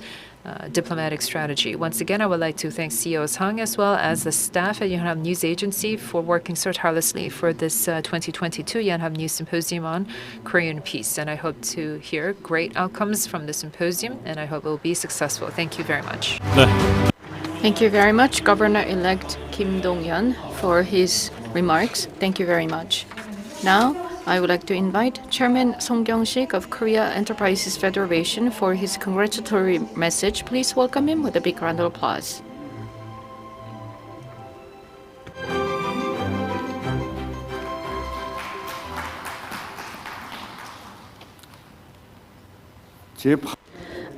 diplomatic strategy. Once again, I would like to thank CEO Sung as well as the staff at Yonhap News Agency for working so tirelessly for this 2022 Yonhap News Symposium on Korean peace. And I hope to hear great outcomes from the symposium, and I hope it will be successful. Thank you very much. 네. Thank you very much, Governor-elect Kim Dong-yeon, for his remarks. Thank you very much. Now, I would like to invite Chairman Song Kyung-sik of Korea Enterprises Federation for his congratulatory message. Please welcome him with a big round of applause.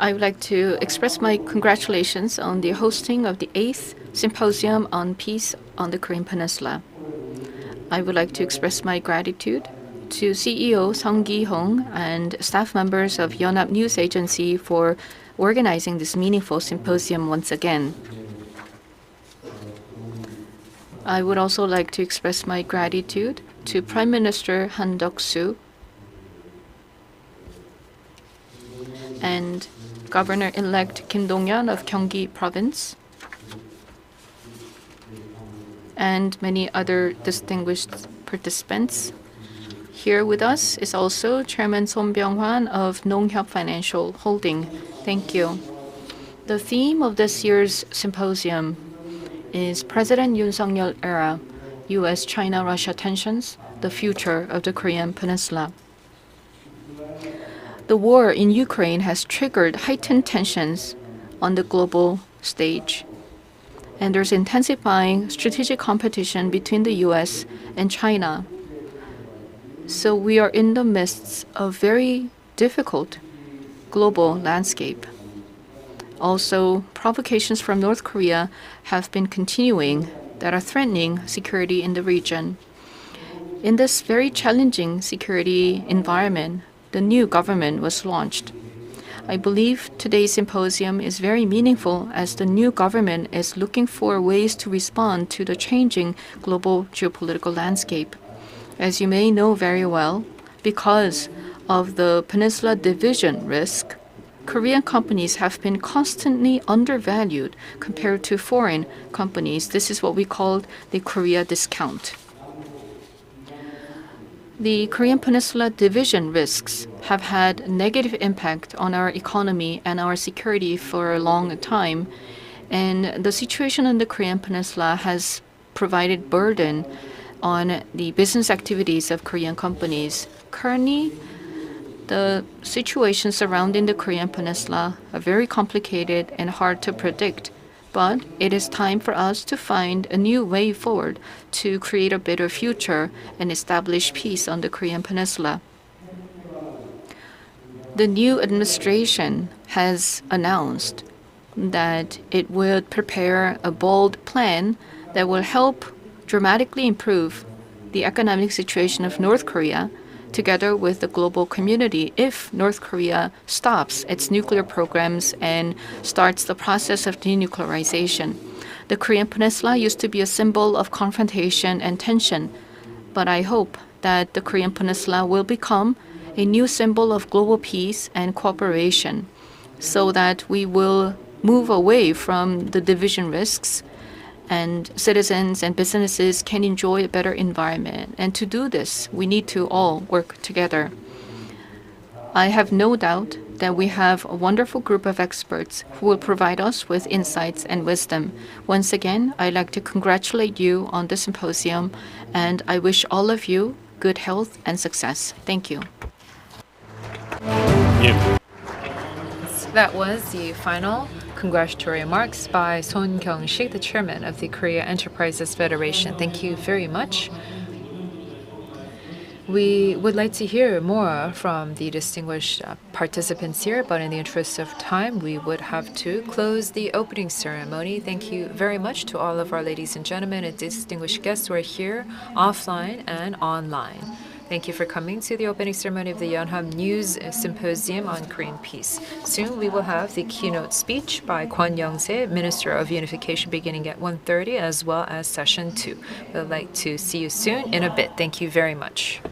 I would like to express my congratulations on the hosting of the 8th Symposium on Peace on the Korean Peninsula. I would like to express my gratitude to CEO Sung Gi-hong and staff members of Yonhap News Agency for organizing this meaningful symposium once again. I would also like to express my gratitude to Prime Minister Han Duck-soo and Governor-elect Kim Dong-yeon of Gyeonggi Province, and many other distinguished participants. Here with us is also Chairman Son Byung-hwan of Yonhap Financial Holding. Thank you. The theme of this year's symposium is President Yoon Suk-Yeol era, U.S.-China-Russia tensions, the future of the Korean Peninsula. The war in Ukraine has triggered heightened tensions on the global stage, and there's intensifying strategic competition between the U.S. and China. So we are in the midst of very difficult global landscape. Also, provocations from North Korea have been continuing that are threatening security in the region. In this very challenging security environment, the new government was launched. I believe today's symposium is very meaningful as the new government is looking for ways to respond to the changing global geopolitical landscape. As you may know very well, because of the peninsula division risk, Korean companies have been constantly undervalued compared to foreign companies. This is what we call the Korea discount. The Korean Peninsula division risks have had negative impact on our economy and our security for a long time, and the situation in the Korean Peninsula has provided burden on the business activities of Korean companies. Currently, the situation surrounding the Korean Peninsula are very complicated and hard to predict. But it is time for us to find a new way forward to create a better future and establish peace on the Korean Peninsula. The new administration has announced that it will prepare a bold plan that will help dramatically improve the economic situation of North Korea together with the global community if North Korea stops its nuclear programs and starts the process of denuclearization. The Korean Peninsula used to be a symbol of confrontation and tension, but I hope that the Korean Peninsula will become a new symbol of global peace and cooperation so that we will move away from the division risks and citizens and businesses can enjoy a better environment. And to do this, we need to all work together. I have no doubt that we have a wonderful group of experts who will provide us with insights and wisdom. Once again, I'd like to congratulate you on the symposium, and I wish all of you good health and success. Thank you. That was the final congratulatory remarks by Son Kyung-sik, the chairman of the Korea Enterprises Federation. Thank you very much. We would like to hear more from the distinguished participants here, but in the interest of time, we would have to close the opening ceremony. Thank you very much to all of our ladies and gentlemen and distinguished guests who are here offline and online. Thank you for coming to the opening ceremony of the Yonhap News Symposium on Korean Peace. Soon we will have the keynote speech by Kwon Young-se, Minister of Unification, beginning at 1:30, as well as session 2. We'd like to see you soon in a bit. Thank you very much.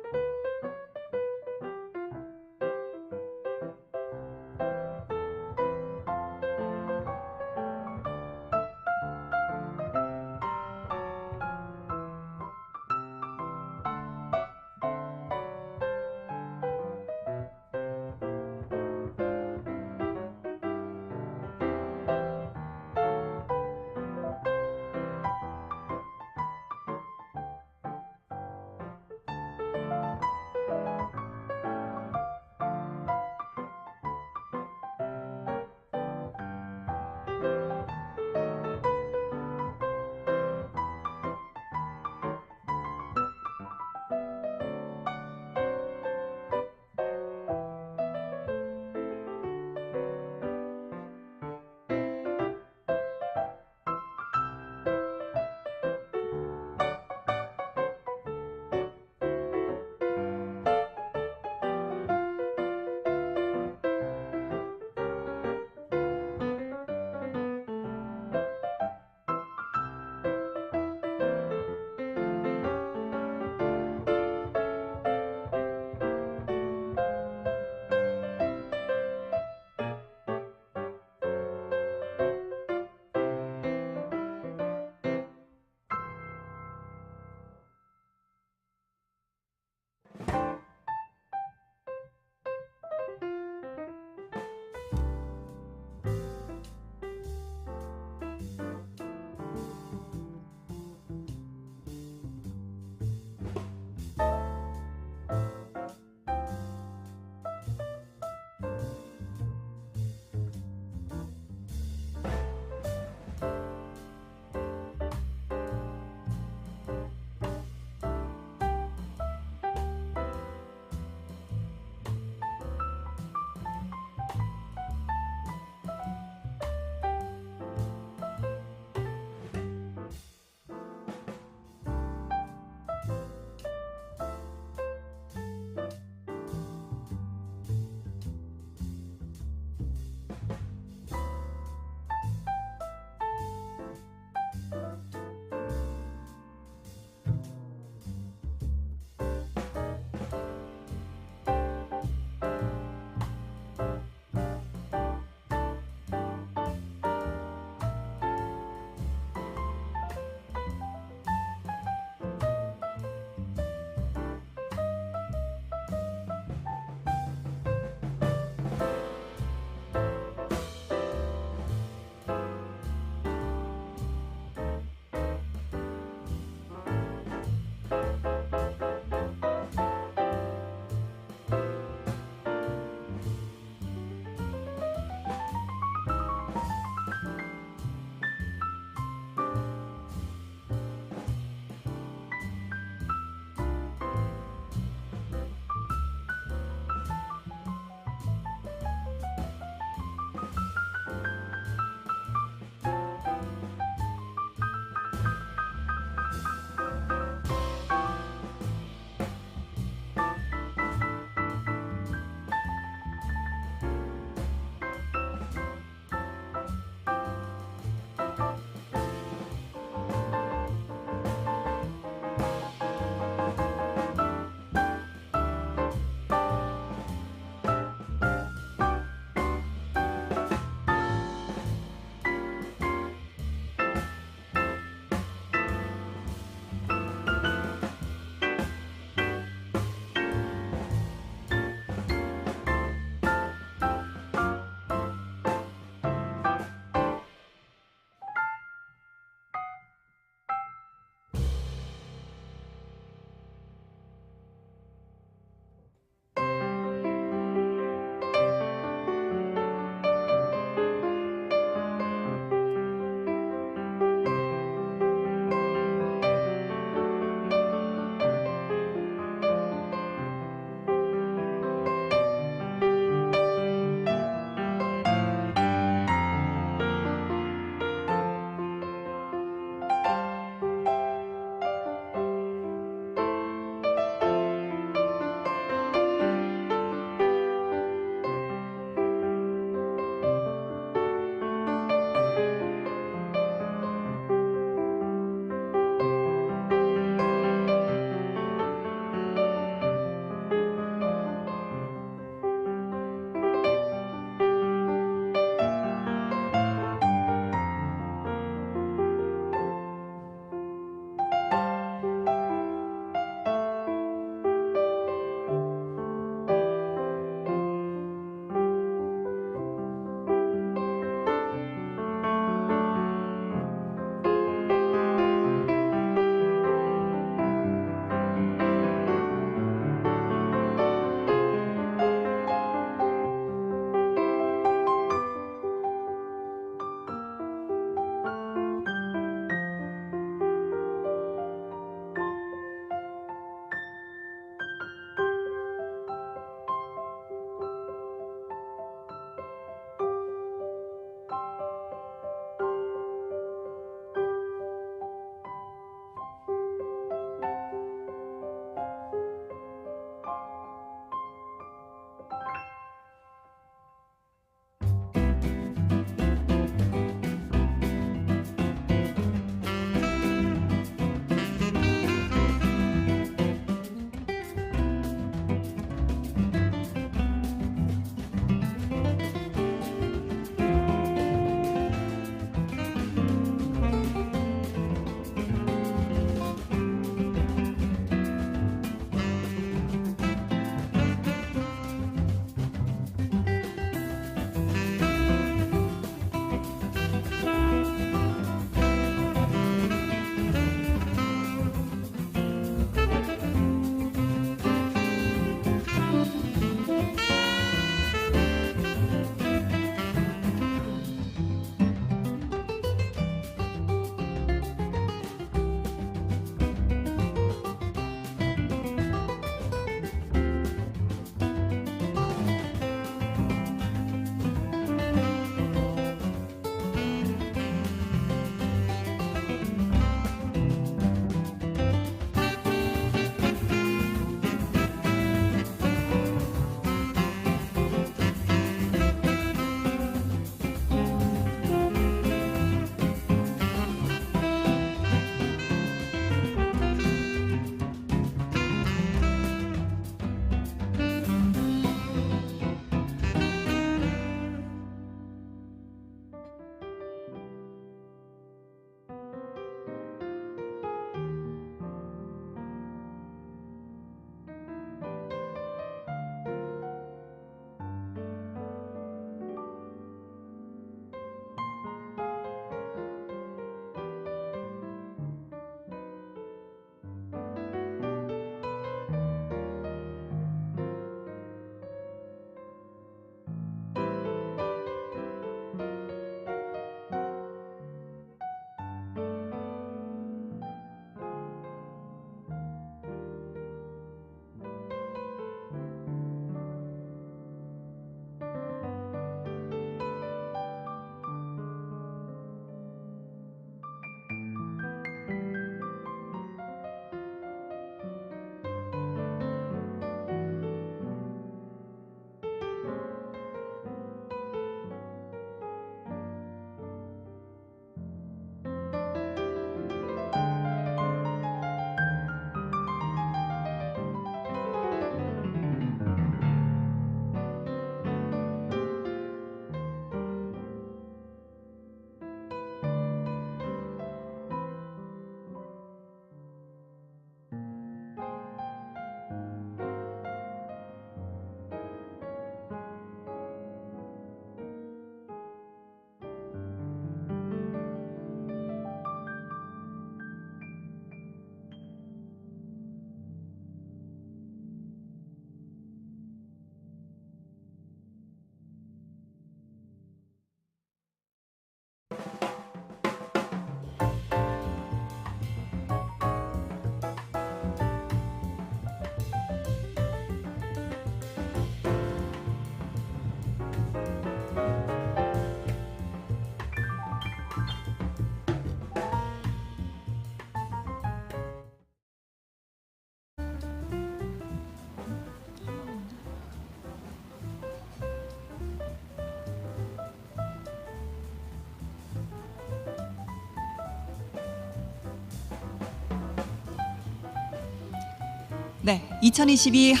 네, 2022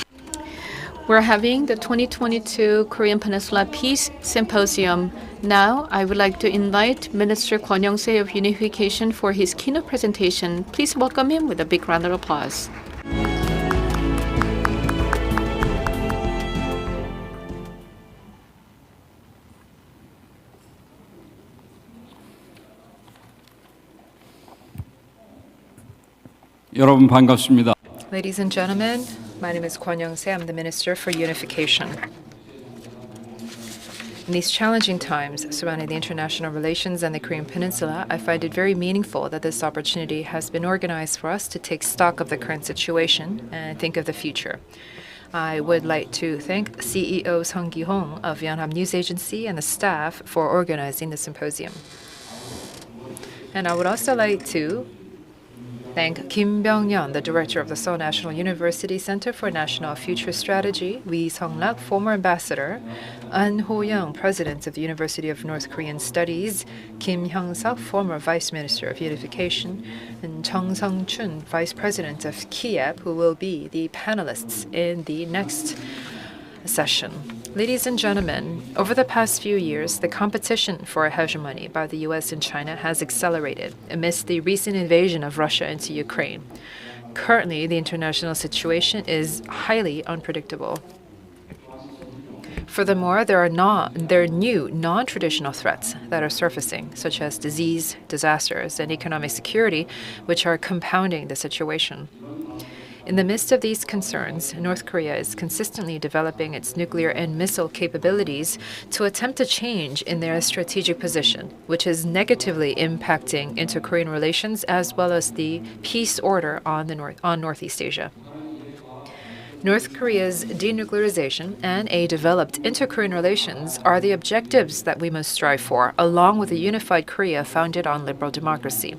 We're having the 2022 Korean Peninsula Peace Symposium. Now, I would like to invite Minister Kwon Young-se of Unification for his keynote presentation. Please welcome him with a big round of applause. 여러분 반갑습니다. Ladies and gentlemen, my name is Kwon Young-se. I'm the Minister for Unification. In these challenging times surrounding the international relations and the Korean Peninsula, I find it very meaningful that this opportunity has been organized for us to take stock of the current situation and think of the future. I would like to thank CEO Sung Gi-hong of Yonhap News Agency and the staff for organizing the symposium. And I would also like to thank Kim Byung-yeon, the director of the Seoul National University Center for National Future Strategy, Lee Sung-lak, former ambassador, An Ho-young, president of the University of North Korean Studies, Kim Hyung-suk, former vice minister of Unification, and Chung Sung-chun, vice president of KIEP, who will be the panelists in the next session. Ladies and gentlemen, over the past few years, the competition for hegemony by the U.S. and China has accelerated amidst the recent invasion of Russia into Ukraine. Currently, the international situation is highly unpredictable. Furthermore, there are new non-traditional threats that are surfacing, such as disease, disasters, and economic security, which are compounding the situation. In the midst of these concerns, North Korea is consistently developing its nuclear and missile capabilities to attempt a change in their strategic position, which is negatively impacting inter-Korean relations as well as the peace order on Northeast Asia. North Korea's denuclearization and a developed inter-Korean relations are the objectives that we must strive for, along with a unified Korea founded on liberal democracy.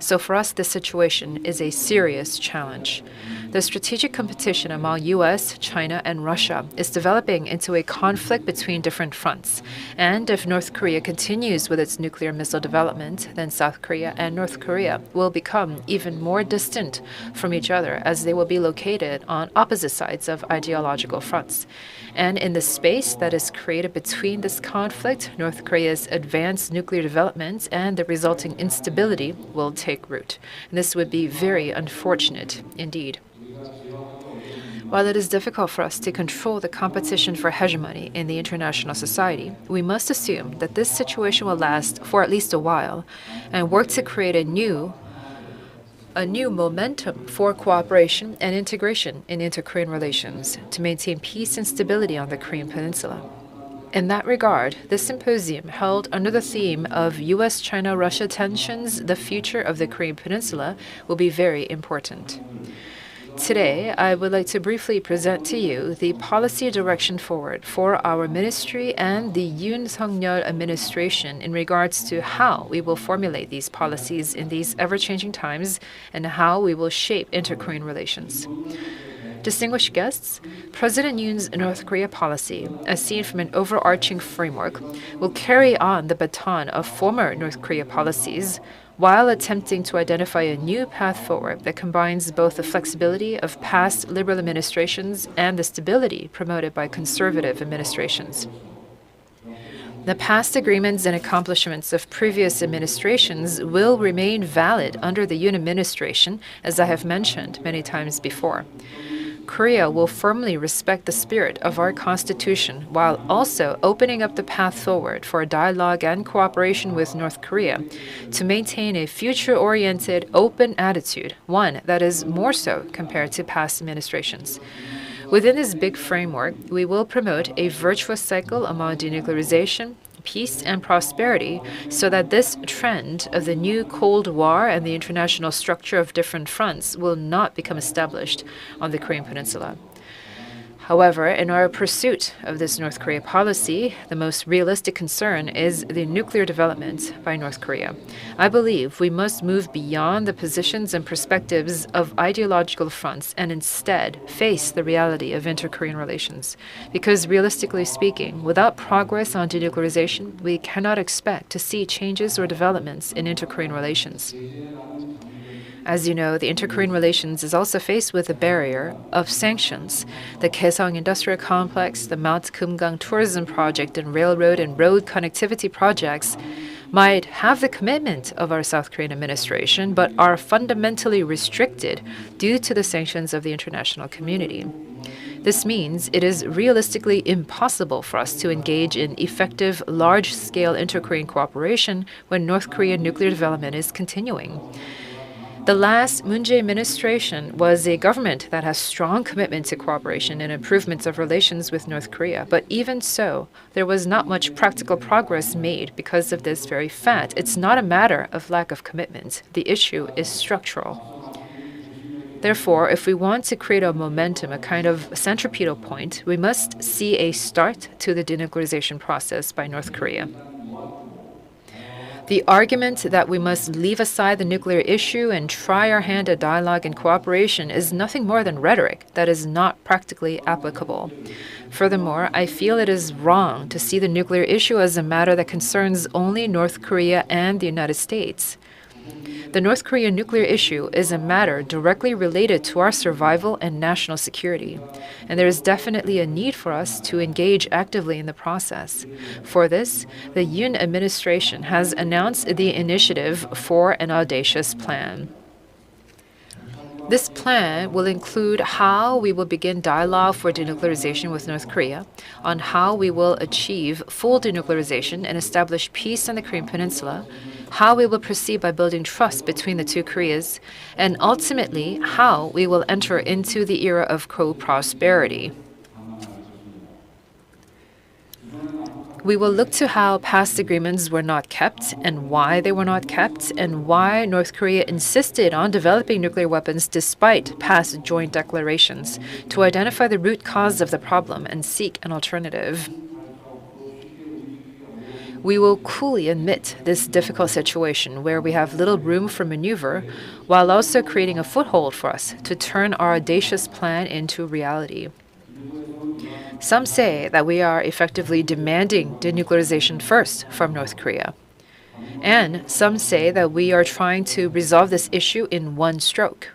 So for us, this situation is a serious challenge. The strategic competition among U.S., China, and Russia is developing into a conflict between different fronts. And if North Korea continues with its nuclear missile development, then South Korea and North Korea will become even more distant from each other, as they will be located on opposite sides of ideological fronts. And in the space that is created between this conflict, North Korea's advanced nuclear development and the resulting instability will take root. And this would be very unfortunate indeed. While it is difficult for us to control the competition for hegemony in the international society, we must assume that this situation will last for at least a while and work to create a new momentum for cooperation and integration in inter-Korean relations to maintain peace and stability on the Korean Peninsula. In that regard, this symposium, held under the theme of U.S.-China-Russia tensions, the future of the Korean Peninsula, will be very important. Today, I would like to briefly present to you the policy direction forward for our ministry and the Yoon Suk-Yeol administration in regards to how we will formulate these policies in these ever-changing times and how we will shape inter-Korean relations. Distinguished guests, President Yoon's North Korea policy, as seen from an overarching framework, will carry on the baton of former North Korea policies while attempting to identify a new path forward that combines both the flexibility of past liberal administrations and the stability promoted by conservative administrations. The past agreements and accomplishments of previous administrations will remain valid under the Yoon administration, as I have mentioned many times before. Korea will firmly respect the spirit of our Constitution while also opening up the path forward for dialogue and cooperation with North Korea to maintain a future-oriented, open attitude, one that is more so compared to past administrations. Within this big framework, we will promote a virtuous cycle among denuclearization, peace, and prosperity so that this trend of the new Cold War and the international structure of different fronts will not become established on the Korean Peninsula. However, in our pursuit of this North Korea policy, the most realistic concern is the nuclear development by North Korea. I believe we must move beyond the positions and perspectives of ideological fronts and instead face the reality of inter-Korean relations. Because realistically speaking, without progress on denuclearization, we cannot expect to see changes or developments in inter-Korean relations. As you know, the inter-Korean relations is also faced with the barrier of sanctions. The Kaesong Industrial Complex, the Mount Kumgang Tourism Project, and railroad and road connectivity projects might have the commitment of our South Korean administration, but are fundamentally restricted due to the sanctions of the international community. This means it is realistically impossible for us to engage in effective, large-scale inter-Korean cooperation when North Korean nuclear development is continuing. The last Moon Jae administration was a government that has strong commitment to cooperation and improvements of relations with North Korea. But even so, there was not much practical progress made because of this very fact. It's not a matter of lack of commitment. The issue is structural. Therefore, if we want to create a momentum, a kind of centripetal point, we must see a start to the denuclearization process by North Korea. The argument that we must leave aside the nuclear issue and try our hand at dialogue and cooperation is nothing more than rhetoric that is not practically applicable. Furthermore, I feel it is wrong to see the nuclear issue as a matter that concerns only North Korea and the United States. The North Korean nuclear issue is a matter directly related to our survival and national security, and there is definitely a need for us to engage actively in the process. For this, the Yoon administration has announced the initiative for an audacious plan. This plan will include how we will begin dialogue for denuclearization with North Korea, on how we will achieve full denuclearization and establish peace on the Korean Peninsula, how we will proceed by building trust between the two Koreas, and ultimately how we will enter into the era of co-prosperity. We will look to how past agreements were not kept and why they were not kept, and why North Korea insisted on developing nuclear weapons despite past joint declarations, to identify the root cause of the problem and seek an alternative. We will coolly admit this difficult situation where we have little room for maneuver, while also creating a foothold for us to turn our audacious plan into reality. Some say that we are effectively demanding denuclearization first from North Korea. And some say that we are trying to resolve this issue in one stroke.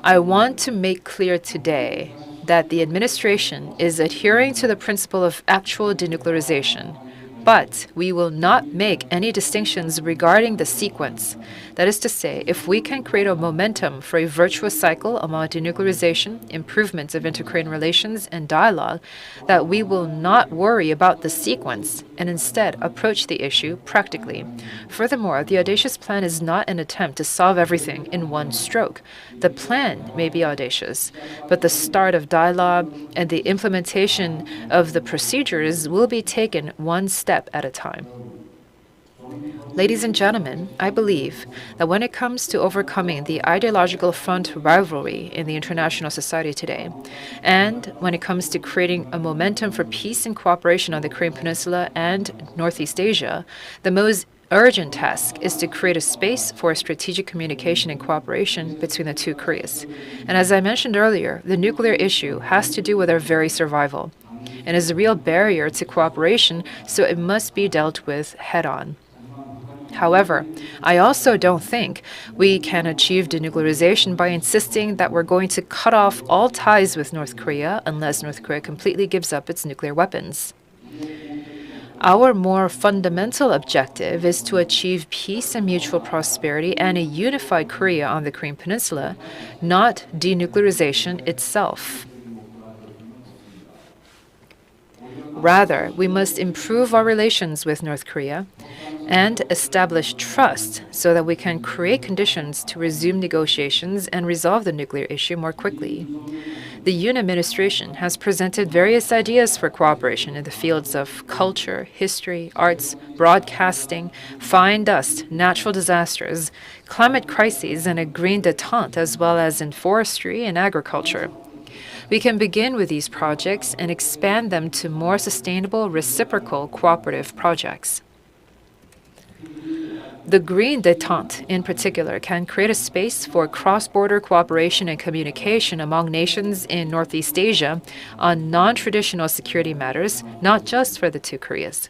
I want to make clear today that the administration is adhering to the principle of actual denuclearization, but we will not make any distinctions regarding the sequence. That is to say, if we can create a momentum for a virtuous cycle among denuclearization, improvements of inter-Korean relations, and dialogue, that we will not worry about the sequence and instead approach the issue practically. Furthermore, the audacious plan is not an attempt to solve everything in one stroke. The plan may be audacious, but the start of dialogue and the implementation of the procedures will be taken one step at a time. Ladies and gentlemen, I believe that when it comes to overcoming the ideological front rivalry in the international society today, and when it comes to creating a momentum for peace and cooperation on the Korean Peninsula and Northeast Asia, the most urgent task is to create a space for strategic communication and cooperation between the two Koreas. And as I mentioned earlier, the nuclear issue has to do with our very survival and is a real barrier to cooperation, so it must be dealt with head-on. However, I also don't think we can achieve denuclearization by insisting that we're going to cut off all ties with North Korea unless North Korea completely gives up its nuclear weapons. Our more fundamental objective is to achieve peace and mutual prosperity and a unified Korea on the Korean Peninsula, not denuclearization itself. Rather, we must improve our relations with North Korea and establish trust so that we can create conditions to resume negotiations and resolve the nuclear issue more quickly. The Yoon administration has presented various ideas for cooperation in the fields of culture, history, arts, broadcasting, fine dust, natural disasters, climate crises, and a green détente, as well as in forestry and agriculture. We can begin with these projects and expand them to more sustainable, reciprocal, cooperative projects. The green détente, in particular, can create a space for cross-border cooperation and communication among nations in Northeast Asia on non-traditional security matters, not just for the two Koreas.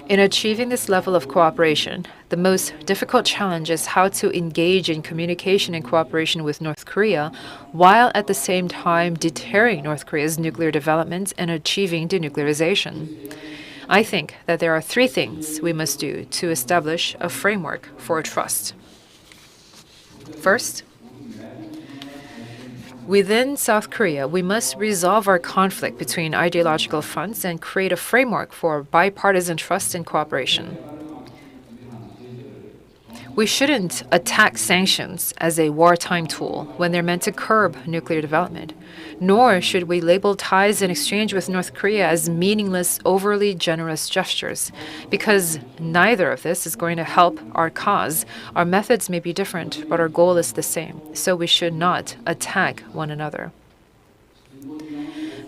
In achieving this level of cooperation, the most difficult challenge is how to engage in communication and cooperation with North Korea while at the same time deterring North Korea's nuclear development and achieving denuclearization. I think that there are three things we must do to establish a framework for trust. First, within South Korea, we must resolve our conflict between ideological fronts and create a framework for bipartisan trust and cooperation. We shouldn't attack sanctions as a wartime tool when they're meant to curb nuclear development, nor should we label ties in exchange with North Korea as meaningless, overly generous gestures, because neither of this is going to help our cause. Our methods may be different, but our goal is the same, so we should not attack one another.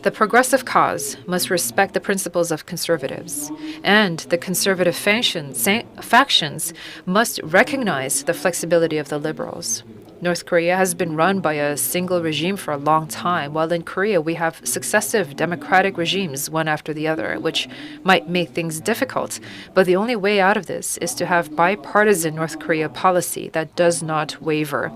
The progressive cause must respect the principles of conservatives, and the conservative factions must recognize the flexibility of the liberals. North Korea has been run by a single regime for a long time, while in Korea we have successive democratic regimes, one after the other, which might make things difficult. But the only way out of this is to have bipartisan North Korea policy that does not waver.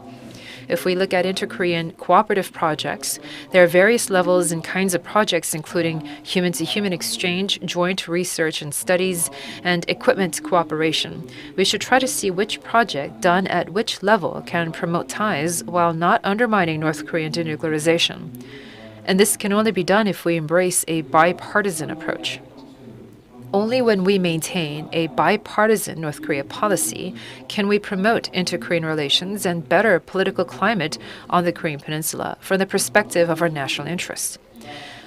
If we look at inter-Korean cooperative projects, there are various levels and kinds of projects, including human-to-human exchange, joint research and studies, and equipment cooperation. We should try to see which project done at which level can promote ties while not undermining North Korean denuclearization. And this can only be done if we embrace a bipartisan approach. Only when we maintain a bipartisan North Korea policy can we promote inter-Korean relations and better political climate on the Korean Peninsula from the perspective of our national interests.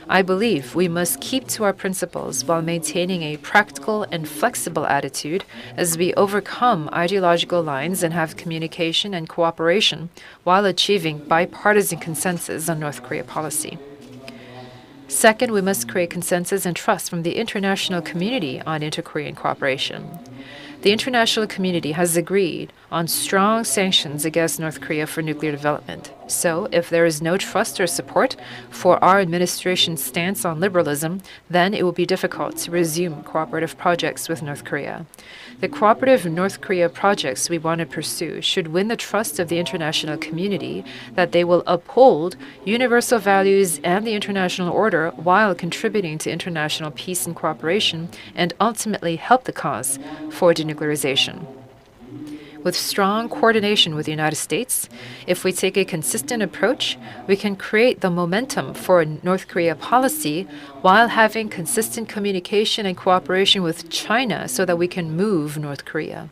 I believe we must keep to our principles while maintaining a practical and flexible attitude as we overcome ideological lines and have communication and cooperation while achieving bipartisan consensus on North Korea policy. Second, we must create consensus and trust from the international community on inter-Korean cooperation. The international community has agreed on strong sanctions against North Korea for nuclear development. So, if there is no trust or support for our administration's stance on liberalism, then it will be difficult to resume cooperative projects with North Korea. The cooperative North Korea projects we want to pursue should win the trust of the international community that they will uphold universal values and the international order while contributing to international peace and cooperation and ultimately help the cause for denuclearization. With strong coordination with the United States, if we take a consistent approach, we can create the momentum for a North Korea policy while having consistent communication and cooperation with China so that we can move North Korea.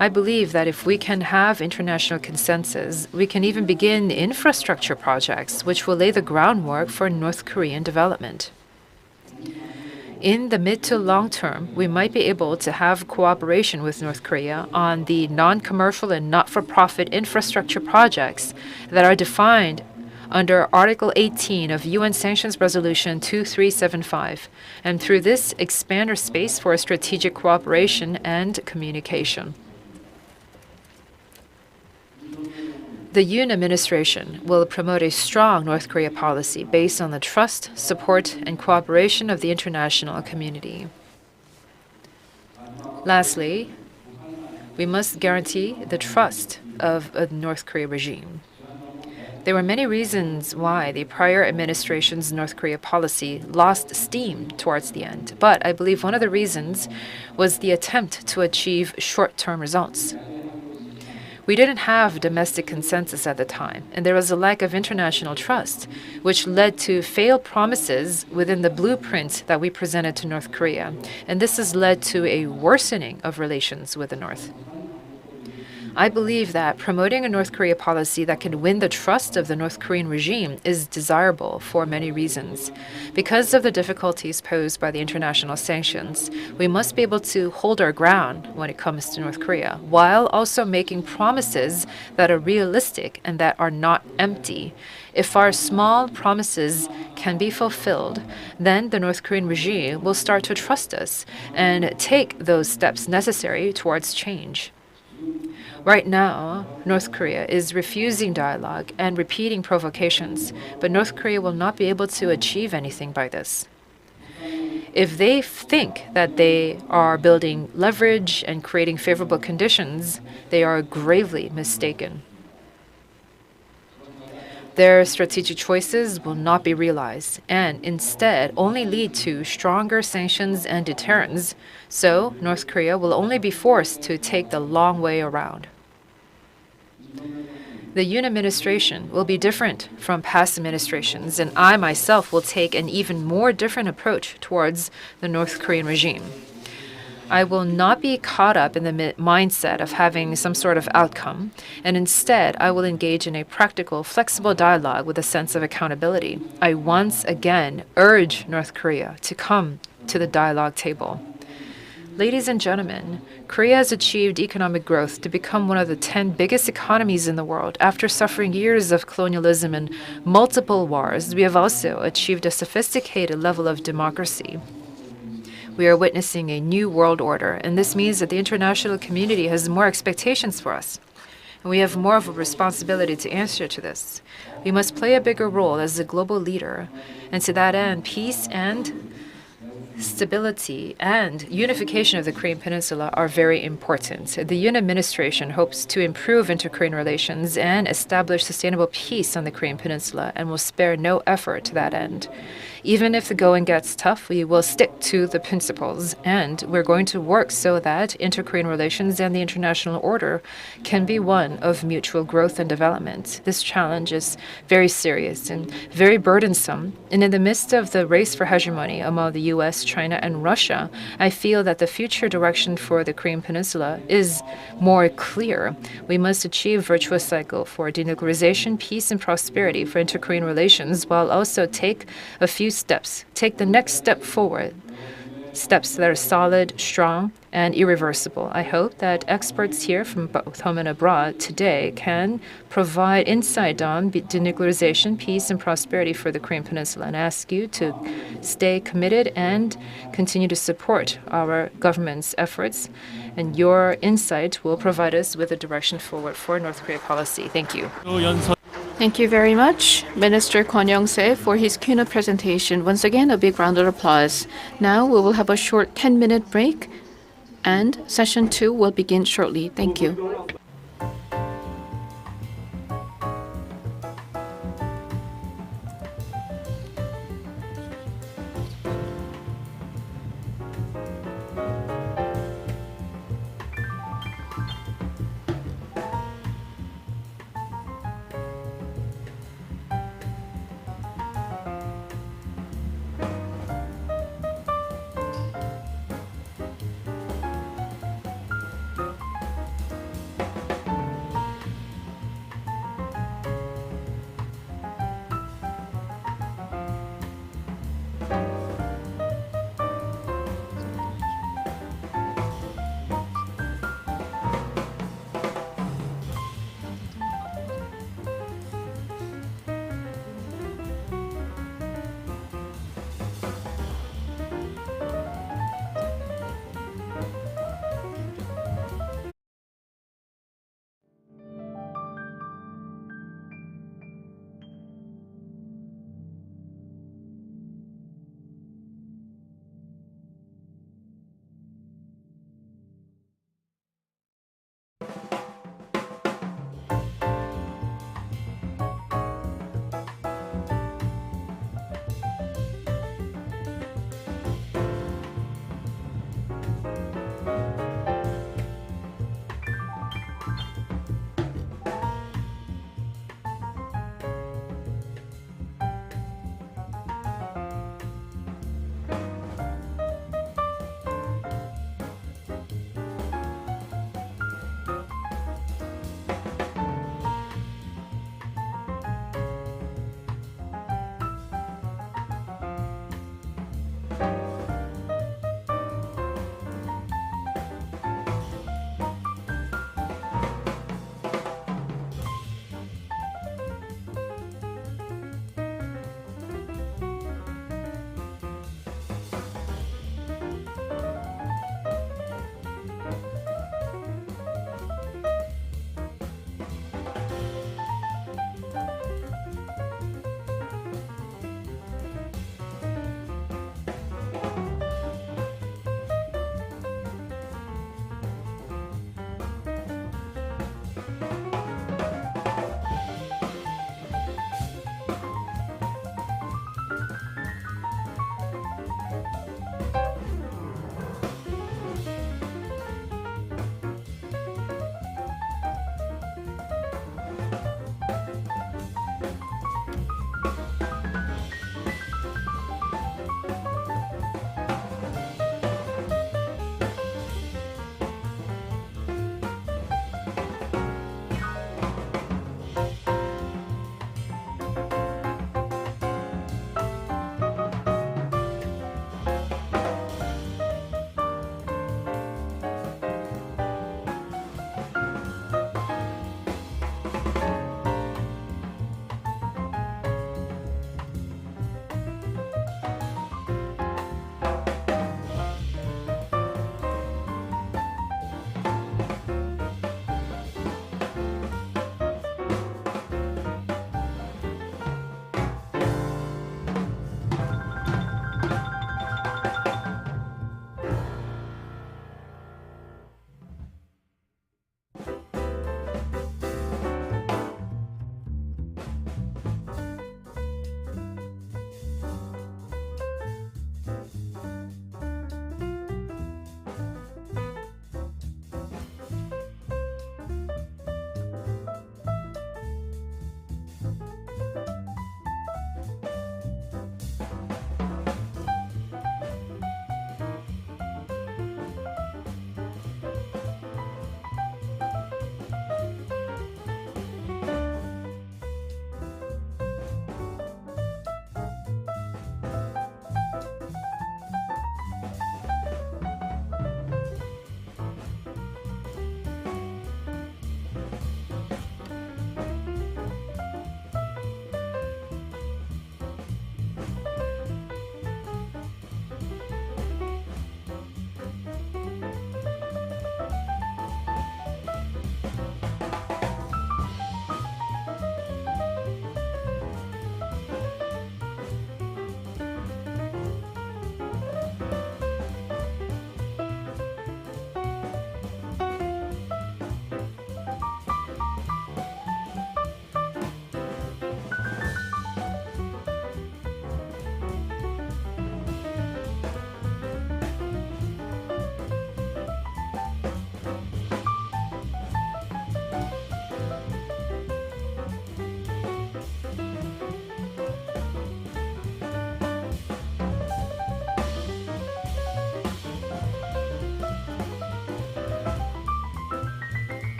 I believe that if we can have international consensus, we can even begin infrastructure projects which will lay the groundwork for North Korean development. In the mid to long term, we might be able to have cooperation with North Korea on the non-commercial and not-for-profit infrastructure projects that are defined under Article 18 of UN Sanctions Resolution 2375, and through this expand our space for strategic cooperation and communication. The Yoon administration will promote a strong North Korea policy based on the trust, support, and cooperation of the international community. Lastly, we must guarantee the trust of the North Korea regime. There were many reasons why the prior administration's North Korea policy lost steam towards the end, but I believe one of the reasons was the attempt to achieve short-term results. We didn't have domestic consensus at the time, and there was a lack of international trust, which led to failed promises within the blueprint that we presented to North Korea, and this has led to a worsening of relations with the North. I believe that promoting a North Korea policy that can win the trust of the North Korean regime is desirable for many reasons. Because of the difficulties posed by the international sanctions, we must be able to hold our ground when it comes to North Korea, while also making promises that are realistic and that are not empty. If our small promises can be fulfilled, then the North Korean regime will start to trust us and take those steps necessary towards change. Right now, North Korea is refusing dialogue and repeating provocations, but North Korea will not be able to achieve anything by this. If they think that they are building leverage and creating favorable conditions, they are gravely mistaken. Their strategic choices will not be realized and instead only lead to stronger sanctions and deterrence, so North Korea will only be forced to take the long way around. The Yoon administration will be different from past administrations, and I myself will take an even more different approach towards the North Korean regime. I will not be caught up in the mindset of having some sort of outcome, and instead I will engage in a practical, flexible dialogue with a sense of accountability. I once again urge North Korea to come to the dialogue table. Ladies and gentlemen, Korea has achieved economic growth to become one of the 10 biggest economies in the world. After suffering years of colonialism and multiple wars, we have also achieved a sophisticated level of democracy. We are witnessing a new world order, and this means that the international community has more expectations for us. And we have more of a responsibility to answer to this. We must play a bigger role as a global leader, and to that end, peace and stability and unification of the Korean Peninsula are very important. The Yoon administration hopes to improve inter-Korean relations and establish sustainable peace on the Korean Peninsula and will spare no effort to that end. Even if the going gets tough, we will stick to the principles, and we're going to work so that inter-Korean relations and the international order can be one of mutual growth and development. This challenge is very serious and very burdensome, and in the midst of the race for hegemony among the U.S., China, and Russia, I feel that the future direction for the Korean Peninsula is more clear. We must achieve virtuous cycle for denuclearization, peace, and prosperity for inter-Korean relations, while also take the next step forward, steps that are solid, strong, and irreversible. I hope that experts here from both home and abroad today can provide insight on denuclearization, peace, and prosperity for the Korean Peninsula, and ask you to stay committed and continue to support our government's efforts. And your insight will provide us with a direction forward for North Korea policy. Thank you. Thank you very much, Minister Kwon Young-se, for his keynote presentation. Once again, a big round of applause. Now we will have a short 10-minute break, and session 2 will begin shortly. Thank you.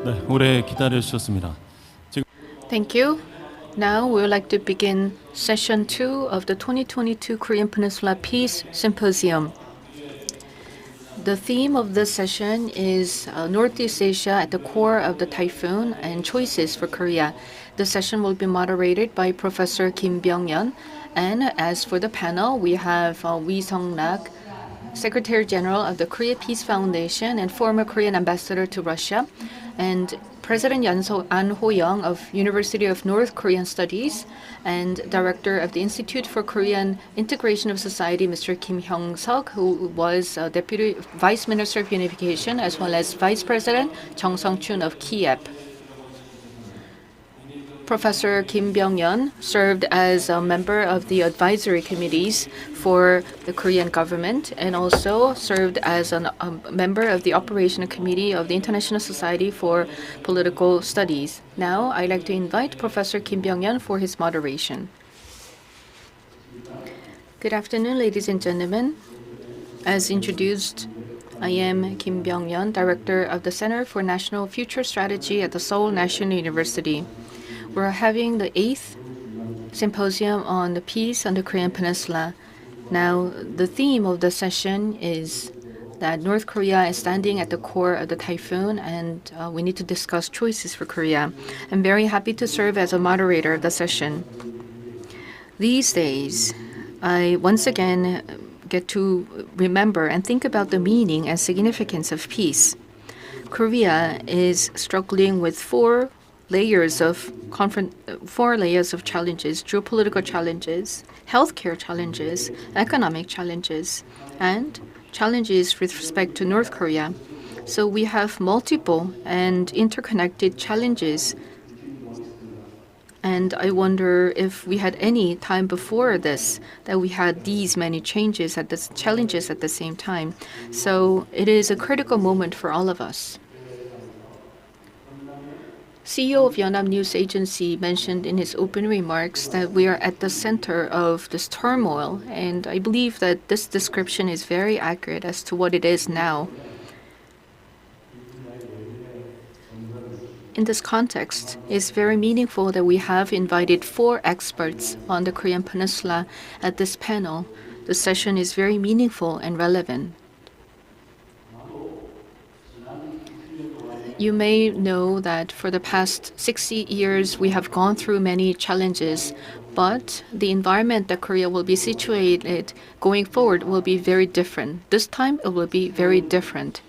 네, 오래 기다려 주셨습니다. Thank you. Now we would like to begin session 2 of the 2022 Korean Peninsula Peace Symposium. The theme of this session is Northeast Asia at the core of the typhoon and choices for Korea. The session will be moderated by Professor Kim Byung-yeon. And as for the panel, we have Wee Sung-nak, Secretary General of the Korea Peace Foundation and former Korean ambassador to Russia, and President An Ho-young of University of North Korean Studies, and Director of the Institute for Korean Integration of Society, Mr. Kim Hyung-suk, who was Deputy Vice Minister of Unification, as well as Vice President Jung Sung-chun of Kiev. Professor Kim Byung-yeon served as a member of the advisory committees for the Korean government and also served as a member of the operational committee of the International Society for Political Studies. Now, I'd like to invite Professor Kim Byung-yeon for his moderation. Good afternoon, ladies and gentlemen. As introduced, I am Kim Byung-yeon, Director of the Center for National Future Strategy at the Seoul National University. We're having the 8th Symposium on the Peace on the Korean Peninsula. Now, the theme of the session is that North Korea is standing at the core of the typhoon, and we need to discuss choices for Korea. I'm very happy to serve as a moderator of the session. These days, I once again get to remember and think about the meaning and significance of peace. Korea is struggling with four layers of challenges: geopolitical challenges, healthcare challenges, economic challenges, and challenges with respect to North Korea. So we have multiple and interconnected challenges. And I wonder if we had any time before this that we had these many challenges at the same time. So it is a critical moment for all of us. CEO of Yonhap News Agency mentioned in his opening remarks that we are at the center of this turmoil, and I believe that this description is very accurate as to what it is now. In this context, it's very meaningful that we have invited 4 experts on the Korean Peninsula at this panel. The session is very meaningful and relevant. You may know that for the past 60 years, we have gone through many challenges, but the environment that Korea will be situated going forward will be very different. This time, it will be very different.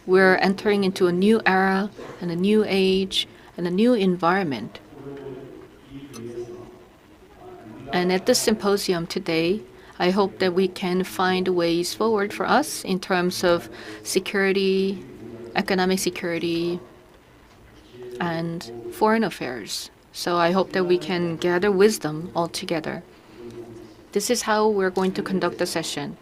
We're entering into a new era and a new age and a new environment. And at this symposium today, I hope that we can find ways forward for us in terms of security, economic security, and foreign affairs. So I hope that we can gather wisdom all together. This is how we're going to conduct the session.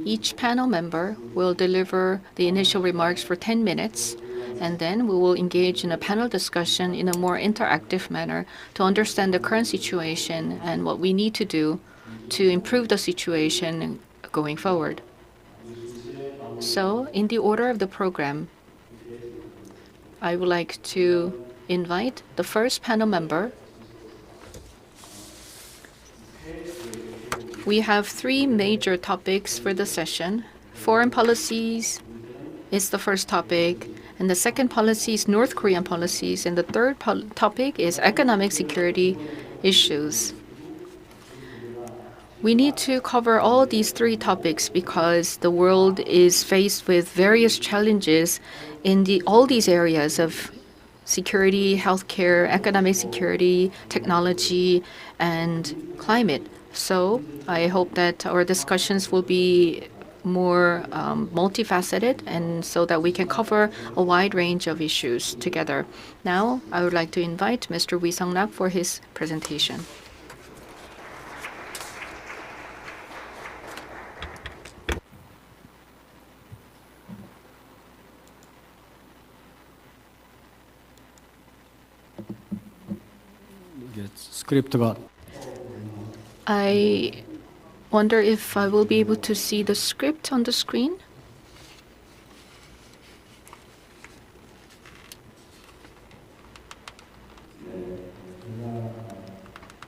Each panel member will deliver the initial remarks for 10 minutes, and then we will engage in a panel discussion in a more interactive manner to understand the current situation and what we need to do to improve the situation going forward. So, in the order of the program, I would like to invite the first panel member. We have 3 major topics for the session. Foreign policies is the first topic, and the second policy is North Korean policies, and the third topic is economic security issues. We need to cover all these 3 topics because the world is faced with various challenges in all these areas of security, healthcare, economic security, technology, and climate. So I hope that our discussions will be more multifaceted and so that we can cover a wide range of issues together. Now, I would like to invite Mr. Wee Sung-nak for his presentation. 스크립트가 I wonder if I will be able to see the script on the screen.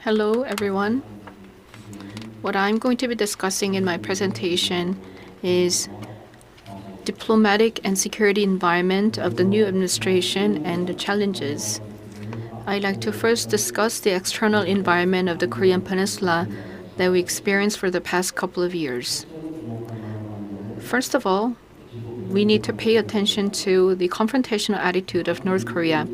Hello, everyone. What I'm going to be discussing in my presentation is diplomatic and security environment of the new administration and the challenges. I'd like to first discuss the external environment of the Korean Peninsula that we experienced for the past couple of years. First of all, we need to pay attention to the confrontational attitude of North Korea.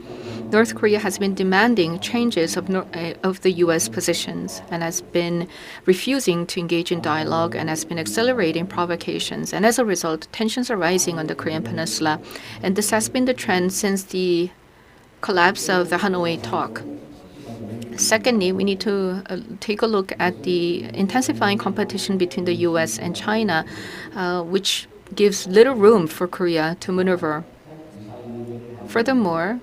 North Korea has been demanding changes of the U.S. positions and has been refusing to engage in dialogue and has been accelerating provocations. And as a result, tensions are rising on the Korean Peninsula. And this has been the trend since the collapse of the Hanoi talk. Secondly, we need to take a look at the intensifying competition between the U.S. and China, which gives little room for Korea to maneuver. Furthermore,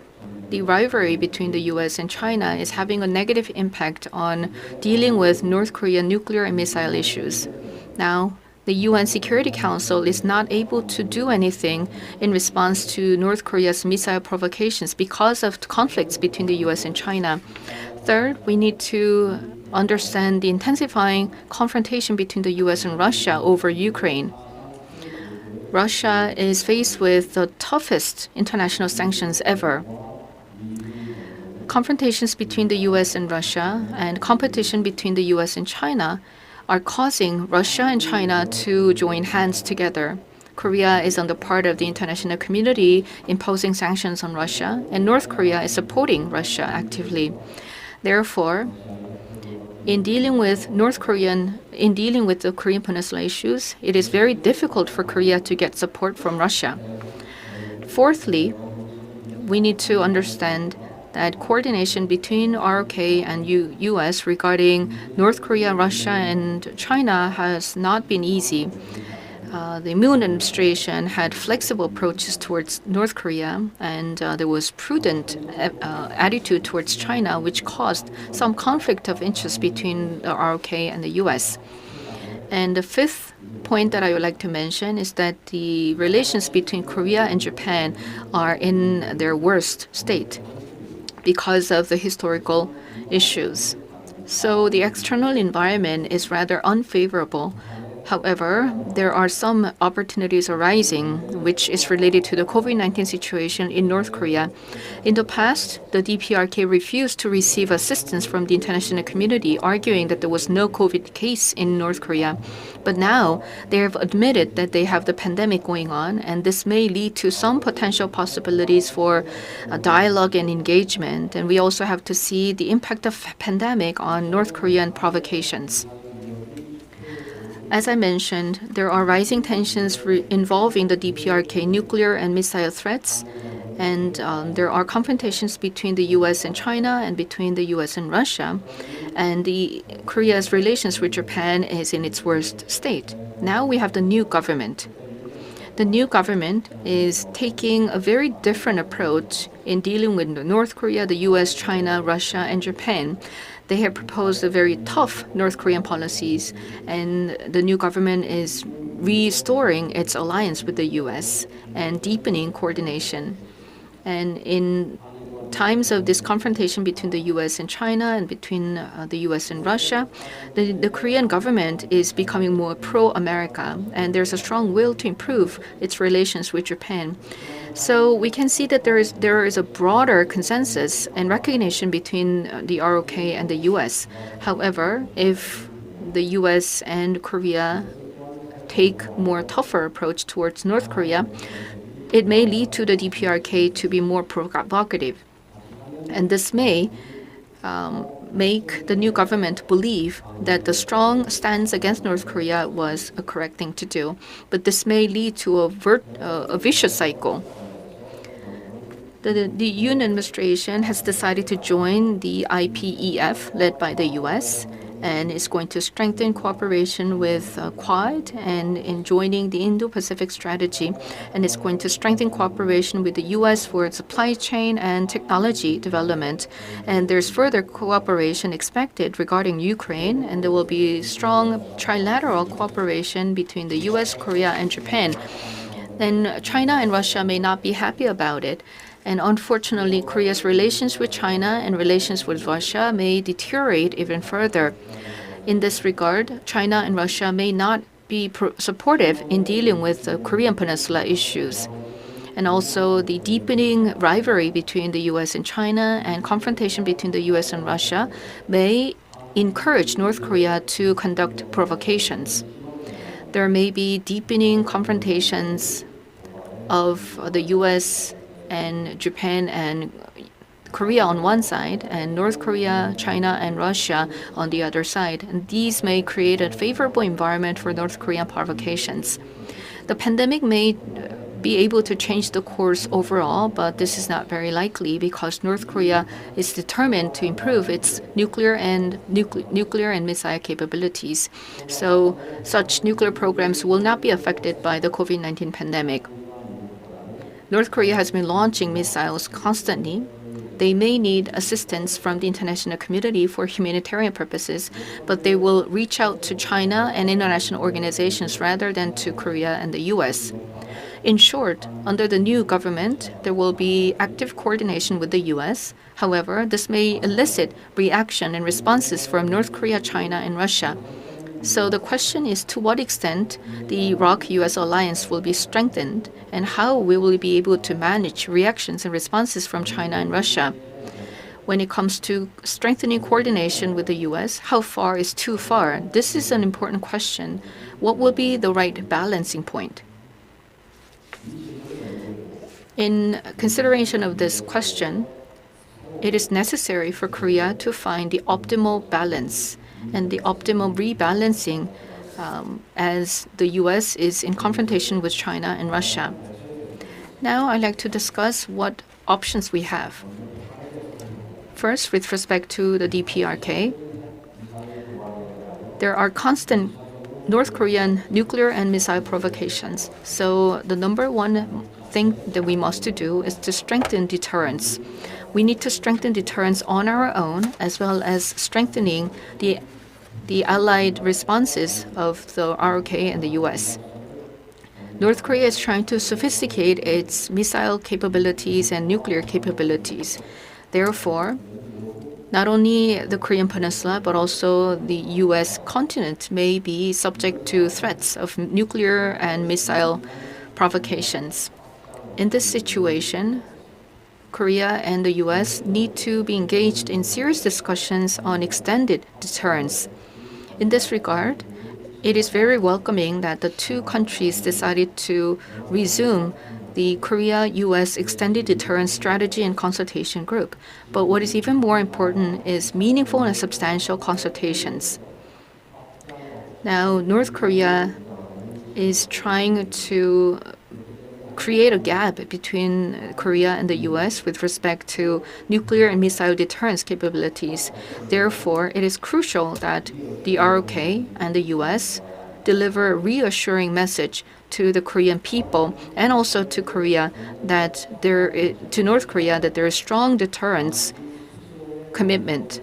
the rivalry between the U.S. and China is having a negative impact on dealing with North Korean nuclear and missile issues. Now, the UN Security Council is not able to do anything in response to North Korea's missile provocations because of conflicts between the U.S. and China. Third, we need to understand the intensifying confrontation between the U.S. and Russia over Ukraine. Russia is faced with the toughest international sanctions ever. Confrontations between the U.S. and Russia and competition between the U.S. and China are causing Russia and China to join hands together. Korea is on the part of the international community imposing sanctions on Russia, and North Korea is supporting Russia actively. Therefore, in dealing with the Korean Peninsula issues, it is very difficult for Korea to get support from Russia. Fourthly, we need to understand that coordination between ROK and U.S. regarding North Korea, Russia, and China has not been easy. The Moon administration had flexible approaches towards North Korea, and there was prudent attitude towards China, which caused some conflict of interest between the ROK and the U.S. And the fifth point that I would like to mention is that the relations between Korea and Japan are in their worst state because of the historical issues. So the external environment is rather unfavorable. However, there are some opportunities arising, which is related to the COVID-19 situation in North Korea. In the past, the DPRK refused to receive assistance from the international community, arguing that there was no COVID case in North Korea. But now, they have admitted that they have the pandemic going on, and this may lead to some potential possibilities for dialogue and engagement. And we also have to see the impact of pandemic on North Korean provocations. As I mentioned, there are rising tensions involving the DPRK nuclear and missile threats, and there are confrontations between the U.S. and China and between the U.S. and Russia, and Korea's relations with Japan is in its worst state. Now we have the new government. The new government is taking a very different approach in dealing with North Korea, the U.S., China, Russia, and Japan. They have proposed a very tough North Korean policies, and the new government is restoring its alliance with the U.S. and deepening coordination. And in times of this confrontation between the U.S. and China and between the U.S. and Russia, the Korean government is becoming more pro-America, and there's a strong will to improve its relations with Japan. So we can see that there is a broader consensus and recognition between the ROK and the U.S. However, if the U.S. and Korea take more tougher approach towards North Korea, it may lead to the DPRK to be more provocative. And this may make the new government believe that the strong stance against North Korea was a correct thing to do. But this may lead to a vicious cycle. The Yoon administration has decided to join the IPEF led by the U.S. and is going to strengthen cooperation with Quad and in joining the Indo-Pacific strategy, and is going to strengthen cooperation with the U.S. for its supply chain and technology development. And there's further cooperation expected regarding Ukraine, and there will be strong trilateral cooperation between the U.S., Korea, and Japan. Then China and Russia may not be happy about it. And unfortunately, Korea's relations with China and relations with Russia may deteriorate even further. In this regard, China and Russia may not be supportive in dealing with the Korean Peninsula issues. And also the deepening rivalry between the U.S. and China and confrontation between the U.S. and Russia may encourage North Korea to conduct provocations. There may be deepening confrontations of the U.S. and Japan and Korea on one side, and North Korea, China, and Russia on the other side. And these may create a favorable environment for North Korean provocations. The pandemic may be able to change the course overall, but this is not very likely because North Korea is determined to improve its nuclear and missile capabilities. So such nuclear programs will not be affected by the COVID-19 pandemic. North Korea has been launching missiles constantly. They may need assistance from the international community for humanitarian purposes, but they will reach out to China and international organizations rather than to Korea and the U.S. In short, under the new government, there will be active coordination with the U.S. However, this may elicit reaction and responses from North Korea, China, and Russia. So the question is to what extent the ROK-U.S. alliance will be strengthened and how we will be able to manage reactions and responses from China and Russia. When it comes to strengthening coordination with the U.S., how far is too far? This is an important question. What will be the right balancing point? In consideration of this question, it is necessary for Korea to find the optimal balance and the optimal rebalancing as the U.S. is in confrontation with China and Russia. Now I'd like to discuss what options we have. First, with respect to the DPRK, there are constant North Korean nuclear and missile provocations. So the number one thing that we must do is to strengthen deterrence. We need to strengthen deterrence on our own, as well as strengthening the allied responses of the ROK and the U.S. North Korea is trying to sophisticate its missile capabilities and nuclear capabilities. Therefore, not only the Korean Peninsula, but also the U.S. continent may be subject to threats of nuclear and missile provocations. In this situation, Korea and the U.S. need to be engaged in serious discussions on extended deterrence. In this regard, it is very welcoming that the two countries decided to resume the Korea-U.S. Extended Deterrence Strategy and Consultation Group. But what is even more important is meaningful and substantial consultations. Now, North Korea is trying to create a gap between Korea and the U.S. with respect to nuclear and missile deterrence capabilities. Therefore, it is crucial that the ROK and the U.S. deliver a reassuring message to the Korean people and also to Korea to North Korea that there is strong deterrence commitment.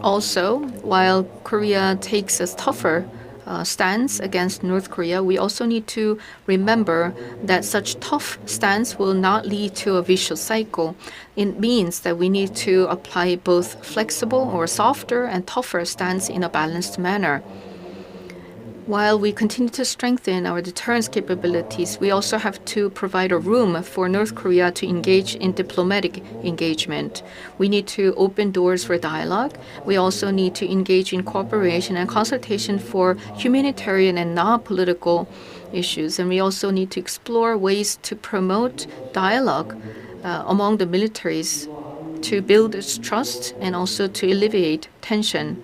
Also, while Korea takes a tougher stance against North Korea, we also need to remember that such tough stance will not lead to a vicious cycle. It means that we need to apply both flexible or softer and tougher stance in a balanced manner. While we continue to strengthen our deterrence capabilities, we also have to provide a room for North Korea to engage in diplomatic engagement. We need to open doors for dialogue. We also need to engage in cooperation and consultation for humanitarian and non-political issues. And we also need to explore ways to promote dialogue among the militaries to build trust and also to alleviate tension.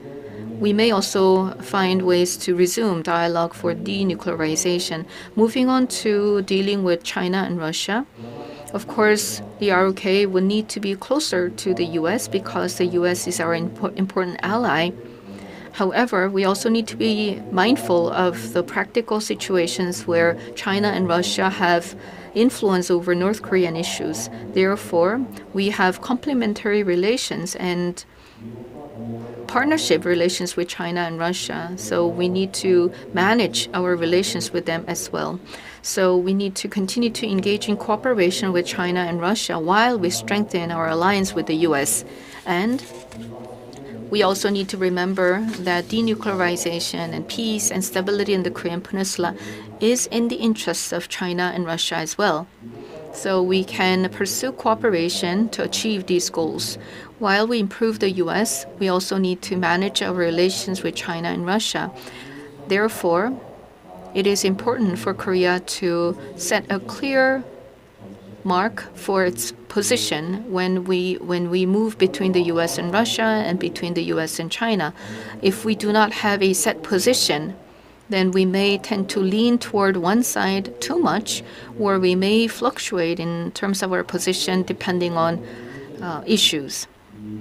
We may also find ways to resume dialogue for denuclearization. Moving on to dealing with China and Russia, of course, the ROK will need to be closer to the U.S. because the U.S. is our important ally. However, we also need to be mindful of the practical situations where China and Russia have influence over North Korean issues. Therefore, we have complementary relations and partnership relations with China and Russia. So we need to manage our relations with them as well. So we need to continue to engage in cooperation with China and Russia while we strengthen our alliance with the U.S. And we also need to remember that denuclearization and peace and stability in the Korean Peninsula is in the interests of China and Russia as well. So we can pursue cooperation to achieve these goals. While we improve the U.S., we also need to manage our relations with China and Russia. Therefore, it is important for Korea to set a clear mark for its position when we move between the U.S. and Russia and between the U.S. and China. If we do not have a set position, then we may tend to lean toward one side too much, or we may fluctuate in terms of our position depending on issues.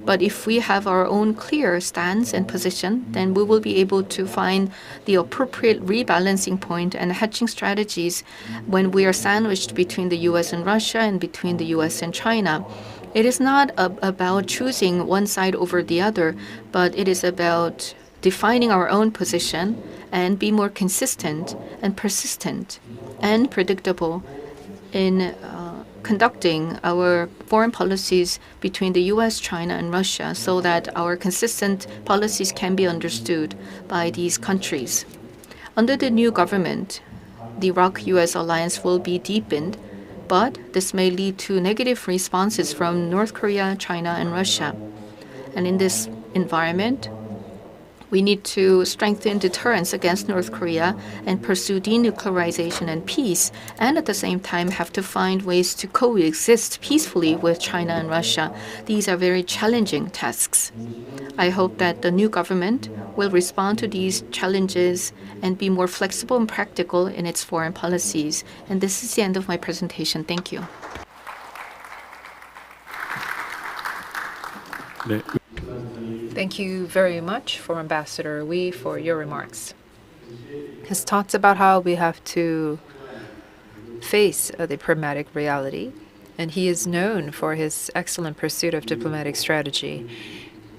But if we have our own clear stance and position, then we will be able to find the appropriate rebalancing point and hedging strategies when we are sandwiched between the U.S. and Russia and between the U.S. and China. It is not about choosing one side over the other, but it is about defining our own position and be more consistent and persistent and predictable in conducting our foreign policies between the U.S., China, and Russia so that our consistent policies can be understood by these countries. Under the new government, the ROK-U.S. alliance will be deepened, but this may lead to negative responses from North Korea, China, and Russia. And in this environment, we need to strengthen deterrence against North Korea and pursue denuclearization and peace, and at the same time have to find ways to coexist peacefully with China and Russia. These are very challenging tasks. I hope that the new government will respond to these challenges and be more flexible and practical in its foreign policies. And this is the end of my presentation. Thank you. 네. Thank you very much for Ambassador Lee for your remarks. He's talked about how we have to face the pragmatic reality, and he is known for his excellent pursuit of diplomatic strategy.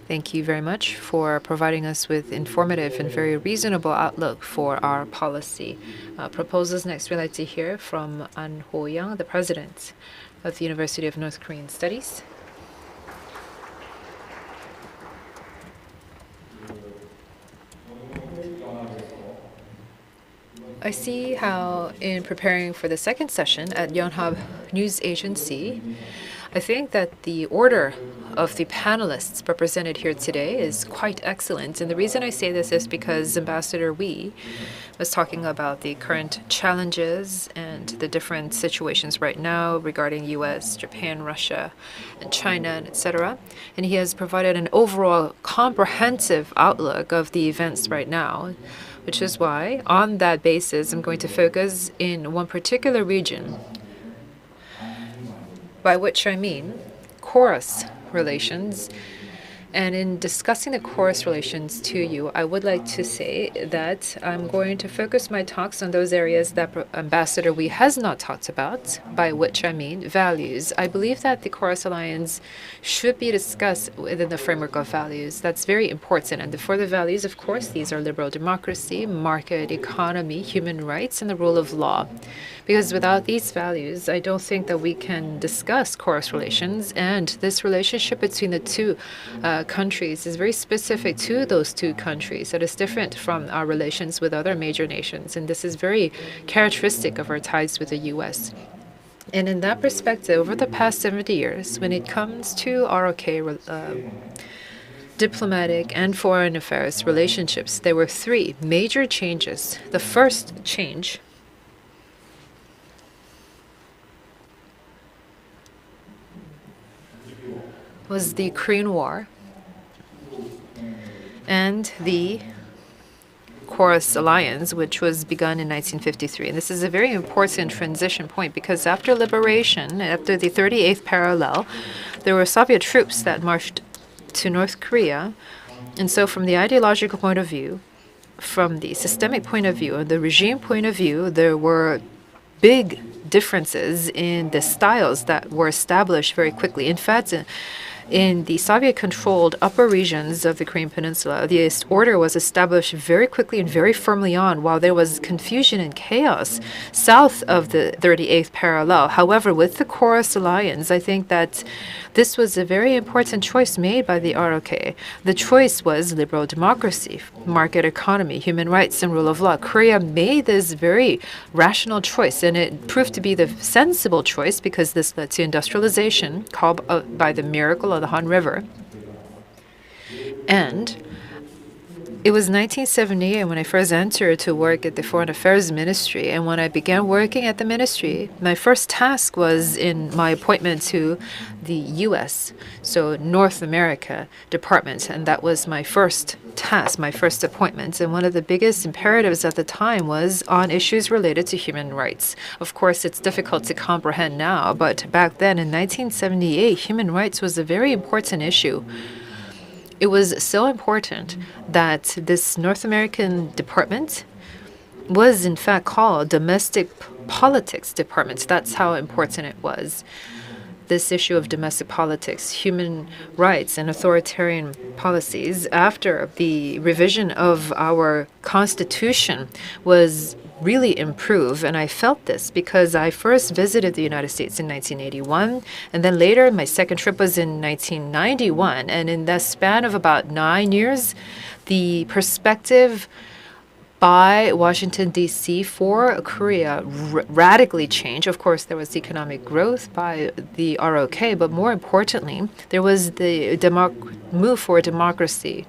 Thank you very much for providing us with informative and very reasonable outlook for our policy proposals. Next, we'd like to hear from An Ho-young, the president of the University of North Korean Studies. I see how in preparing for the second session at Yonhap News Agency, I think that the order of the panelists represented here today is quite excellent. And the reason I say this is because Ambassador Wee was talking about the current challenges and the different situations right now regarding U.S., Japan, Russia, and China, and etc. And he has provided an overall comprehensive outlook of the events right now, which is why, on that basis, I'm going to focus in one particular region, by which I mean chorus relations. And in discussing the chorus relations to you, I would like to say that I'm going to focus my talks on those areas that Ambassador Wee has not talked about, by which I mean values. I believe that the chorus alliance should be discussed within the framework of values. That's very important. And for the values, of course, these are liberal democracy, market economy, human rights, and the rule of law. Because without these values, I don't think that we can discuss chorus relations. And this relationship between the two countries is very specific to those two countries. That is different from our relations with other major nations. And this is very characteristic of our ties with the U.S. And in that perspective, over the past 70 years, when it comes to ROK diplomatic and foreign affairs relationships, there were three major changes. The first change was the Korean War and the Chorus Alliance, which was begun in 1953. And this is a very important transition point because after liberation, after the 38th parallel, there were Soviet troops that marched to North Korea. And so from the ideological point of view, from the systemic point of view, and the regime point of view, there were big differences in the styles that were established very quickly. In fact, In the Soviet-controlled upper regions of the Korean Peninsula, the order was established very quickly and very firmly on, while there was confusion and chaos south of the 38th parallel. However, with the Chorus Alliance, I think that this was a very important choice made by the ROK. The choice was liberal democracy, market economy, human rights, and rule of law. Korea made this very rational choice, and it proved to be the sensible choice because this led to industrialization, called by the miracle of the Han River. And it was 1978 when I first entered to work at the Foreign Affairs Ministry. And when I began working at the ministry, my first task was in my appointment to the U.S., so North America Department. And that was my first task, my first appointment. And one of the biggest imperatives at the time was on issues related to human rights. Of course, it's difficult to comprehend now, but back then in 1978, human rights was a very important issue. It was so important that this North American department was in fact called Domestic Politics Department. That's how important it was. This issue of domestic politics, human rights, and authoritarian policies after the revision of our constitution was really improve. And I felt this because I first visited the United States in 1981, and then later my second trip was in 1991. And in that span of about 9 years, the perspective by Washington, D.C. for Korea radically changed. Of course, there was economic growth by the ROK, but more importantly, there was the move for democracy,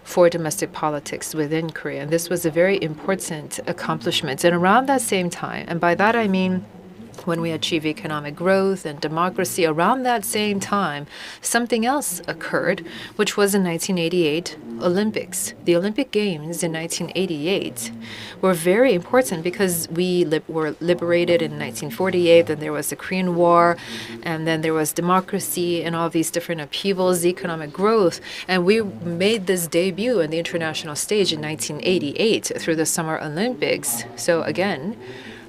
for domestic politics within Korea. And this was a very important accomplishment. And around that same time, and by that I mean when we achieve economic growth and democracy, around that same time, something else occurred, which was in 1988 Olympics. The Olympic Games in 1988 were very important because we were liberated in 1948, then there was the Korean War, and then there was democracy and all these different upheavals, economic growth, and we made this debut on the international stage in 1988 through the Summer Olympics. So again,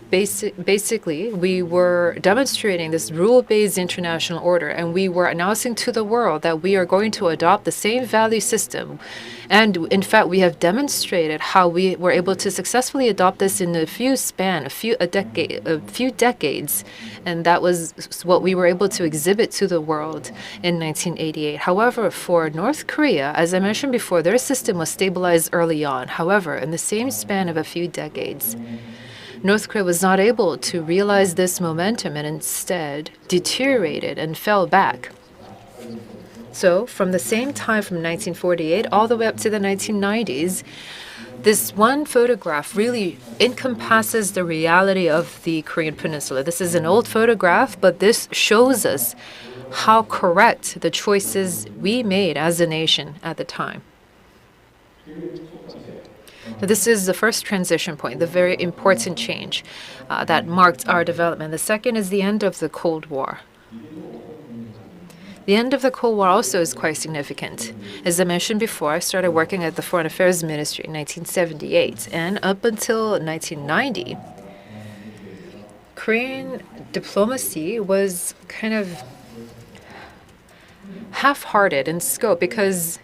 basically, we were demonstrating this rule-based international order, and we were announcing to the world that we are going to adopt the same value system. And in fact, we have demonstrated how we were able to successfully adopt this in a few decades, and that was what we were able to exhibit to the world in 1988. However, for North Korea, as I mentioned before, their system was stabilized early on. However, in the same span of a few decades, North Korea was not able to realize this momentum and instead deteriorated and fell back. So from the same time, from 1948 all the way up to the 1990s, this one photograph really encompasses the reality of the Korean Peninsula. This is an old photograph, but this shows us how correct the choices we made as a nation at the time. This is the first transition point, the very important change that marked our development. The second is the end of the Cold War. The end of the Cold War also is quite significant. As I mentioned before, I started working at the Foreign Affairs Ministry in 1978, and up until 1990, Korean diplomacy was kind of half-hearted in scope because,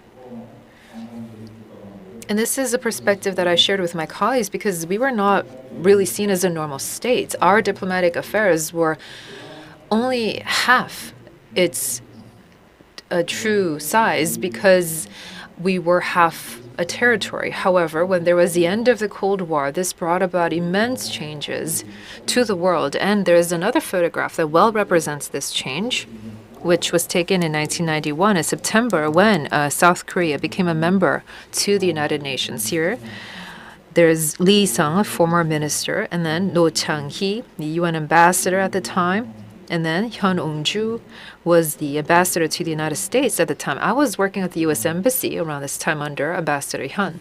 and this is a perspective that I shared with my colleagues, because we were not really seen as a normal state. Our diplomatic affairs were only half its true size because we were half a territory. However, when there was the end of the Cold War, this brought about immense changes to the world. And there is another photograph that well represents this change, which was taken in 1991 in September when South Korea became a member to the United Nations. Here, there's Lee Sung, a former minister, and then No Chang-hee, the UN ambassador at the time, and then Hyun Ong-ju was the ambassador to the United States at the time. I was working at the U.S. Embassy around this time under Ambassador Hyun.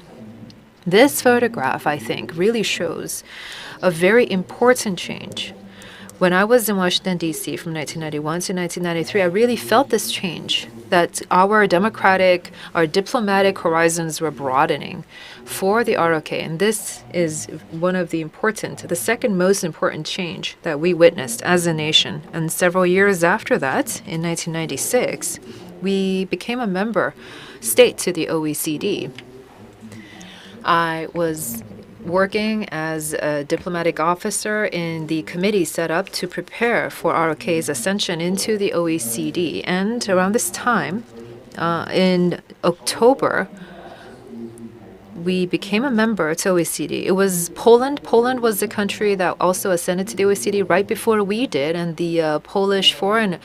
This photograph, I think, really shows a very important change, When I was in Washington, D.C. from 1991 to 1993, I really felt this change, that our diplomatic horizons were broadening for the ROK. And this is the second most important change that we witnessed as a nation. And several years after that, in 1996, we became a member state to the OECD. I was working as a diplomatic officer in the committee set up to prepare for ROK's ascension into the OECD. And around this time, in October, we became a member to OECD. It was Poland. Poland was the country that also ascended to the OECD right before we did, and the Polish foreign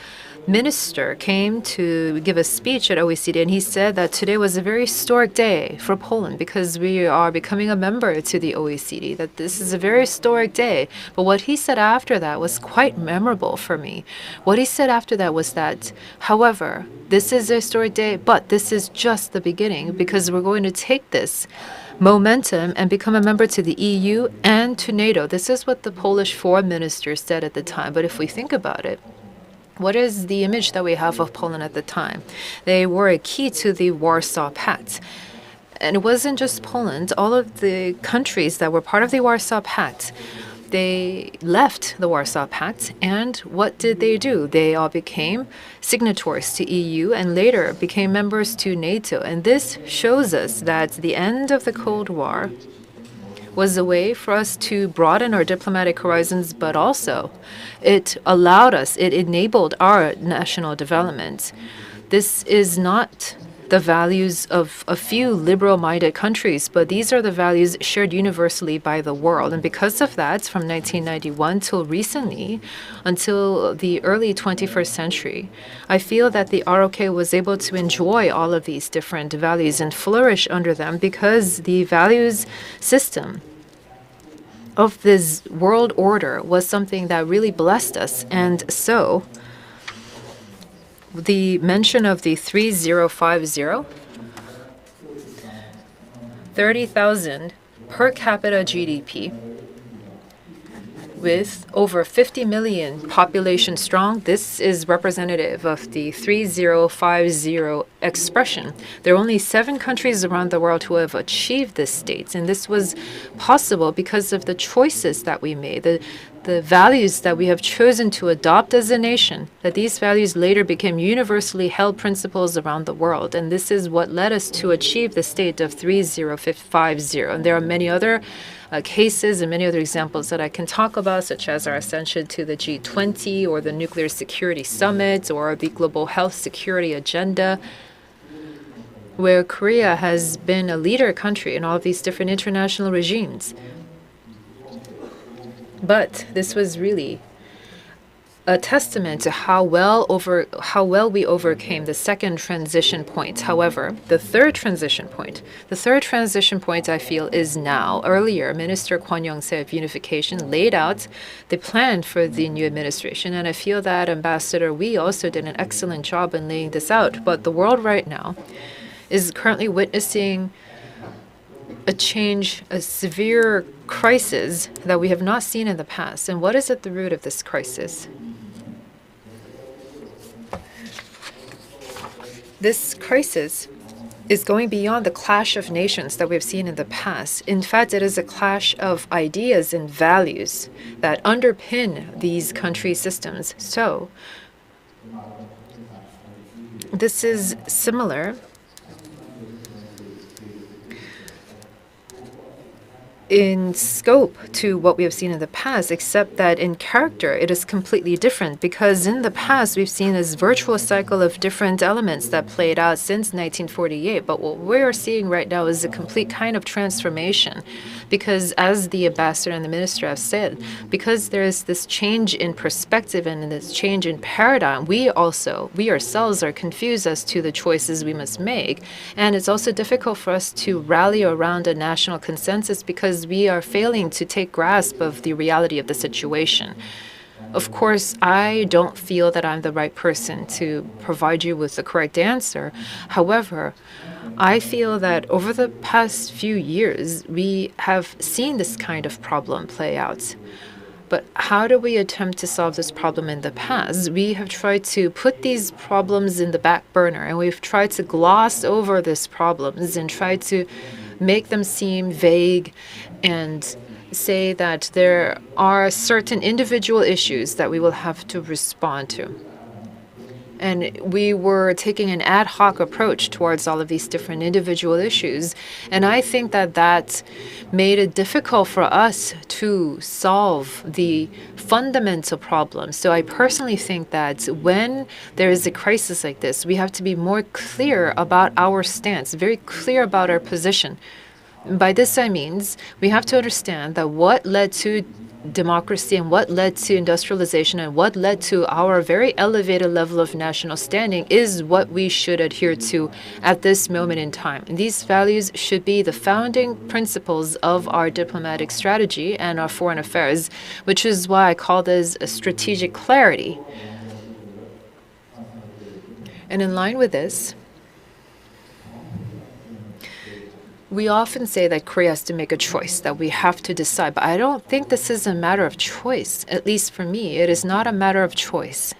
minister came to give a speech at OECD, and he said that today was a very historic day for Poland because we are becoming a member to the OECD, that this is a very historic day. But what he said after that was quite memorable for me. What he said after that was that, however, this is a historic day, but this is just the beginning because we're going to take this momentum and become a member to the EU and to NATO. This is what the Polish foreign minister said at the time. But if we think about it, what is the image that we have of Poland at the time? They were a key to the Warsaw Pact. And it wasn't just Poland. All of the countries that were part of the Warsaw Pact, they left the Warsaw Pact. And what did they do? They all became signatories to EU and later became members to NATO. And this shows us that the end of the Cold War was a way for us to broaden our diplomatic horizons, but also it enabled our national development. This is not the values of a few liberal-minded countries, but these are the values shared universally by the world. And because of that, from 1991 till recently, until the early 21st century, I feel that the ROK was able to enjoy all of these different values and flourish under them because the values system of this world order was something that really blessed us. And so the mention of the 3050, 30,000 per capita GDP, with over 50 million population strong, this is representative of the 3050 expression. There are only 7 countries around the world who have achieved this state, and this was possible because of the choices that we made, the values that we have chosen to adopt as a nation, that these values later became universally held principles around the world. And this is what led us to achieve the state of 3050. And there are many other cases and many other examples that I can talk about, such as our ascension to the G20 or the Nuclear Security Summit or the Global Health Security Agenda, where Korea has been a leader country in all of these different international regimes. But this was really a testament to how well we overcame the second transition point. However, the third transition point I feel is now. Earlier, Minister Kwon Young-se of Unification laid out the plan for the new administration, and I feel that Ambassador Wee also did an excellent job in laying this out. But the world right now is currently witnessing a change, a severe crisis that we have not seen in the past. And what is at the root of this crisis? This crisis is going beyond the clash of nations that we've seen in the past. In fact, it is a clash of ideas and values that underpin these country systems. So, this is similar in scope to what we have seen in the past, except that in character it is completely different, because in the past we've seen this virtuous cycle of different elements that played out since 1948. But what we're seeing right now is a complete kind of transformation, because as the ambassador and the minister have said, because there is this change in perspective and this change in paradigm, we ourselves are confused as to the choices we must make. And it's also difficult for us to rally around a national consensus because we are failing to take grasp of the reality of the situation. Of course, I don't feel that I'm the right person to provide you with the correct answer. However, I feel that over the past few years, we have seen this kind of problem play out. But how do we attempt to solve this problem in the past? We have tried to put these problems in the back burner, and we've tried to gloss over these problems and try to make them seem vague and say that there are certain individual issues that we will have to respond to. And we were taking an ad hoc approach towards all of these different individual issues. And I think that that made it difficult for us to solve the fundamental problems. So I personally think that when there is a crisis like this, we have to be more clear about our stance, very clear about our position. By this I means we have to understand that what led to democracy and what led to industrialization and what led to our very elevated level of national standing is what we should adhere to at this moment in time. And these values should be the founding principles of our diplomatic strategy and our foreign affairs, which is why I call this a strategic clarity. And in line with this, we often say that Korea has to make a choice, that we have to decide. But I don't think this is a matter of choice. At least for me, it is not a matter of choice.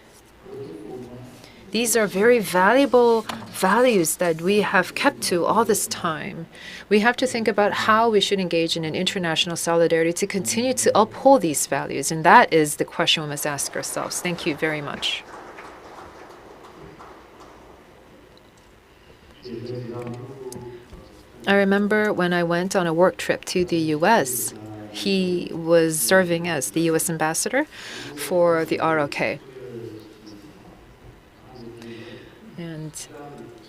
These are very valuable values that we have kept to all this time. We have to think about how we should engage in an international solidarity to continue to uphold these values. And that is the question we must ask ourselves. Thank you very much. I remember when I went on a work trip to the U.S., he was serving as the U.S. ambassador for the ROK. And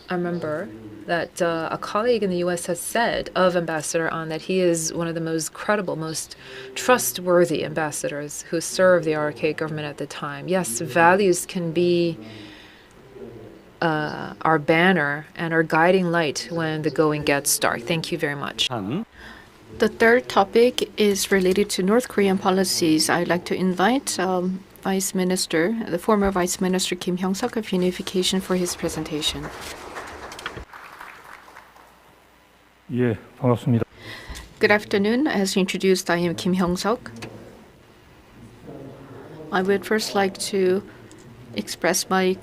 I remember that a colleague in the U.S. has said of Ambassador An that he is one of the most credible, most trustworthy ambassadors who served the ROK government at the time. Yes, values can be our banner and our guiding light when the going gets dark. Thank you very much. The third topic is related to North Korean policies. I'd like to invite Vice Minister, the former Vice Minister Kim Hyung-suk of Unification for his presentation. 예, 반갑습니다. Good afternoon. As introduced, I am Kim Hyung-suk. I would first like to express my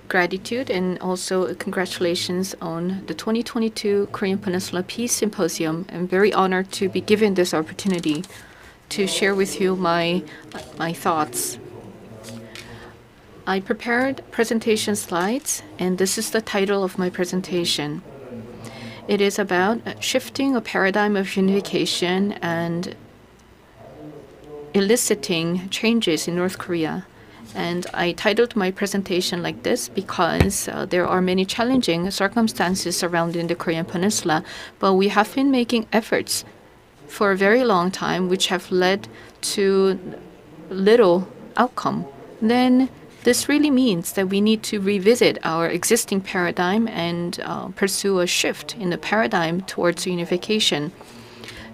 gratitude and also congratulations on the 2022 Korean Peninsula Peace Symposium. I'm very honored to be given this opportunity to share with you my thoughts. I prepared presentation slides, and this is the title of my presentation. It is about shifting a paradigm of unification and eliciting changes in North Korea. And I titled my presentation like this because there are many challenging circumstances surrounding the Korean Peninsula, but we have been making efforts for a very long time which have led to little outcome. Then this really means that we need to revisit our existing paradigm and pursue a shift in the paradigm towards unification.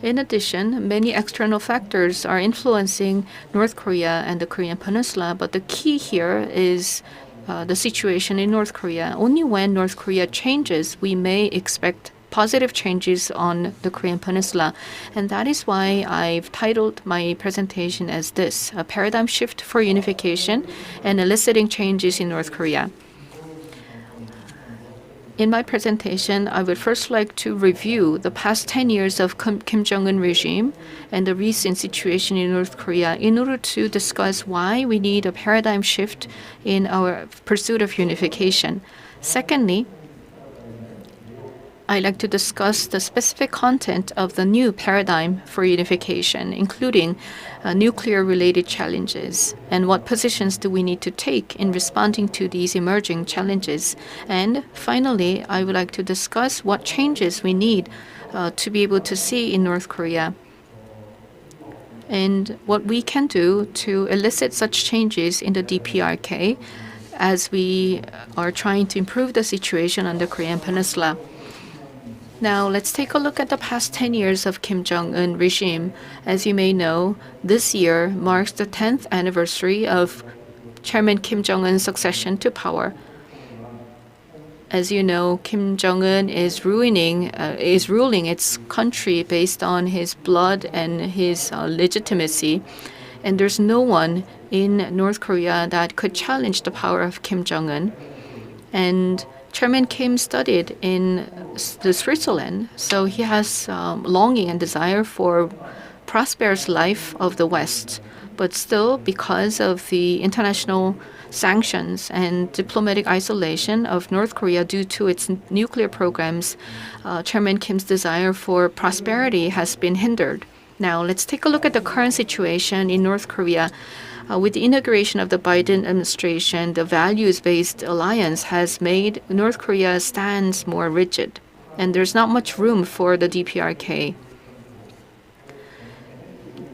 In addition, many external factors are influencing North Korea and the Korean Peninsula, but the key here is the situation in North Korea. Only when North Korea changes, we may expect positive changes on the Korean Peninsula. And that is why I've titled my presentation as this, a paradigm shift for unification and eliciting changes in North Korea. In my presentation, I would first like to review the past 10 years of Kim Jong-un regime and the recent situation in North Korea in order to discuss why we need a paradigm shift in our pursuit of unification. Secondly, I'd like to discuss the specific content of the new paradigm for unification, including nuclear-related challenges and what positions do we need to take in responding to these emerging challenges. And finally, I would like to discuss what changes we need to be able to see in North Korea and what we can do to elicit such changes in the DPRK as we are trying to improve the situation on the Korean Peninsula. Now, let's take a look at the past 10 years of Kim Jong-un regime. As you may know, this year marks the 10th anniversary of Chairman Kim Jong-un's succession to power. As you know, Kim Jong-un is ruling its country based on his blood and his legitimacy. And there's no one in North Korea that could challenge the power of Kim Jong-un. And Chairman Kim studied in Switzerland, so he has longing and desire for prosperous life of the West. But still, because of the international sanctions and diplomatic isolation of North Korea due to its nuclear programs, Chairman Kim's desire for prosperity has been hindered. Now, let's take a look at the current situation in North Korea. With the inauguration of the Biden administration, the values-based alliance has made North Korea's stance more rigid, and there's not much room for the DPRK.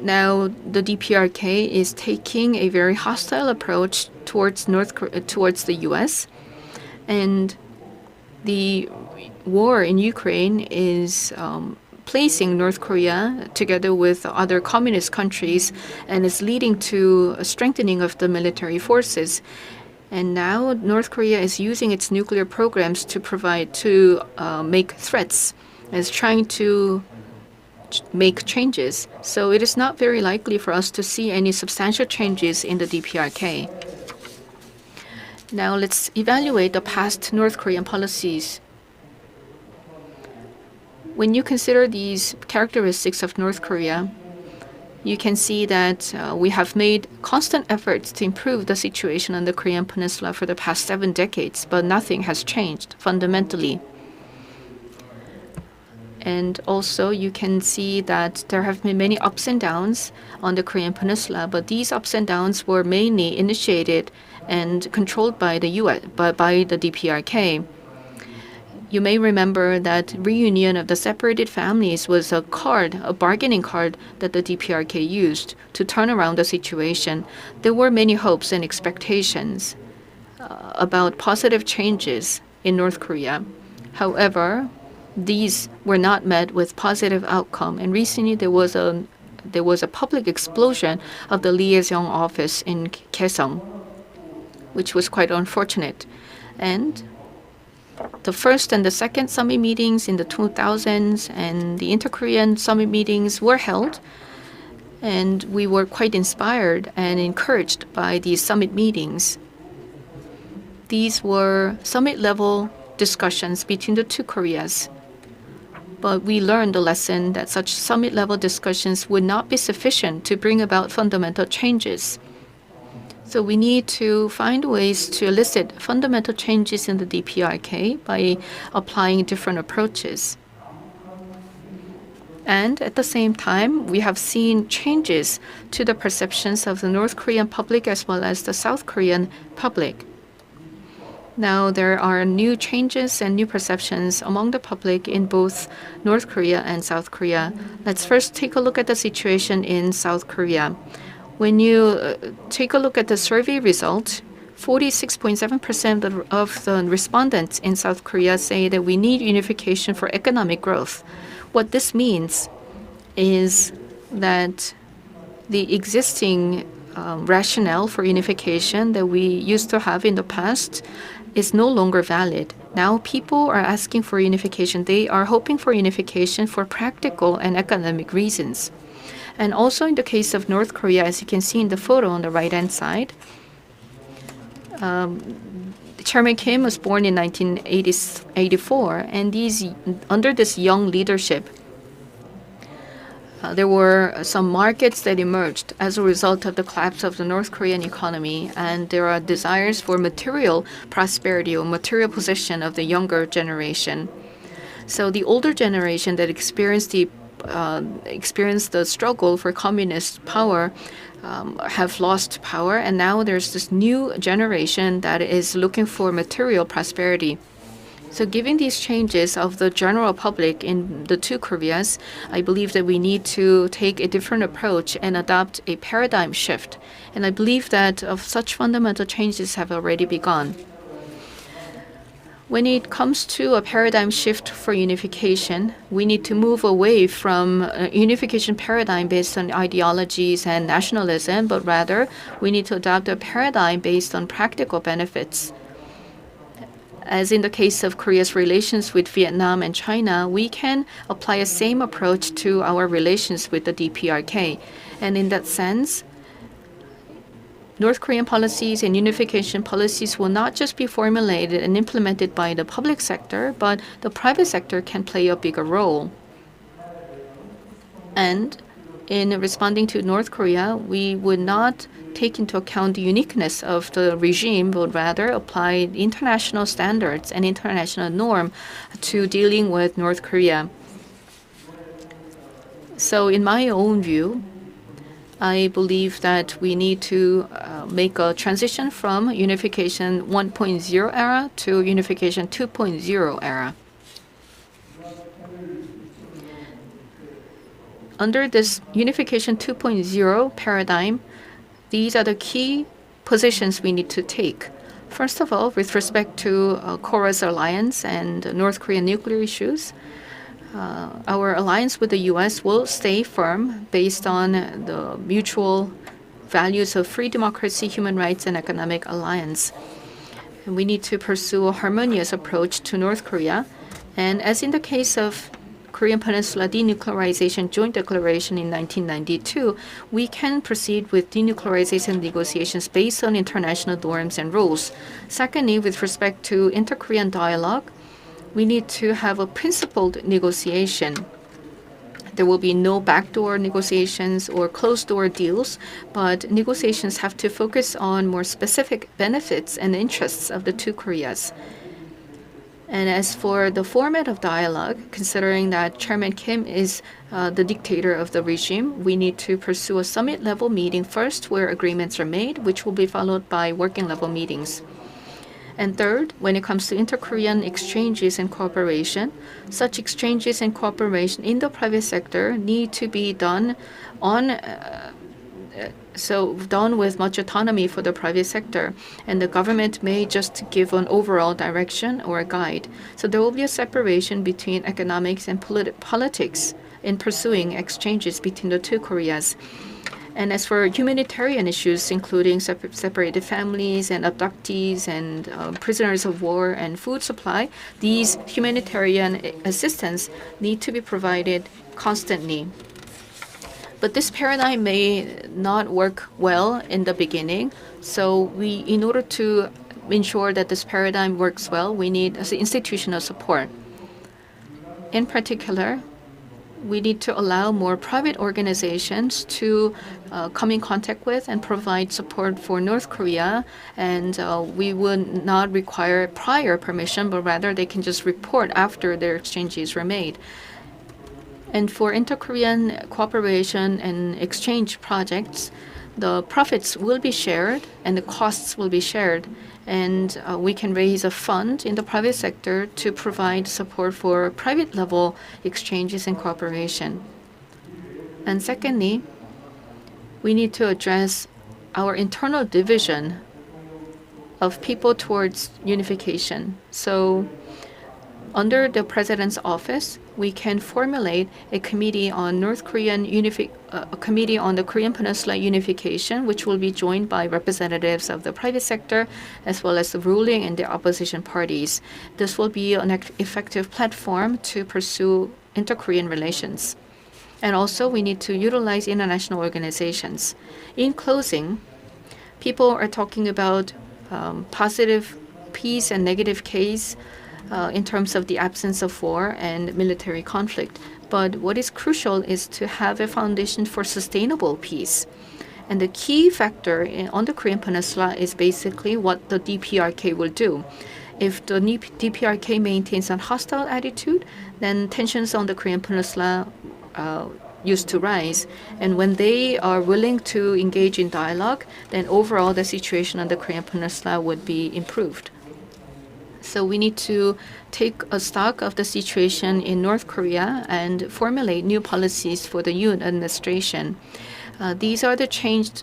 Now, the DPRK is taking a very hostile approach towards the U.S., and the war in Ukraine is placing North Korea together with other communist countries, and is leading to a strengthening of the military forces. And now North Korea is using its nuclear programs to make threats, is trying to make changes. So it is not very likely for us to see any substantial changes in the DPRK. Now let's evaluate the past North Korean policies. When you consider these characteristics of North Korea, you can see that we have made constant efforts to improve the situation on the Korean Peninsula for the past 7 decades, but nothing has changed fundamentally. And also, you can see that there have been many ups and downs on the Korean Peninsula, but these ups and downs were mainly initiated and controlled by the U.S., by the DPRK. You may remember that reunion of the separated families was a bargaining card that the DPRK used to turn around the situation. There were many hopes and expectations about positive changes in North Korea. However, these were not met with positive outcome. And recently, there was a public explosion of the liaison office in Kaesong, which was quite unfortunate. And the first and the second summit meetings in the 2000s and the inter-Korean summit meetings were held, and we were quite inspired and encouraged by these summit meetings. These were summit-level discussions between the two Koreas. But we learned the lesson that such summit-level discussions would not be sufficient to bring about fundamental changes. So we need to find ways to elicit fundamental changes in the DPRK by applying different approaches. And at the same time, we have seen changes to the perceptions of the North Korean public as well as the South Korean public. Now, there are new changes and new perceptions among the public in both North Korea and South Korea. Let's first take a look at the situation in South Korea. When you take a look at the survey result, 46.7% of the respondents in South Korea say that we need unification for economic growth. What this means is that the existing rationale for unification that we used to have in the past is no longer valid. Now people are asking for unification. They are hoping for unification for practical and economic reasons. And also in the case of North Korea, as you can see in the photo on the right-hand side, Chairman Kim was born in 1984, and under this young leadership, there were some markets that emerged as a result of the collapse of the North Korean economy, and there are desires for material prosperity or material possession of the younger generation. So the older generation that experienced the struggle for communist power have lost power, and now there's this new generation that is looking for material prosperity. So given these changes of the general public in the two Koreas, I believe that we need to take a different approach and adopt a paradigm shift. And I believe that such fundamental changes have already begun. When it comes to a paradigm shift for unification, we need to move away from a unification paradigm based on ideologies and nationalism, but rather we need to adopt a paradigm based on practical benefits. As in the case of Korea's relations with Vietnam and China, we can apply a same approach to our relations with the DPRK. And in that sense, North Korean policies and unification policies will not just be formulated and implemented by the public sector, but the private sector can play a bigger role. And in responding to North Korea, we would not take into account the uniqueness of the regime, but rather apply international standards and international norm to dealing with North Korea. So in my own view, I believe that we need to make a transition from Unification 1.0 era to Unification 2.0 era. Under this Unification 2.0 paradigm, these are the key positions we need to take. First of all, with respect to Korea's alliance and North Korean nuclear issues, our alliance with the U.S. will stay firm based on the mutual values of free democracy, human rights, and economic alliance. And we need to pursue a harmonious approach to North Korea. And as in the case of Korean Peninsula Denuclearization Joint Declaration in 1992, we can proceed with denuclearization negotiations based on international norms and rules. Secondly, with respect to inter-Korean dialogue, we need to have a principled negotiation. There will be no backdoor negotiations or closed-door deals, but negotiations have to focus on more specific benefits and interests of the two Koreas. And as for the format of dialogue, considering that Chairman Kim is the dictator of the regime, we need to pursue a summit-level meeting first where agreements are made, which will be followed by working-level meetings. And third, when it comes to inter-Korean exchanges and cooperation, such exchanges and cooperation in the private sector need to be done done with much autonomy for the private sector, and the government may just give an overall direction or a guide. So there will be a separation between economics and politics in pursuing exchanges between the two Koreas. And as for humanitarian issues, including separated families and abductees and prisoners of war and food supply, these humanitarian assistance need to be provided constantly. But this paradigm may not work well in the beginning. So in order to ensure that this paradigm works well, we need institutional support. In particular, we need to allow more private organizations to come in contact with and provide support for North Korea. And we would not require prior permission, but rather they can just report after their exchanges were made. And for inter-Korean cooperation and exchange projects, the profits will be shared and the costs will be shared. And we can raise a fund in the private sector to provide support for private-level exchanges and cooperation. And secondly, we need to address our internal division of people towards unification. So under the President's office, we can formulate a committee on the Korean Peninsula unification, which will be joined by representatives of the private sector as well as the ruling and the opposition parties. This will be an effective platform to pursue inter-Korean relations. And also, we need to utilize international organizations. In closing, people are talking about positive peace and negative case in terms of the absence of war and military conflict. But what is crucial is to have a foundation for sustainable peace. And the key factor on the Korean Peninsula is basically what the DPRK will do. If the DPRK maintains a hostile attitude, then tensions on the Korean Peninsula used to rise. And when they are willing to engage in dialogue, then overall the situation on the Korean Peninsula would be improved. So we need to take a stock of the situation in North Korea and formulate new policies for the Yoon administration. These are the changed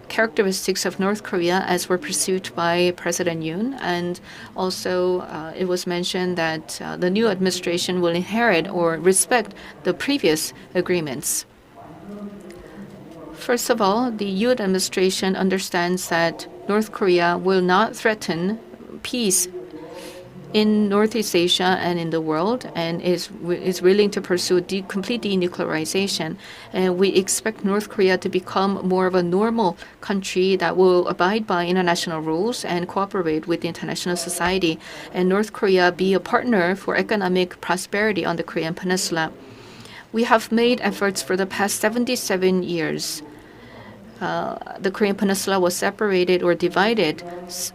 characteristics of North Korea as were pursued by President Yoon. And also it was mentioned that the new administration will inherit or respect the previous agreements. First of all, the Yoon administration understands that North Korea will not threaten peace in Northeast Asia and in the world, and is willing to pursue complete denuclearization. And we expect North Korea to become more of a normal country that will abide by international rules and cooperate with the international society, and North Korea be a partner for economic prosperity on the Korean Peninsula. We have made efforts for the past 77 years. The Korean Peninsula was separated or divided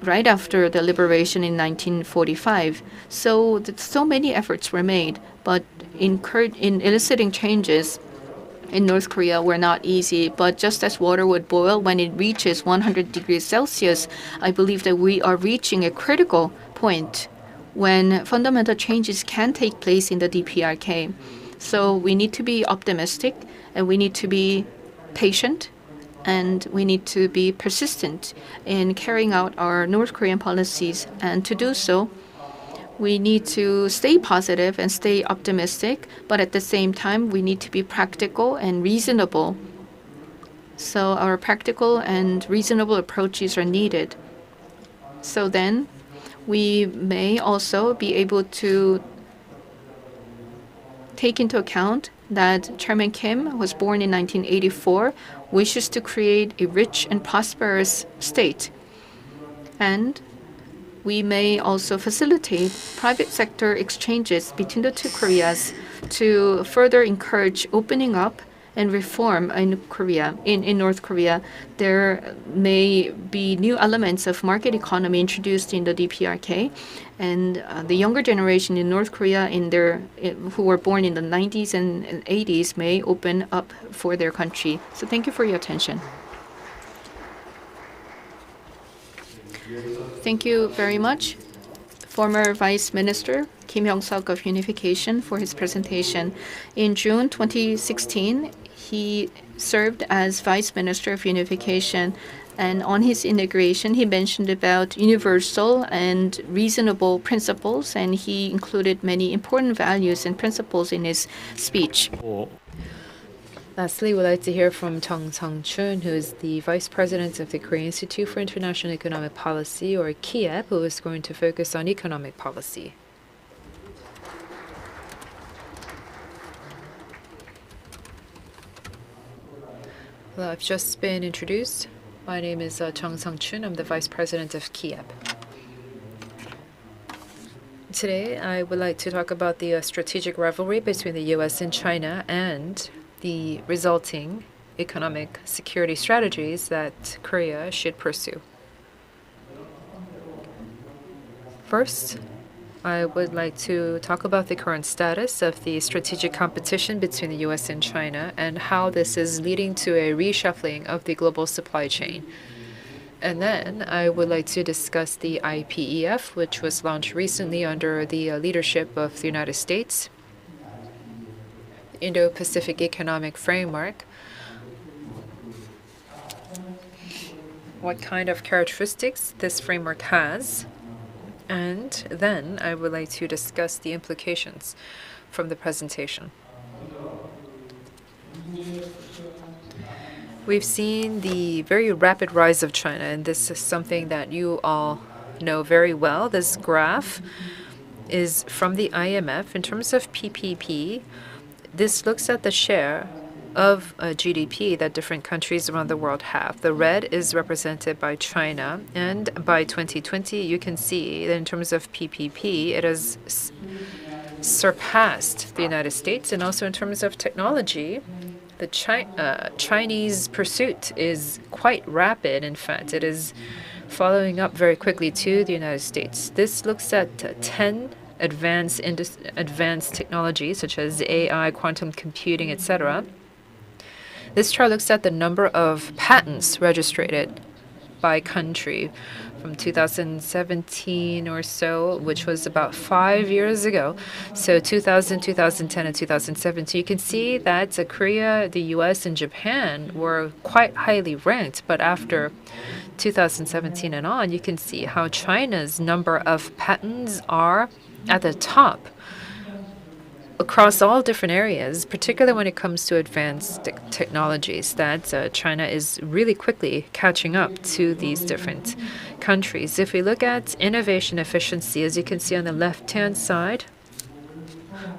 right after the liberation in 1945. So many efforts were made, but in eliciting changes in North Korea were not easy. But just as water would boil when it reaches 100 degrees Celsius, I believe that we are reaching a critical point when fundamental changes can take place in the DPRK. So we need to be optimistic, and we need to be patient, and we need to be persistent in carrying out our North Korean policies. And to do so, we need to stay positive and stay optimistic, but at the same time, we need to be practical and reasonable. So our practical and reasonable approaches are needed. So then we may also be able to take into account that Chairman Kim was born in 1984, wishes to create a rich and prosperous state. And we may also facilitate private sector exchanges between the two Koreas to further encourage opening up and reform in Korea, in North Korea. There may be new elements of market economy introduced in the DPRK, and the younger generation in North Korea who were born in the 90s and 80s may open up for their country. So thank you for your attention. Thank you very much, former Vice Minister Kim Hyung-suk of Unification, for his presentation. In June 2016, he served as Vice Minister of Unification, and on his inauguration, he mentioned about universal and reasonable principles, and he included many important values and principles in his speech. Lastly, we'd like to hear from Jung Sang-chun, who is the Vice President of the Korean Institute for International Economic Policy, or KIEP, who is going to focus on economic policy. Well, I've just been introduced. My name is Jung Sang-chun. I'm the Vice President of KIEP. Today, I would like to talk about the strategic rivalry between the U.S. and China and the resulting economic security strategies that Korea should pursue. First, I would like to talk about the current status of the strategic competition between the U.S. and China and how this is leading to a reshuffling of the global supply chain. And then I would like to discuss the IPEF, which was launched recently under the leadership of the United States, Indo-Pacific Economic Framework, what kind of characteristics this framework has, and then I would like to discuss the implications from the presentation. We've seen the very rapid rise of China, and this is something that you all know very well. This graph is from the IMF. In terms of PPP, this looks at the share of GDP that different countries around the world have. The red is represented by China, and by 2020, you can see that in terms of PPP, it has surpassed the United States, and also in terms of technology, the Chinese pursuit is quite rapid. In fact, it is following up very quickly to the United States. This looks at 10 advanced technologies such as AI, quantum computing, etc. This chart looks at the number of patents registered by country from 2017 or so, which was about 5 years ago. So 2000, 2010, and 2017, you can see that Korea, the U.S., and Japan were quite highly ranked. But after 2017 and on, you can see how China's number of patents are at the top. across all different areas, particularly when it comes to advanced technologies, that China is really quickly catching up to these different countries. If we look at innovation efficiency, as you can see on the left-hand side,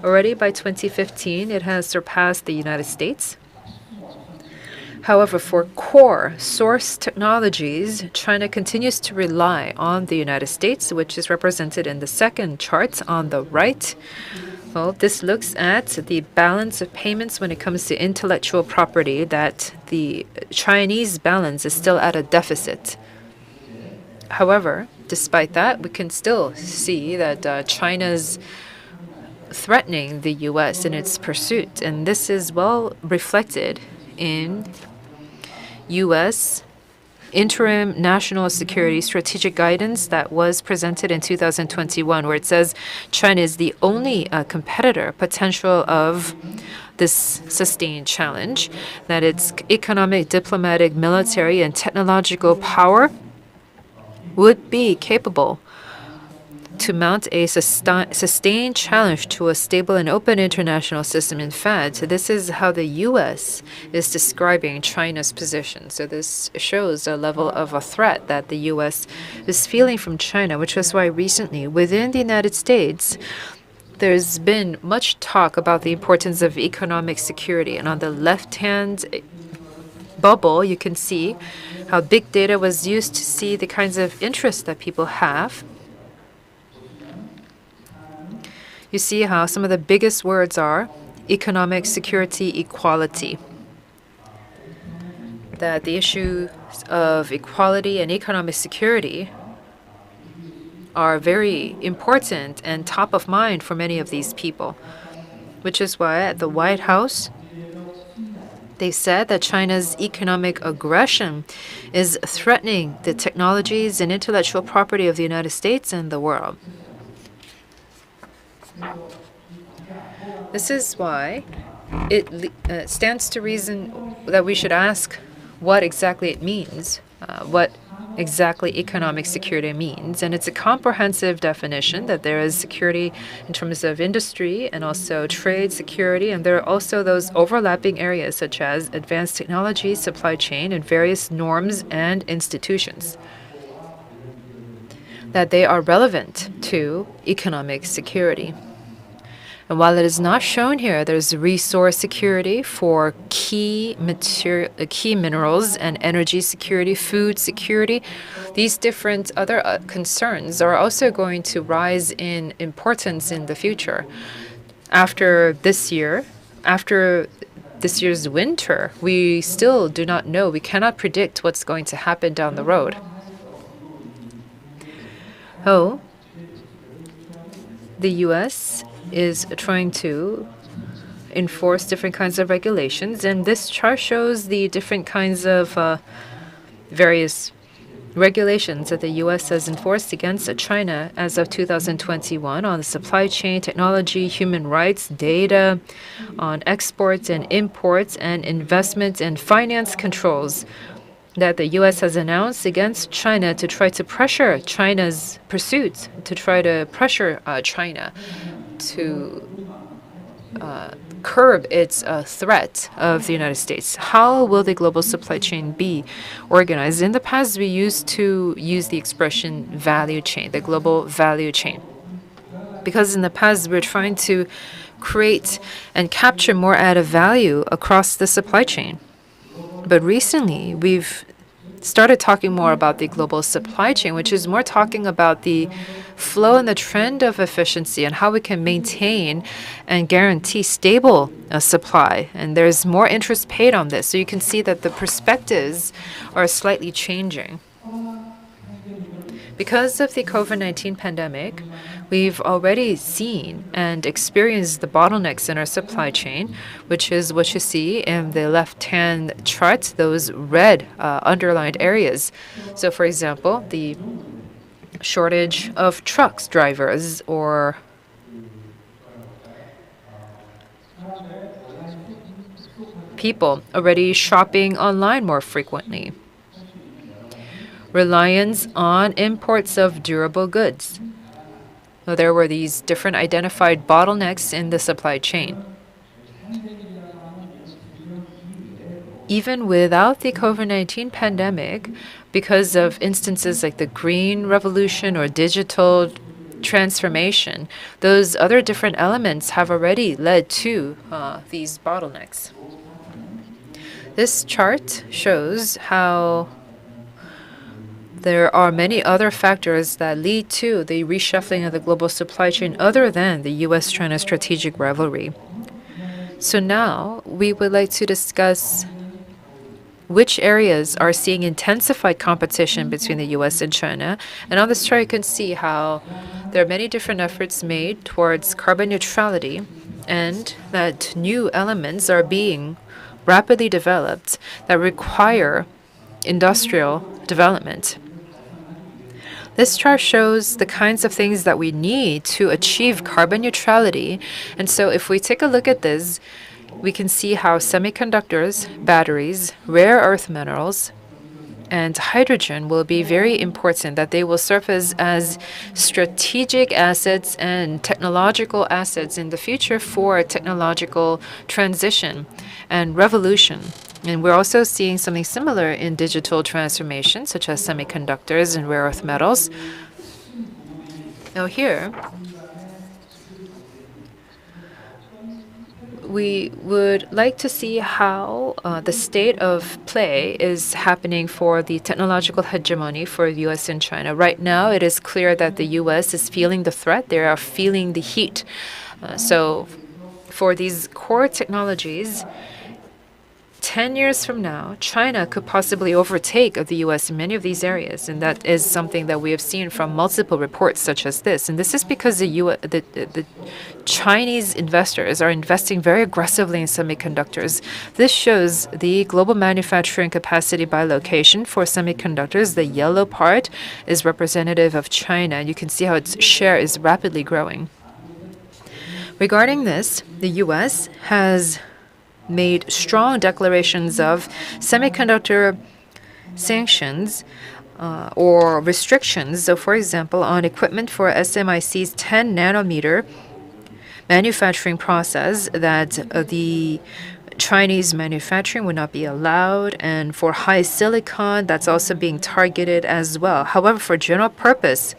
already by 2015, it has surpassed the United States. However, for core source technologies, China continues to rely on the United States, which is represented in the second chart on the right. Well, this looks at the balance of payments when it comes to intellectual property, that the Chinese balance is still at a deficit. However, despite that, we can still see that China's threatening the U.S. in its pursuit, and this is well reflected in U.S. interim national security strategic guidance that was presented in 2021, where it says China is the only competitor potential of this sustained challenge, that its economic, diplomatic, military, and technological power would be capable to mount a sustained challenge to a stable and open international system. In fact, this is how the U.S. is describing China's position. So this shows a level of a threat that the U.S. is feeling from China, which is why recently within the United States, there's been much talk about the importance of economic security. And on the left-hand bubble, you can see how big data was used to see the kinds of interests that people have. You see how some of the biggest words are economic security, equality. That the issues of equality and economic security are very important and top of mind for many of these people, which is why at the White House, they said that China's economic aggression is threatening the technologies and intellectual property of the United States and the world. This is why it stands to reason that we should ask what exactly it means, what exactly economic security means. And it's a comprehensive definition that there is security in terms of industry and also trade security. And there are also those overlapping areas such as advanced technology, supply chain, and various norms and institutions, that they are relevant to economic security. And while it is not shown here, there's resource security for key minerals and energy security, food security. These different other concerns are also going to rise in importance in the future. After this year's winter, we still do not know. We cannot predict what's going to happen down the road. Oh, the U.S. is trying to enforce different kinds of regulations, and this chart shows the different kinds of various regulations that the U.S. has enforced against China as of 2021 on the supply chain, technology, human rights, data, on exports and imports, and investment and finance controls that the U.S. has announced against China to try to pressure China's pursuits, to try to pressure China to curb its threat of the United States. How will the global supply chain be organized? In the past, we used to use the expression value chain, the global value chain, because in the past, we're trying to create and capture more added value across the supply chain. But recently, we've started talking more about the global supply chain, which is more talking about the flow and the trend of efficiency and how we can maintain and guarantee stable supply. And there's more interest paid on this. So you can see that the perspectives are slightly changing. Because of the COVID-19 pandemic, we've already seen and experienced the bottlenecks in our supply chain, which is what you see in the left-hand chart, those red underlined areas. So, for example, the shortage of trucks drivers, or people already shopping online more frequently, reliance on imports of durable goods, there were these different identified bottlenecks in the supply chain. Even without the COVID-19 pandemic, because of instances like the Green Revolution or digital transformation, those other different elements have already led to these bottlenecks. This chart shows how there are many other factors that lead to the reshuffling of the global supply chain other than the U.S.-China strategic rivalry. So now we would like to discuss which areas are seeing intensified competition between the U.S. and China. And on this chart, you can see how there are many different efforts made towards carbon neutrality and that new elements are being rapidly developed that require industrial development. This chart shows the kinds of things that we need to achieve carbon neutrality. And so if we take a look at this, we can see how semiconductors, batteries, rare earth minerals, and hydrogen will be very important, that they will serve as strategic assets and technological assets in the future for technological transition and revolution. And we're also seeing something similar in digital transformation, such as semiconductors and rare earth metals. Now here, we would like to see how the state of play is happening for the technological hegemony for the U.S. and China. Right now, it is clear that the U.S. is feeling the threat. They are feeling the heat. So for these core technologies, 10 years from now, China could possibly overtake the U.S. in many of these areas, and that is something that we have seen from multiple reports such as this. And this is because the Chinese investors are investing very aggressively in semiconductors. This shows the global manufacturing capacity by location for semiconductors. The yellow part is representative of China. You can see how its share is rapidly growing. Regarding this, the U.S. has made strong declarations of semiconductor sanctions or restrictions. So, for example, on equipment for SMIC's 10 nanometer manufacturing process, that the Chinese manufacturing would not be allowed, and for high silicon, that's also being targeted as well. However, for general purpose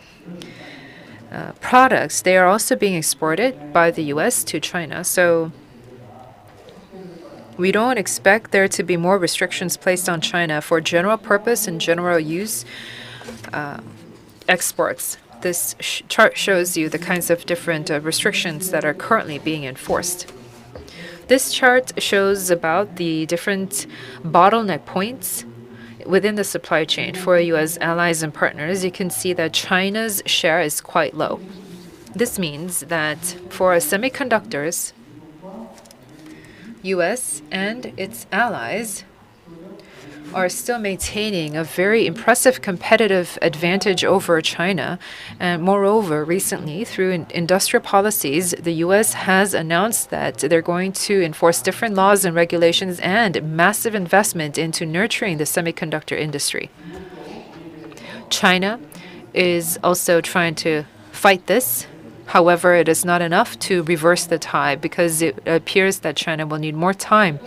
products, they are also being exported by the U.S. to China. So we don't expect there to be more restrictions placed on China for general purpose and general use exports. This chart shows you the kinds of different restrictions that are currently being enforced. This chart shows about the different bottleneck points within the supply chain for you as allies and partners. You can see that China's share is quite low. This means that for semiconductors, U.S. and its allies are still maintaining a very impressive competitive advantage over China. And moreover, recently, through industrial policies, the U.S. has announced that they're going to enforce different laws and regulations and massive investment into nurturing the semiconductor industry. China is also trying to fight this. However, it is not enough to reverse the tide because it appears that China will need more time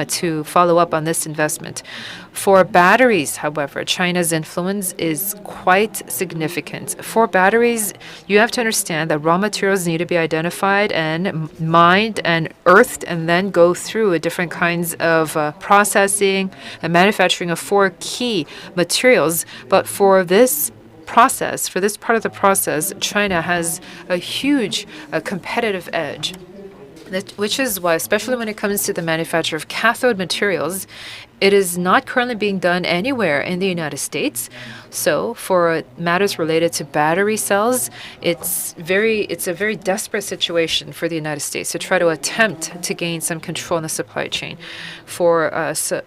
to follow up on this investment. For batteries, however, China's influence is quite significant. For batteries, you have to understand that raw materials need to be identified and mined and earthed and then go through different kinds of processing and manufacturing of 4 key materials. But for this process, for this part of the process, China has a huge competitive edge, which is why, especially when it comes to the manufacture of cathode materials, it is not currently being done anywhere in the United States. So for matters related to battery cells, it's a very desperate situation for the United States to try to attempt to gain some control in the supply chain. For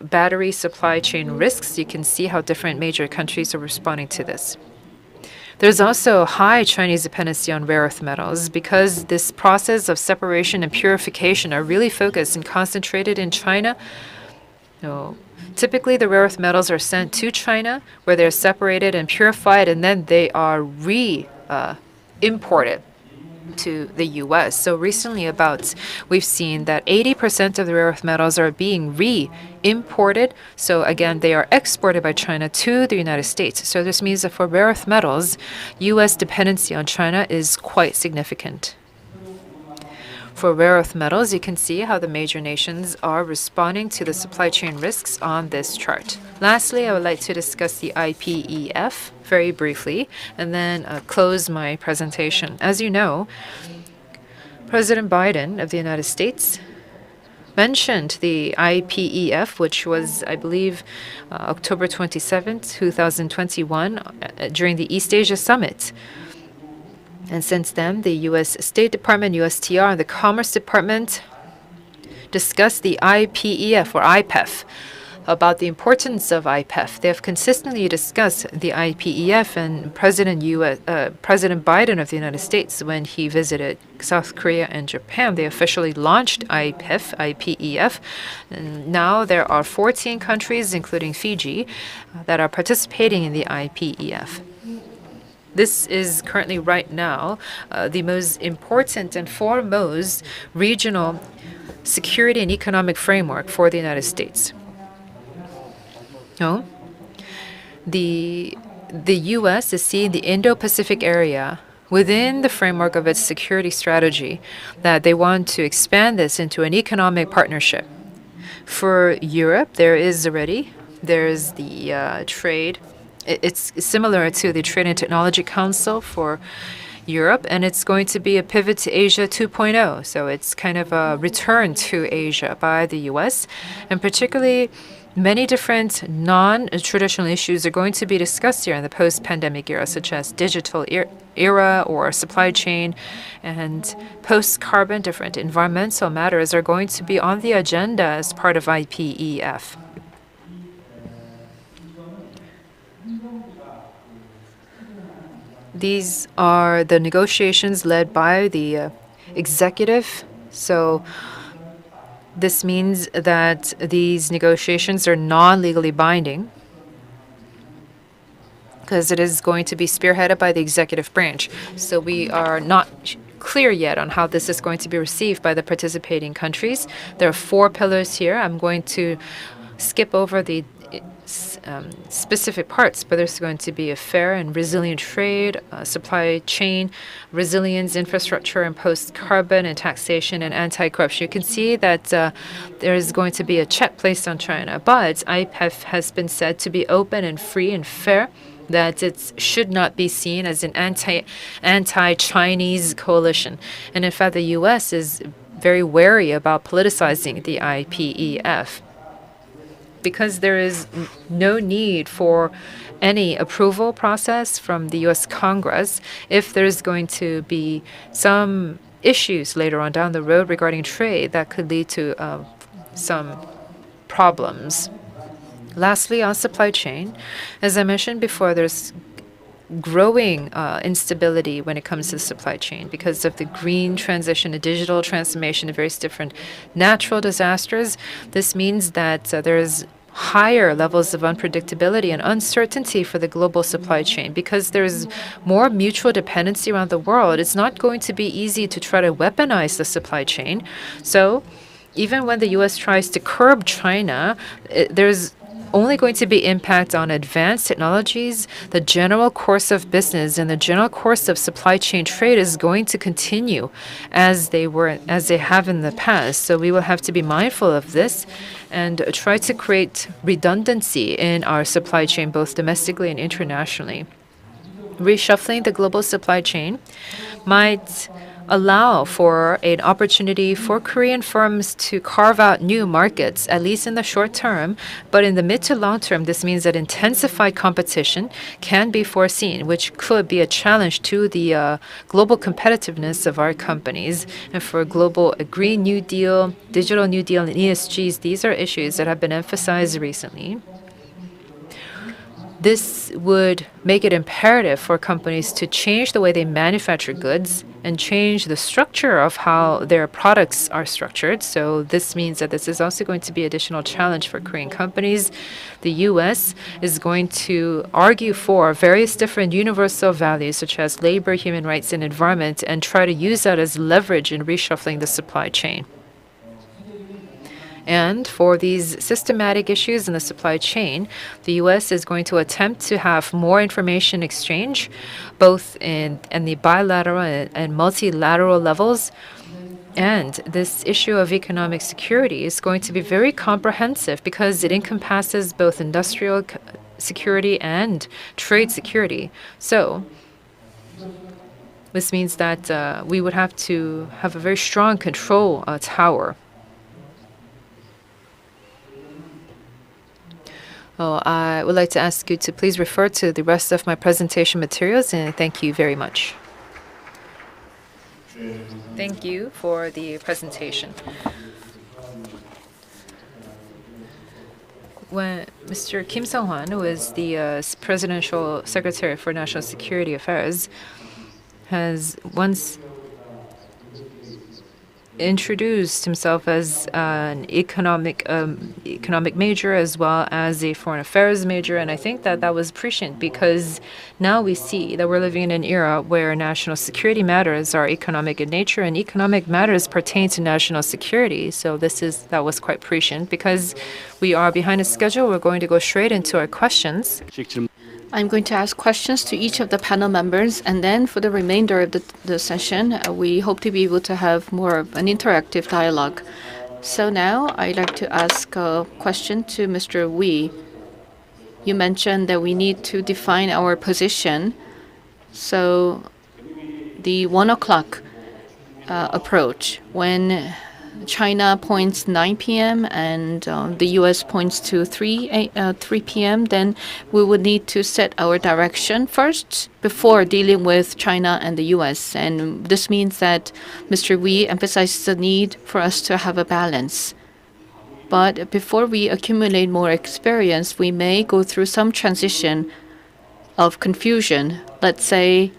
battery supply chain risks, you can see how different major countries are responding to this. There's also high Chinese dependency on rare earth metals because this process of separation and purification are really focused and concentrated in China. Typically, the rare earth metals are sent to China where they're separated and purified, and then they are imported to the U.S. So recently we've seen that 80% of the rare earth metals are being re-imported. So again, they are exported by China to the United States. So this means that for rare earth metals, U.S. dependency on China is quite significant. For rare earth metals, you can see how the major nations are responding to the supply chain risks on this chart. Lastly, I would like to discuss the IPEF very briefly and then close my presentation. As you know, President Biden of the United States mentioned the IPEF, which was, I believe, October 27, 2021, during the East Asia Summit. And since then, the U.S. State Department, USTR, and the Commerce Department discussed the IPEF or IPEF, about the importance of IPEF. They have consistently discussed the IPEF, and President Biden of the United States, when he visited South Korea and Japan, they officially launched IPEF. And now there are 14 countries, including Fiji, that are participating in the IPEF. This is currently right now the most important and foremost regional security and economic framework for the United States. No? The U.S. is seeing the Indo-Pacific area within the framework of its security strategy, that they want to expand this into an economic partnership. For Europe, there's the trade. It's similar to the Trade and Technology Council for Europe, and it's going to be a pivot to Asia 2.0. So it's kind of a return to Asia by the U.S., and particularly many different non-traditional issues are going to be discussed here in the post-pandemic era, such as digital era or supply chain, and post-carbon, different environmental matters are going to be on the agenda as part of IPEF. These are the negotiations led by the executive. So this means that these negotiations are non-legally binding because it is going to be spearheaded by the executive branch. So we are not clear yet on how this is going to be received by the participating countries. There are 4 pillars here. I'm going to skip over the specific parts, but there's going to be a fair and resilient trade, supply chain, resilience, infrastructure, and post-carbon, and taxation, and anti-corruption. You can see that there is going to be a check placed on China, but IPEF has been said to be open and free and fair, that it should not be seen as an anti-Chinese coalition. And in fact, the U.S. is very wary about politicizing the IPEF, because there is no need for any approval process from the U.S. Congress. If there's going to be some issues later on down the road regarding trade, that could lead to some problems. Lastly, on supply chain, as I mentioned before, there's growing instability when it comes to the supply chain because of the green transition, the digital transformation, the various different natural disasters. This means that there's higher levels of unpredictability and uncertainty for the global supply chain. Because there's more mutual dependency around the world, it's not going to be easy to try to weaponize the supply chain. So even when the U.S. tries to curb China, there's only going to be impact on advanced technologies. The general course of business and the general course of supply chain trade is going to continue as they have in the past. So we will have to be mindful of this and try to create redundancy in our supply chain, both domestically and internationally. Reshuffling the global supply chain might allow for an opportunity for Korean firms to carve out new markets, at least in the short term. But in the mid to long term, this means that intensified competition can be foreseen, which could be a challenge to the global competitiveness of our companies. And for global Green New Deal, Digital New Deal, and ESGs, these are issues that have been emphasized recently. This would make it imperative for companies to change the way they manufacture goods and change the structure of how their products are structured. So this means that this is also going to be additional challenge for Korean companies. The U.S. is going to argue for various different universal values such as labor, human rights, and environment and try to use that as leverage in reshuffling the supply chain. And for these systematic issues in the supply chain, the U.S. is going to attempt to have more information exchange, both in the bilateral and multilateral levels. And this issue of economic security is going to be very comprehensive because it encompasses both industrial security and trade security. So this means that we would have to have a very strong control tower. I would like to ask you to please refer to the rest of my presentation materials, and thank you very much. Thank you for the presentation. When Mr. Kim Sung-hwan, who is the Presidential Secretary for National Security Affairs, has once introduced himself as an economic major as well as a foreign affairs major, and I think that that was prescient because now we see that we're living in an era where national security matters are economic in nature and economic matters pertain to national security. So that was quite prescient. Because we are behind a schedule, we're going to go straight into our questions. I'm going to ask questions to each of the panel members, and then for the remainder of the session, we hope to be able to have more of an interactive dialogue. So now I'd like to ask a question to Mr. Wee. You mentioned that we need to define our position. So the 1 o'clock approach, when China points 9 p.m. and the U.S. points to 3 p.m., then we would need to set our direction first before dealing with China and the U.S. And this means that Mr. Wee emphasizes the need for us to have a balance. But before we accumulate more experience, we may go through some transition of confusion. Let's say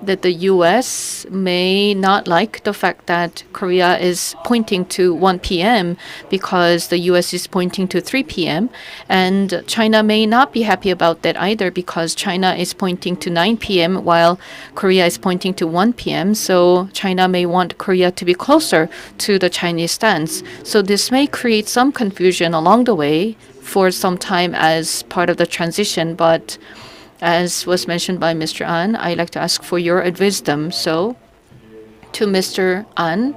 that the U.S. may not like the fact that Korea is pointing to 1 p.m. because the U.S. is pointing to 3 p.m. And China may not be happy about that either because China is pointing to 9 p.m. while Korea is pointing to 1 p.m. So China may want Korea to be closer to the Chinese stance. So this may create some confusion along the way for some time as part of the transition, but as was mentioned by Mr. An, I'd like to ask for your wisdom. So, to Mr. An,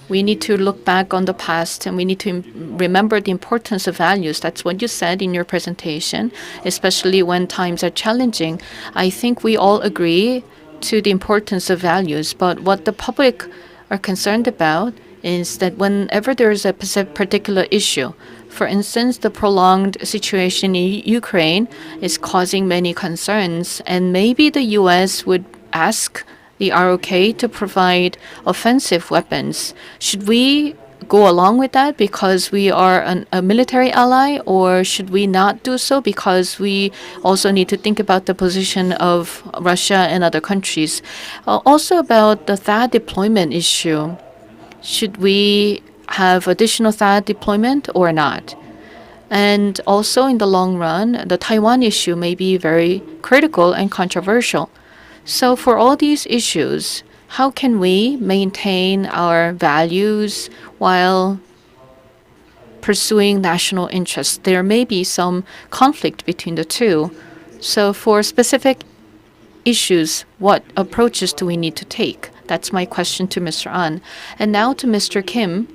we need to look back on the past and we need to remember the importance of values. That's what you said in your presentation, especially when times are challenging. I think we all agree to the importance of values, but what the public are concerned about is that whenever there is a particular issue, for instance, the prolonged situation in Ukraine is causing many concerns, and maybe the U.S. would ask the ROK to provide offensive weapons. Should we go along with that because we are a military ally, or should we not do so because we also need to think about the position of Russia and other countries? Also about the THAAD deployment issue. Should we have additional THAAD deployment or not? And also in the long run, the Taiwan issue may be very critical and controversial. So for all these issues, how can we maintain our values while pursuing national interests? There may be some conflict between the two. So for specific issues, what approaches do we need to take? That's my question to Mr. An. And now to Mr. Kim.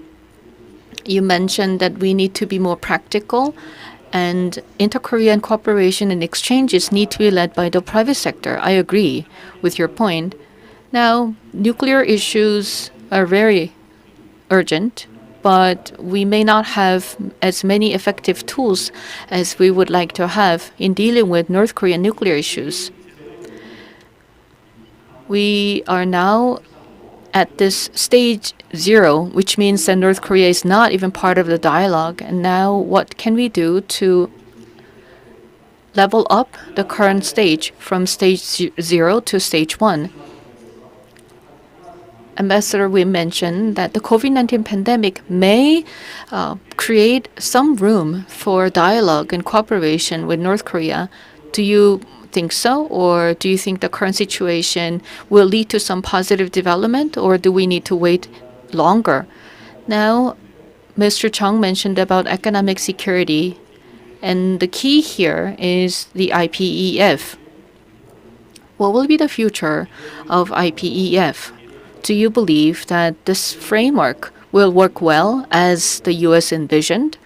You mentioned that we need to be more practical and inter-Korean cooperation and exchanges need to be led by the private sector. I agree with your point. Now, nuclear issues are very urgent, but we may not have as many effective tools as we would like to have in dealing with North Korean nuclear issues. We are now at this stage 0, which means that North Korea is not even part of the dialogue. And now what can we do to level up the current stage from stage 0 to stage 1. Ambassador, we mentioned that the COVID-19 pandemic may create some room for dialogue and cooperation with North Korea. Do you think so, or do you think the current situation will lead to some positive development, or do we need to wait longer? Now, Mr. Chung mentioned about economic security, and the key here is the IPEF. What will be the future of IPEF? Do you believe that this framework will work well as the U.S. envisioned?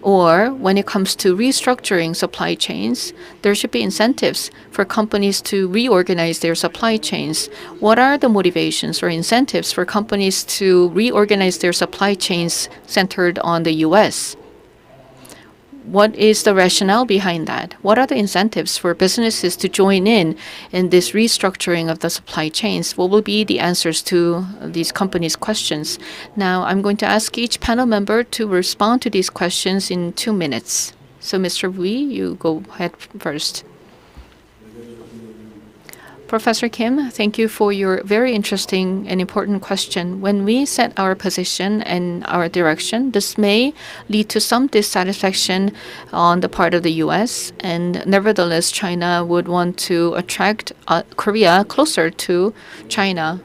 Or when it comes to restructuring supply chains, there should be incentives for companies to reorganize their supply chains. What are the motivations or incentives for companies to reorganize their supply chains centered on the U.S.? What is the rationale behind that? What are the incentives for businesses to join in this restructuring of the supply chains? What will be the answers to these companies' questions? Now, I'm going to ask each panel member to respond to these questions in 2 minutes. So, Mr. Wee, you go ahead first. Professor Kim, thank you for your very interesting and important question. When we set our position and our direction, this may lead to some dissatisfaction on the part of the U.S., and nevertheless, China would want to attract Korea closer to China.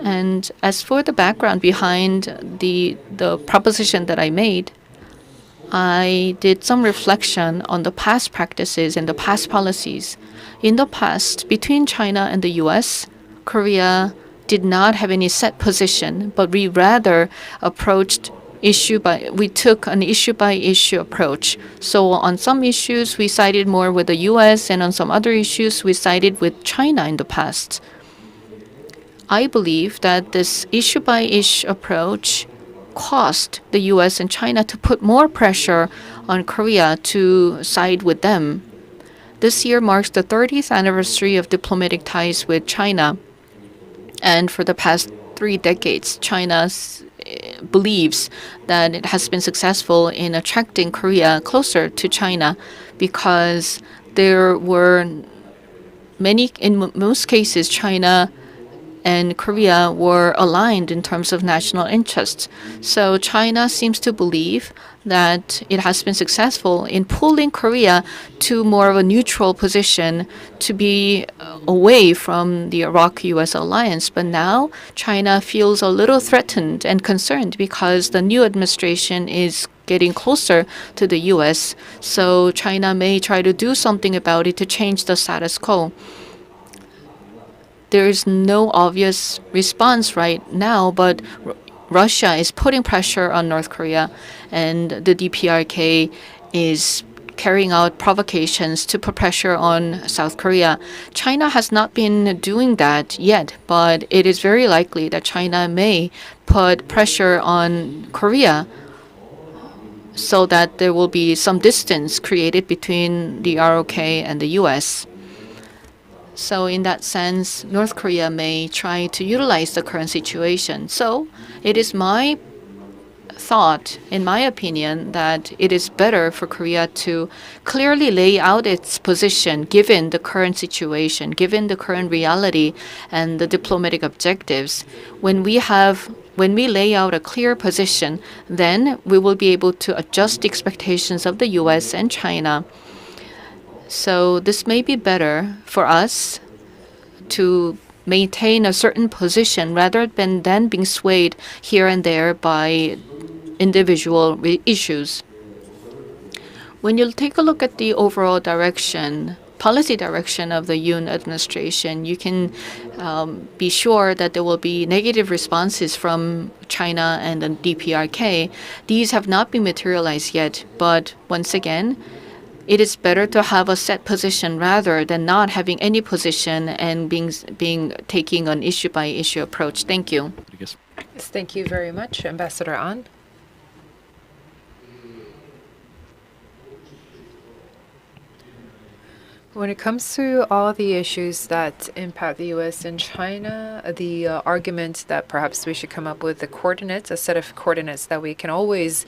And as for the background behind the proposition that I made, I did some reflection on the past practices and the past policies. In the past, between China and the U.S., Korea did not have any set position, but we rather we took an issue-by-issue approach. So on some issues, we sided more with the U.S., and on some other issues, we sided with China in the past. I believe that this issue-by-issue approach caused the U.S. and China to put more pressure on Korea to side with them. This year marks the 30th anniversary of diplomatic ties with China. And for the past 3 decades, China believes that it has been successful in attracting Korea closer to China because there were in most cases, China and Korea were aligned in terms of national interests. So China seems to believe that it has been successful in pulling Korea to more of a neutral position to be away from the Iraq-U.S. alliance. But now China feels a little threatened and concerned because the new administration is getting closer to the U.S. So China may try to do something about it to change the status quo. There is no obvious response right now, but Russia is putting pressure on North Korea, and the DPRK is carrying out provocations to put pressure on South Korea. China has not been doing that yet, but it is very likely that China may put pressure on Korea so that there will be some distance created between the ROK and the U.S. So in that sense, North Korea may try to utilize the current situation. So it is my thought, in my opinion, that it is better for Korea to clearly lay out its position given the current situation, given the current reality and the diplomatic objectives. When we lay out a clear position, then we will be able to adjust the expectations of the U.S. and China. So this may be better for us to maintain a certain position rather than being swayed here and there by individual issues. When you take a look at the overall policy direction of the Yoon administration, you can be sure that there will be negative responses from China and the DPRK. These have not been materialized yet, but once again, it is better to have a set position rather than not having any position and taking an issue-by-issue approach. Thank you. Yes, thank you very much, Ambassador An. When it comes to all the issues that impact the U.S. and China, the argument that perhaps we should come up with the coordinates, a set of coordinates that we can always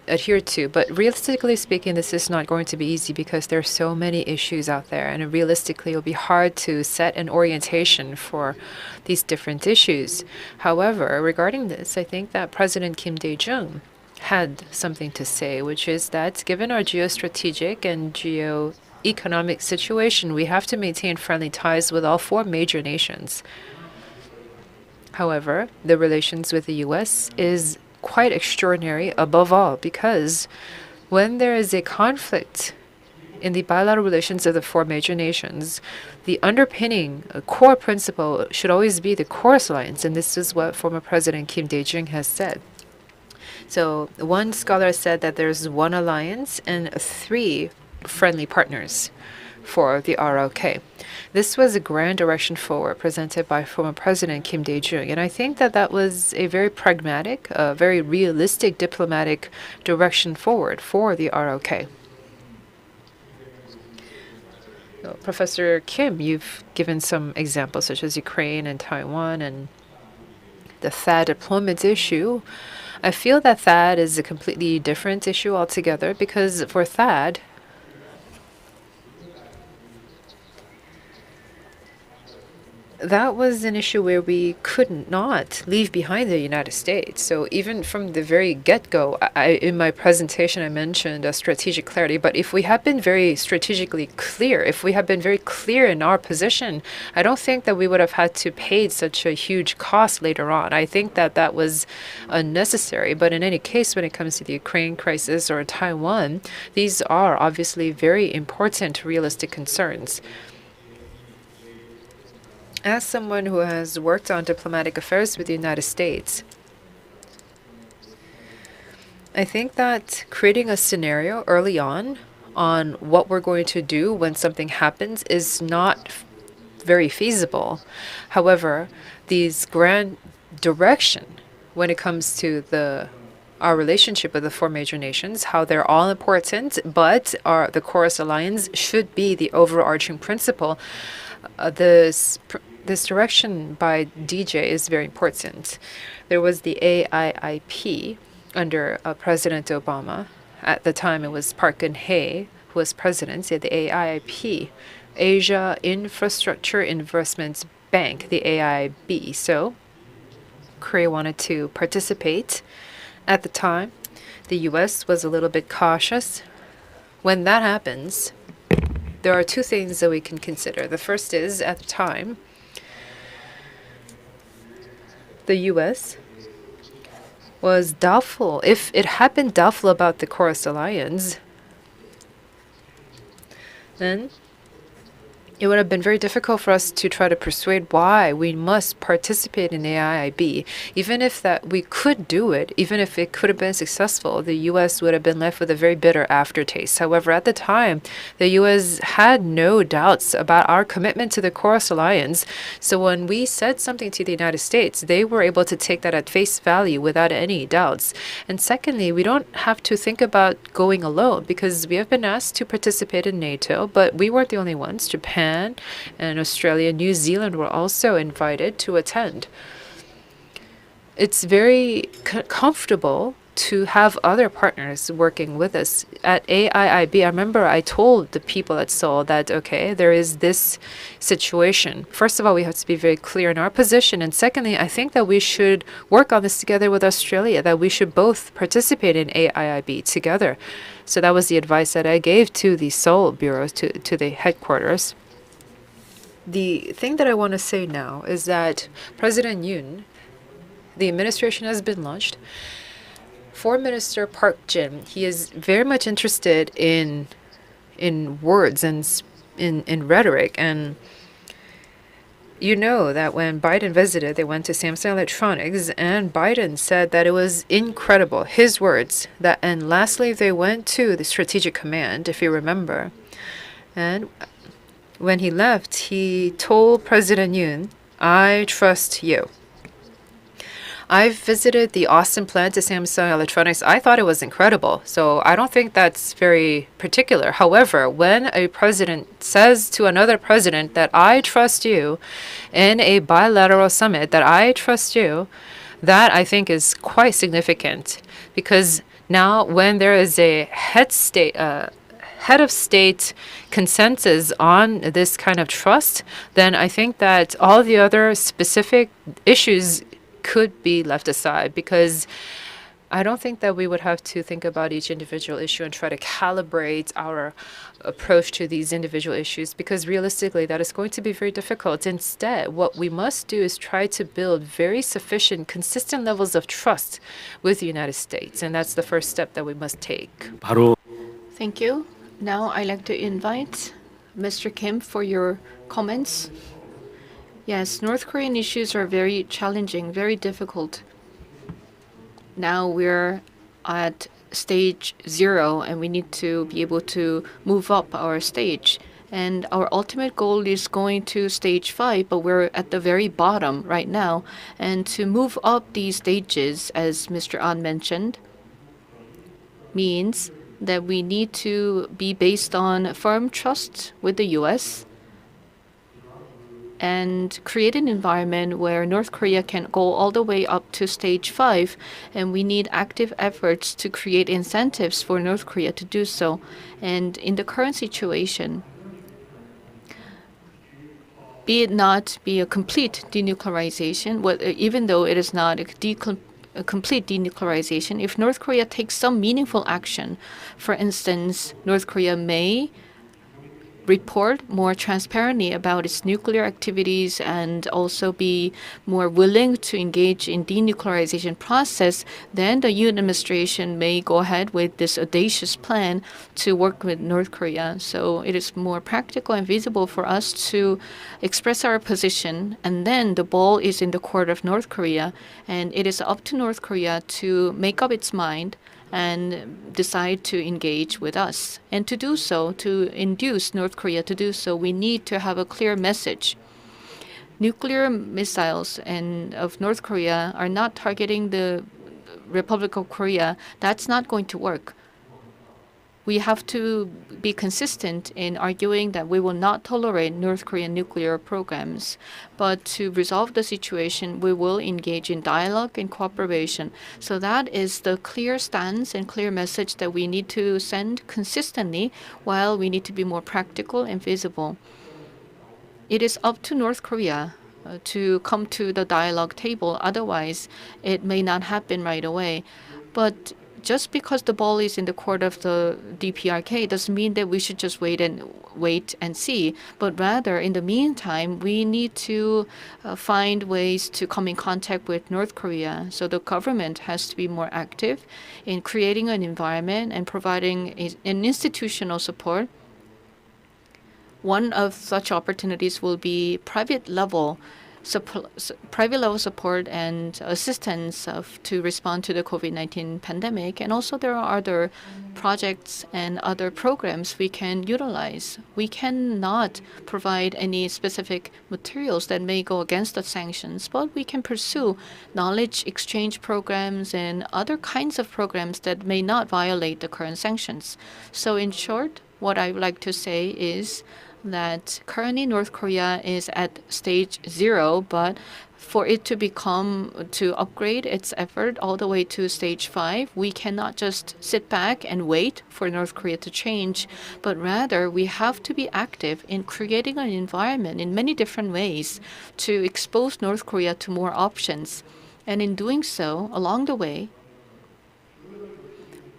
adhere to. But realistically speaking, this is not going to be easy because there are so many issues out there, and realistically, it will be hard to set an orientation for these different issues. However, regarding this, I think that President Kim Dae-jung had something to say, which is that given our geostrategic and economic situation, we have to maintain friendly ties with all four major nations. However, the relations with the U.S. is quite extraordinary above all because when there is a conflict in the bilateral relations of the four major nations, the underpinning core principle should always be the Chorus Alliance, and this is what former President Kim Dae-jung has said. So one scholar said that there's one alliance and three friendly partners for the ROK. This was a grand direction forward presented by former President Kim Dae-jung, and I think that that was a very pragmatic, very realistic diplomatic direction forward for the ROK. So, Professor Kim, you've given some examples such as Ukraine and Taiwan and the THAAD deployment issue. I feel that THAAD is a completely different issue altogether because for THAAD, that was an issue where we could not leave behind the United States. So even from the very get-go, in my presentation, I mentioned strategic clarity. But if we had been very strategically clear, if we had been very clear in our position, I don't think that we would have had to pay such a huge cost later on. I think that that was unnecessary. But in any case, when it comes to the Ukraine crisis or Taiwan, these are obviously very important realistic concerns. As someone who has worked on diplomatic affairs with the United States, I think that creating a scenario early on what we're going to do when something happens is not very feasible. However, these grand direction when it comes to our relationship with the four major nations, how they're all important, but the Chorus Alliance should be the overarching principle. This direction by DJ is very important. There was the AIIP under President Obama. At the time, it was Park Geun-hye who was president. The AIIP, Asia Infrastructure Investment Bank, the AIIB. So Korea wanted to participate. At the time, the U.S. was a little bit cautious. When that happens, there are two things that we can consider. The first is, at the time, the U.S. was doubtful. If it had been doubtful about the Chorus Alliance, then it would have been very difficult for us to try to persuade why we must participate in the AIIB. Even if that we could do it, even if it could have been successful, the U.S. would have been left with a very bitter aftertaste. However, at the time, the U.S. had no doubts about our commitment to the Chorus Alliance. So when we said something to the United States, they were able to take that at face value without any doubts. And secondly, we don't have to think about going alone because we have been asked to participate in NATO, but we weren't the only ones. Japan and Australia, New Zealand were also invited to attend. It's very comfortable to have other partners working with us. At AIIB, I remember I told the people at Seoul that, okay, there is this situation. First of all, we have to be very clear in our position. And secondly, I think that we should work on this together with Australia, that we should both participate in AIIB together. So that was the advice that I gave to the Seoul bureaus, to the headquarters. The thing that I want to say now is that President Yoon, the administration has been launched. Foreign Minister Park Jin, he is very much interested in words and in rhetoric. And you know that when Biden visited, they went to Samsung Electronics, and Biden said that it was incredible, his words. And lastly, they went to the Strategic Command, if you remember. And when he left, he told President Yoon, "I trust you." I visited the Austin plant of Samsung Electronics. I thought it was incredible. So I don't think that's very particular. However, when a president says to another president that I trust you in a bilateral summit, that I trust you, that I think is quite significant, because now when there is a head of state consensus on this kind of trust, then I think that all the other specific issues could be left aside, because I don't think that we would have to think about each individual issue and try to calibrate our approach to these individual issues, because realistically that is going to be very difficult. Instead, what we must do is try to build very sufficient, consistent levels of trust with the United States, and that's the first step that we must take. Thank you. Now I'd like to invite Mr. Kim for your comments. Yes, North Korean issues are very challenging, very difficult. Now we're at stage 0 and we need to be able to move up our stage. And our ultimate goal is going to stage 5, but we're at the very bottom right now. And to move up these stages, as Mr. An mentioned, means that we need to be based on firm trust with the U.S. and create an environment where North Korea can go all the way up to stage 5, and we need active efforts to create incentives for North Korea to do so. And in the current situation, be it not be a complete denuclearization, even though it is not a complete denuclearization, if North Korea takes some meaningful action, for instance, North Korea may report more transparently about its nuclear activities and also be more willing to engage in denuclearization process, then the Yoon administration may go ahead with this audacious plan to work with North Korea. So it is more practical and visible for us to express our position, and then the ball is in the court of North Korea, and it is up to North Korea to make up its mind and decide to engage with us. And to do so, to induce North Korea to do so, we need to have a clear message. Nuclear missiles of North Korea are not targeting the Republic of Korea. That's not going to work. We have to be consistent in arguing that we will not tolerate North Korean nuclear programs. But to resolve the situation, we will engage in dialogue and cooperation. So that is the clear stance and clear message that we need to send consistently, while we need to be more practical and visible. It is up to North Korea to come to the dialogue table. Otherwise, it may not happen right away. But just because the ball is in the court of the DPRK doesn't mean that we should just wait and see. But rather, in the meantime, we need to find ways to come in contact with North Korea. So the government has to be more active in creating an environment and providing an institutional support. One of such opportunities will be private level support and assistance to respond to the COVID-19 pandemic. And also there are other projects and other programs we can utilize. We cannot provide any specific materials that may go against the sanctions, but we can pursue knowledge exchange programs and other kinds of programs that may not violate the current sanctions. So in short, what I would like to say is that currently North Korea is at stage 0, but for it to upgrade its effort all the way to stage 5, we cannot just sit back and wait for North Korea to change, but rather we have to be active in creating an environment in many different ways to expose North Korea to more options. And in doing so, along the way,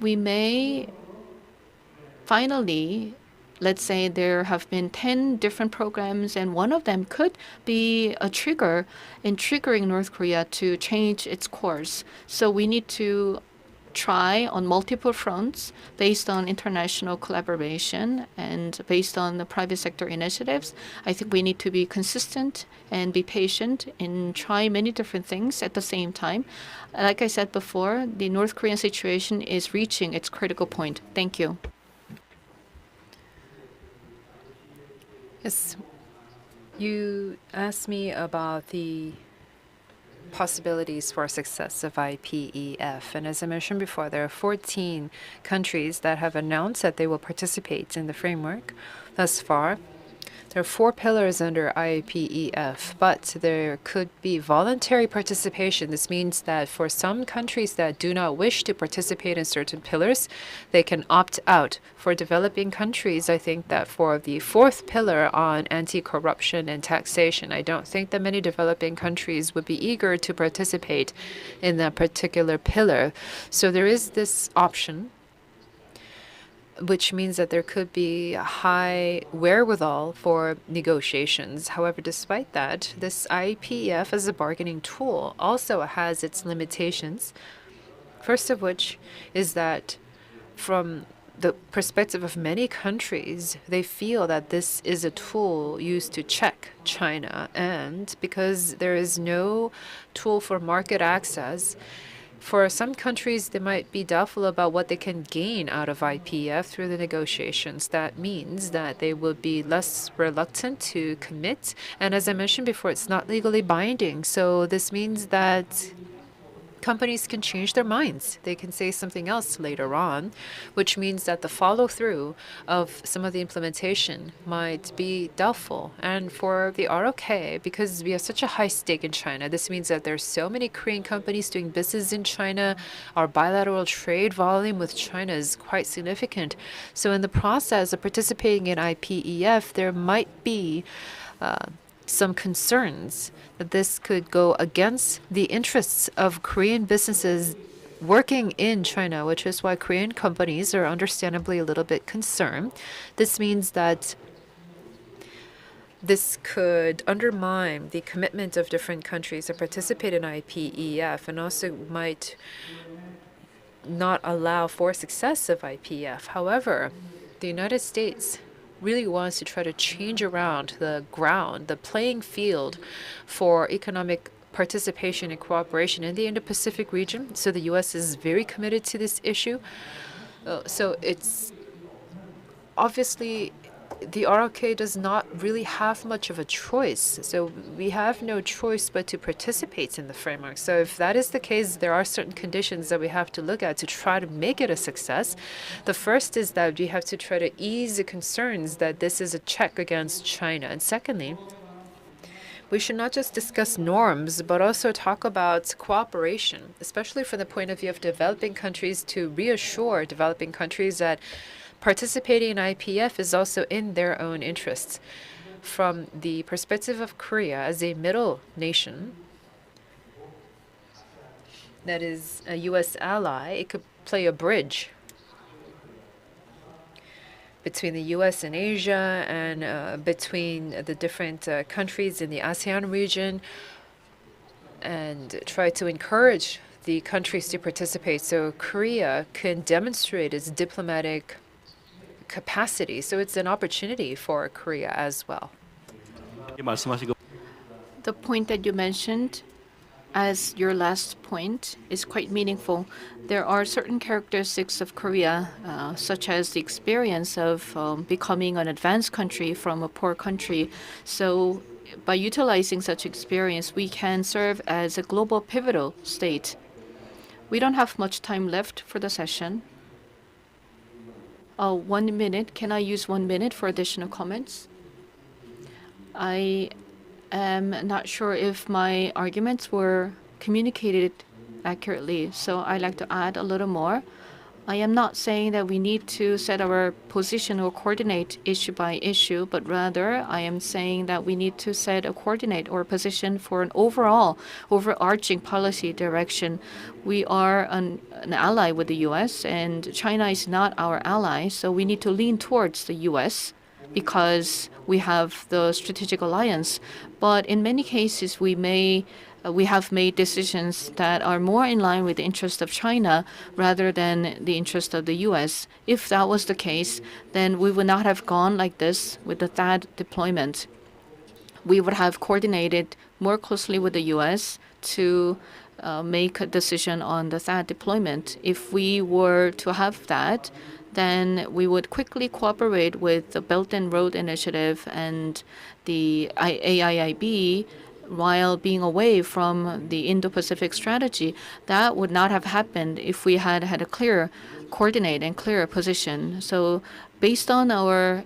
we may finally, let's say there have been 10 different programs, and one of them could be a trigger in triggering North Korea to change its course. So we need to try on multiple fronts based on international collaboration and based on the private sector initiatives. I think we need to be consistent and be patient and try many different things at the same time. Like I said before, the North Korean situation is reaching its critical point. Thank you. Yes, you asked me about the possibilities for success of IPEF. And as I mentioned before, there are 14 countries that have announced that they will participate in the framework thus far. There are 4 pillars under IPEF, but there could be voluntary participation. This means that for some countries that do not wish to participate in certain pillars, they can opt out. For developing countries, I think that for the 4th pillar on anti-corruption and taxation, I don't think that many developing countries would be eager to participate in that particular pillar. So there is this option, which means that there could be a high wherewithal for negotiations. However, despite that, this IPEF as a bargaining tool also has its limitations. First of which is that from the perspective of many countries, they feel that this is a tool used to check China. And because there is no tool for market access, for some countries, they might be doubtful about what they can gain out of IPF through the negotiations. That means that they will be less reluctant to commit. And as I mentioned before, it's not legally binding. So this means that companies can change their minds. They can say something else later on, which means that the follow-through of some of the implementation might be doubtful. And for the ROK, because we have such a high stake in China, this means that there's so many Korean companies doing business in China. Our bilateral trade volume with China is quite significant. So in the process of participating in IPEF, there might be some concerns that this could go against the interests of Korean businesses working in China, which is why Korean companies are understandably a little bit concerned. This means that this could undermine the commitment of different countries to participate in IPEF and also might not allow for success of IPEF. However, the United States really wants to try to change around the ground, the playing field for economic participation and cooperation in the Indo-Pacific region. So the U.S. is very committed to this issue. So it's obviously the ROK does not really have much of a choice. So we have no choice but to participate in the framework. So if that is the case, there are certain conditions that we have to look at to try to make it a success. The first is that we have to try to ease the concerns that this is a check against China. And secondly, we should not just discuss norms, but also talk about cooperation, especially from the point of view of developing countries, to reassure developing countries that participating in IPF is also in their own interests. From the perspective of Korea as a middle nation that is a U.S. ally, it could play a bridge between the U.S. and Asia and between the different countries in the ASEAN region and try to encourage the countries to participate so Korea can demonstrate its diplomatic capacity. So it's an opportunity for Korea as well. The point that you mentioned as your last point is quite meaningful. There are certain characteristics of Korea, such as the experience of becoming an advanced country from a poor country. So by utilizing such experience, we can serve as a global pivotal state. We don't have much time left for the session. 1 minute. Can I use 1 minute for additional comments? I am not sure if my arguments were communicated accurately, so I'd like to add a little more. I am not saying that we need to set our position or coordinate issue by issue, but rather I am saying that we need to set a coordinate or position for an overall overarching policy direction. We are an ally with the U.S. and China is not our ally, so we need to lean towards the U.S. because we have the strategic alliance. But in many cases, we have made decisions that are more in line with the interest of China rather than the interest of the U.S. If that was the case, then we would not have gone like this with the THAAD deployment. We would have coordinated more closely with the U.S. to make a decision on the THAAD deployment. If we were to have that, then we would quickly cooperate with the Belt and Road Initiative and the AIIB while being away from the Indo-Pacific strategy. That would not have happened if we had had a clear, coordinate and clear position. So based on our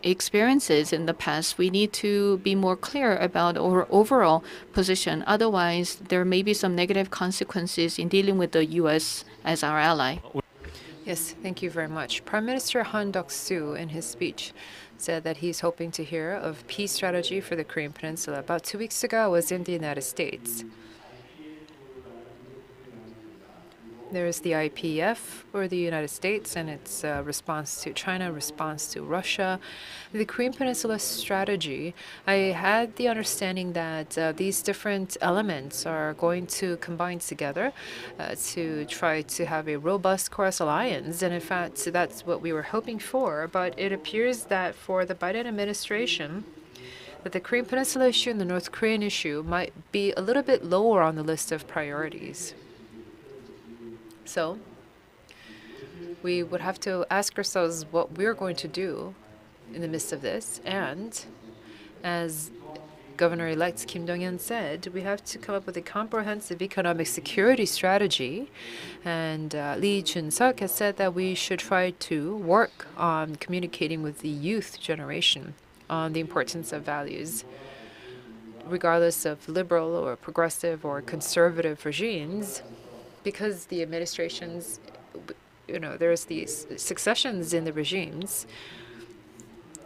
experiences in the past, we need to be more clear about our overall position. Otherwise, there may be some negative consequences in dealing with the U.S. as our ally. Yes, thank you very much. Prime Minister Han Duck-soo, in his speech, said that he's hoping to hear of peace strategy for the Korean Peninsula. About 2 weeks ago, I was in the United States. There's the IPF for the United States and its response to China, response to Russia. The Korean Peninsula strategy, I had the understanding that these different elements are going to combine together to try to have a robust cross alliance. And in fact, that's what we were hoping for. But it appears that for the Biden administration, that the Korean Peninsula issue and the North Korean issue might be a little bit lower on the list of priorities. So we would have to ask ourselves what we're going to do in the midst of this. And as Governor-elect Kim Dong-yeon said, we have to come up with a comprehensive economic security strategy. And Lee Jun-suk has said that we should try to work on communicating with the youth generation on the importance of values. Regardless of liberal or progressive or conservative regimes, because the administrations, there's these successions in the regimes,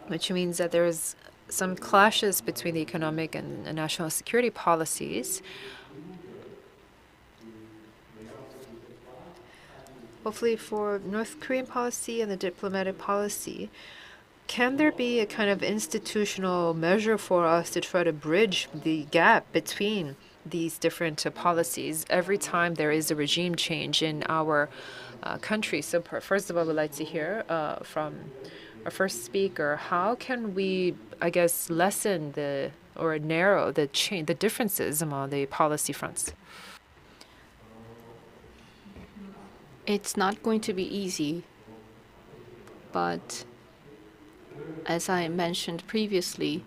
which means that there's some clashes between the economic and national security policies. Hopefully for North Korean policy and the diplomatic policy, can there be a kind of institutional measure for us to try to bridge the gap between these different policies every time there is a regime change in our country? So first of all, we'd like to hear from our first speaker, how can we, I guess, lessen or narrow the differences among the policy fronts? It's not going to be easy, but as I mentioned previously,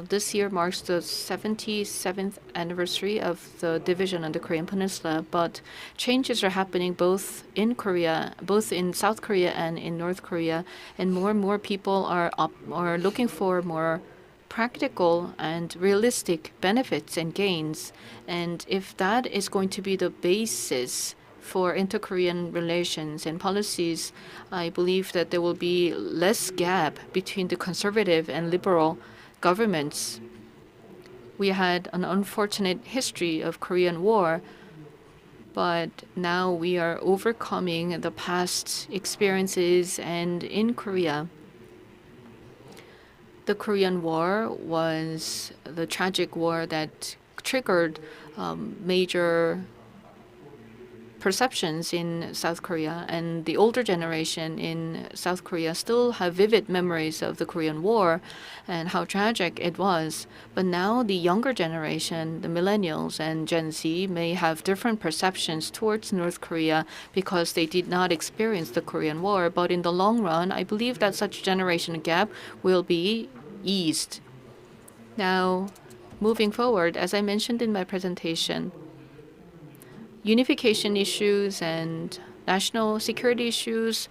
this year marks the 77th anniversary of the division on the Korean Peninsula, but changes are happening both in Korea, both in South Korea and in North Korea, and more people are looking for more practical and realistic benefits and gains. And if that is going to be the basis for inter-Korean relations and policies, I believe that there will be less gap between the conservative and liberal governments. We had an unfortunate history of Korean War, but now we are overcoming the past experiences, and in Korea, the Korean War was the tragic war that triggered major perceptions in South Korea, and the older generation in South Korea still have vivid memories of the Korean War and how tragic it was. But now the younger generation, the millennials and Gen Z, may have different perceptions towards North Korea because they did not experience the Korean War. But in the long run, I believe that such generation gap will be eased. Now, moving forward, as I mentioned in my presentation, unification issues and national security issues,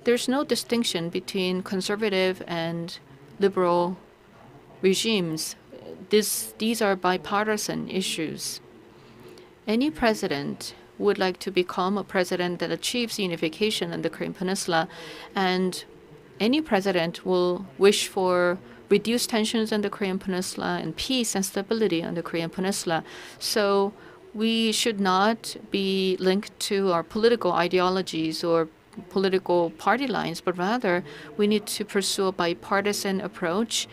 there's no distinction between conservative and liberal regimes. These are bipartisan issues. Any president would like to become a president that achieves unification in the Korean Peninsula, and any president will wish for reduced tensions on the Korean Peninsula and peace and stability on the Korean Peninsula. So we should not be linked to our political ideologies or political party lines, but rather we need to pursue a bipartisan approach.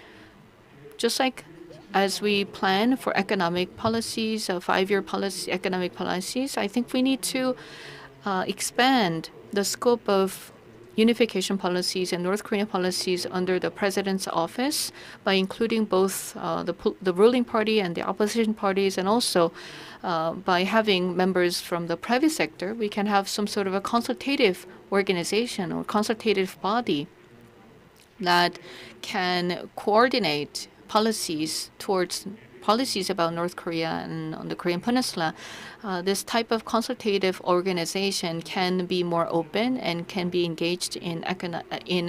Just like as we plan for economic policies, 5-year economic policies, I think we need to expand the scope of unification policies and North Korean policies under the president's office by including both the ruling party and the opposition parties, and also by having members from the private sector. We can have some sort of a consultative organization or consultative body that can coordinate policies towards policies about North Korea and on the Korean Peninsula, this type of consultative organization can be more open and can be engaged in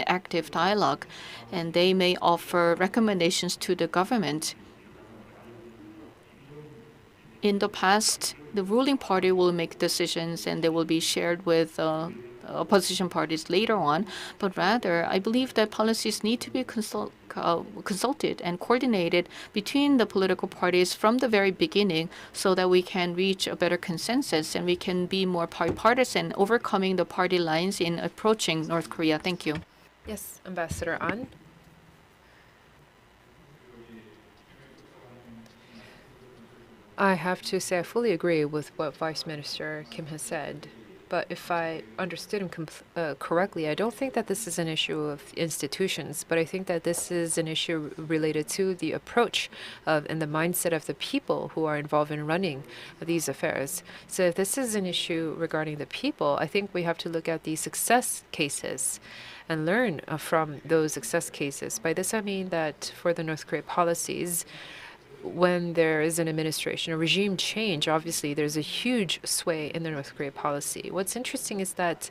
active dialogue, and they may offer recommendations to the government. In the past, the ruling party will make decisions and they will be shared with opposition parties later on. But rather, I believe that policies need to be consulted and coordinated between the political parties from the very beginning so that we can reach a better consensus and we can be more bipartisan, overcoming the party lines in approaching North Korea. Thank you. Yes, Ambassador An. I have to say I fully agree with what Vice Minister Kim has said. But if I understood him correctly, I don't think that this is an issue of institutions, but I think that this is an issue related to the approach of and the mindset of the people who are involved in running these affairs. So if this is an issue regarding the people, I think we have to look at the success cases and learn from those success cases. By this I mean that for the North Korea policies, when there is an administration, a regime change, obviously there's a huge sway in the North Korea policy. What's interesting is that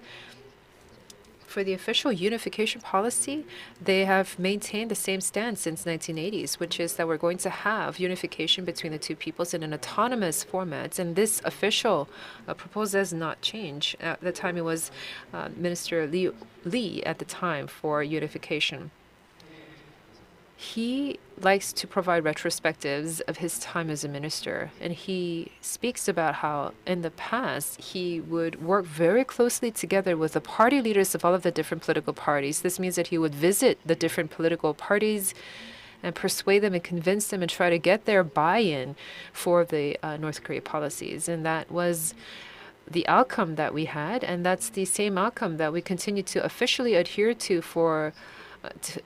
for the official unification policy, they have maintained the same stance since 1980s, which is that we're going to have unification between the two peoples in an autonomous format. And this official proposal does not change. At the time, it was Minister Lee at the time for unification. He likes to provide retrospectives of his time as a minister, and he speaks about how in the past he would work very closely together with the party leaders of all of the different political parties. This means that he would visit the different political parties and persuade them and convince them and try to get their buy-in for the North Korea policies. And that was the outcome that we had, and that's the same outcome that we continue to officially adhere to for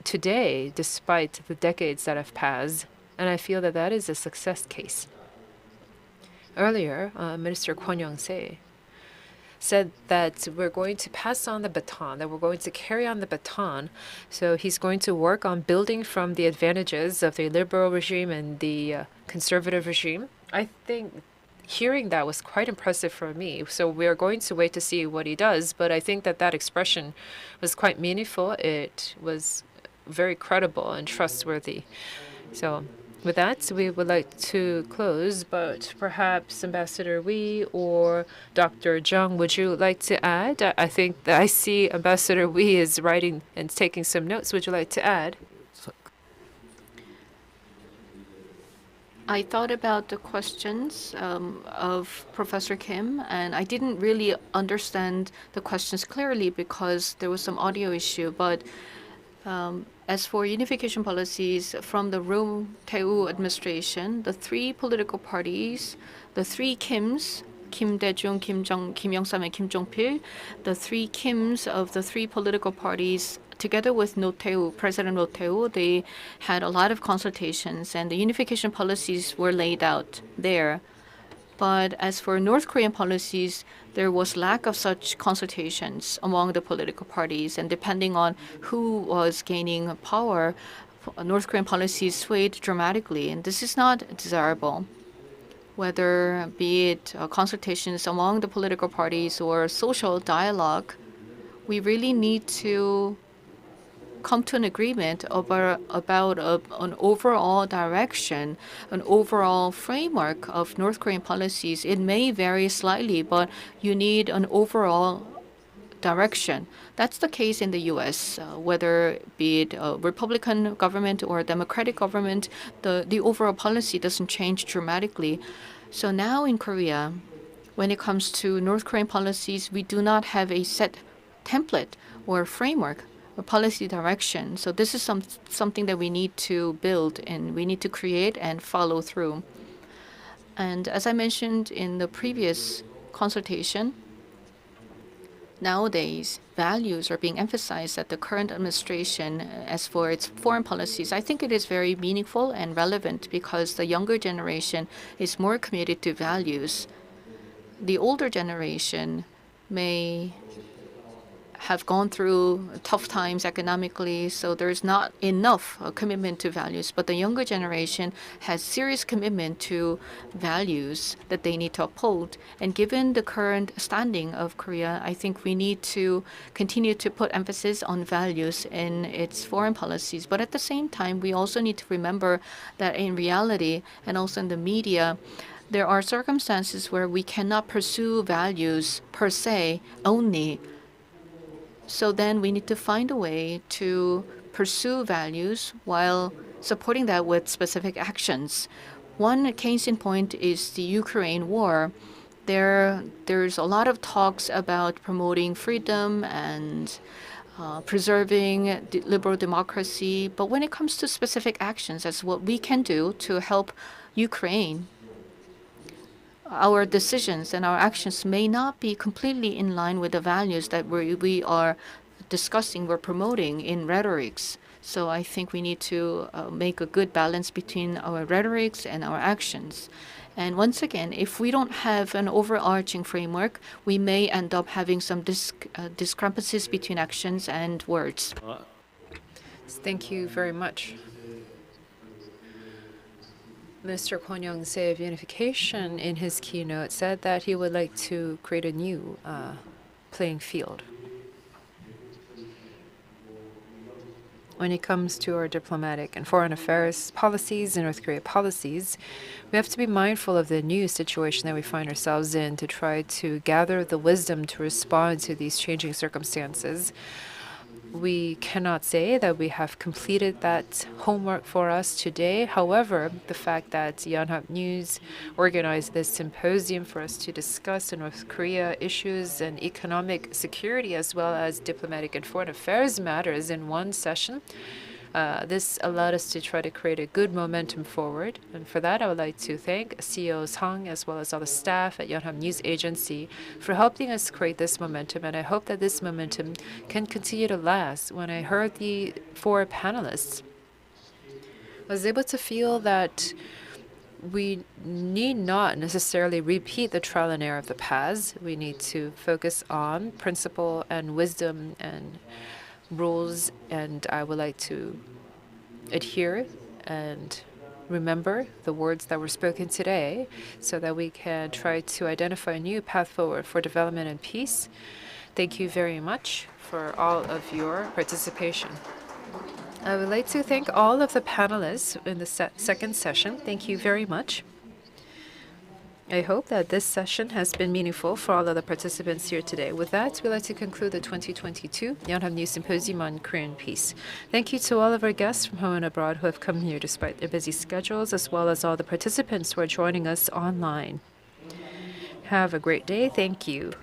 today, despite the decades that have passed, and I feel that that is a success case. Earlier, Minister Kwon Young-se said that we're going to pass on the baton, that we're going to carry on the baton. So he's going to work on building from the advantages of the liberal regime and the conservative regime. I think hearing that was quite impressive for me. So we are going to wait to see what he does. But I think that that expression was quite meaningful. It was very credible and trustworthy. So with that, we would like to close. But perhaps Ambassador Wee or Dr. Jung, would you like to add? I think that I see Ambassador Wee is writing and taking some notes. Would you like to add? I thought about the questions of Professor Kim, and I didn't really understand the questions clearly because there was some audio issue. But as for unification policies from the Roon Tae-woo administration, the three political parties, the three Kims, Kim Dae-jung, Kim Young-sam, and Kim Jong-pil, the three Kims of the three political parties, together with President Roh Tae-woo, they had a lot of consultations, and the unification policies were laid out there. But as for North Korean policies, there was lack of such consultations among the political parties, and depending on who was gaining power, North Korean policies swayed dramatically, and this is not desirable. Whether be it consultations among the political parties or social dialogue, we really need to come to an agreement about an overall direction, an overall framework of North Korean policies. It may vary slightly, but you need an overall direction. That's the case in the U.S. Whether be it a Republican government or a Democratic government, the overall policy doesn't change dramatically. So now in Korea, when it comes to North Korean policies, we do not have a set template or framework or policy direction. So this is something that we need to build and we need to create and follow through. And as I mentioned in the previous consultation, nowadays values are being emphasized at the current administration as for its foreign policies. I think it is very meaningful and relevant because the younger generation is more committed to values. The older generation may have gone through tough times economically, so there's not enough commitment to values. But the younger generation has serious commitment to values that they need to uphold. And given the current standing of Korea, I think we need to continue to put emphasis on values in its foreign policies. But at the same time, we also need to remember that in reality and also in the media, there are circumstances where we cannot pursue values per se only. So then we need to find a way to pursue values while supporting that with specific actions. One case in point is the Ukraine war. There's a lot of talks about promoting freedom and preserving liberal democracy. But when it comes to specific actions, as what we can do to help Ukraine, our decisions and our actions may not be completely in line with the values that we are discussing, we're promoting in rhetorics. So I think we need to make a good balance between our rhetorics and our actions. And once again, if we don't have an overarching framework, we may end up having some discrepancies between actions and words. Thank you very much. Mr. Kwon Young-se of Unification in his keynote said that he would like to create a new playing field. When it comes to our diplomatic and foreign affairs policies and North Korea policies, we have to be mindful of the new situation that we find ourselves in to try to gather the wisdom to respond to these changing circumstances. We cannot say that we have completed that homework for us today. However, the fact that Yonhap News organized this symposium for us to discuss the North Korea issues and economic security as well as diplomatic and foreign affairs matters in one session, this allowed us to try to create a good momentum forward. And for that, I would like to thank CEO Sang as well as all the staff at Yonhap News Agency for helping us create this momentum. And I hope that this momentum can continue to last. When I heard the four panelists, I was able to feel that we need not necessarily repeat the trial and error of the past. We need to focus on principle and wisdom and rules, and I would like to adhere and remember the words that were spoken today so that we can try to identify a new path forward for development and peace. Thank you very much for all of your participation. I would like to thank all of the panelists in the second session. Thank you very much. I hope that this session has been meaningful for all of the participants here today. With that, we'd like to conclude the 2022 Yonhap News Symposium on Korean Peace. Thank you to all of our guests from home and abroad who have come here despite their busy schedules, as well as all the participants who are joining us online. Have a great day. Thank you.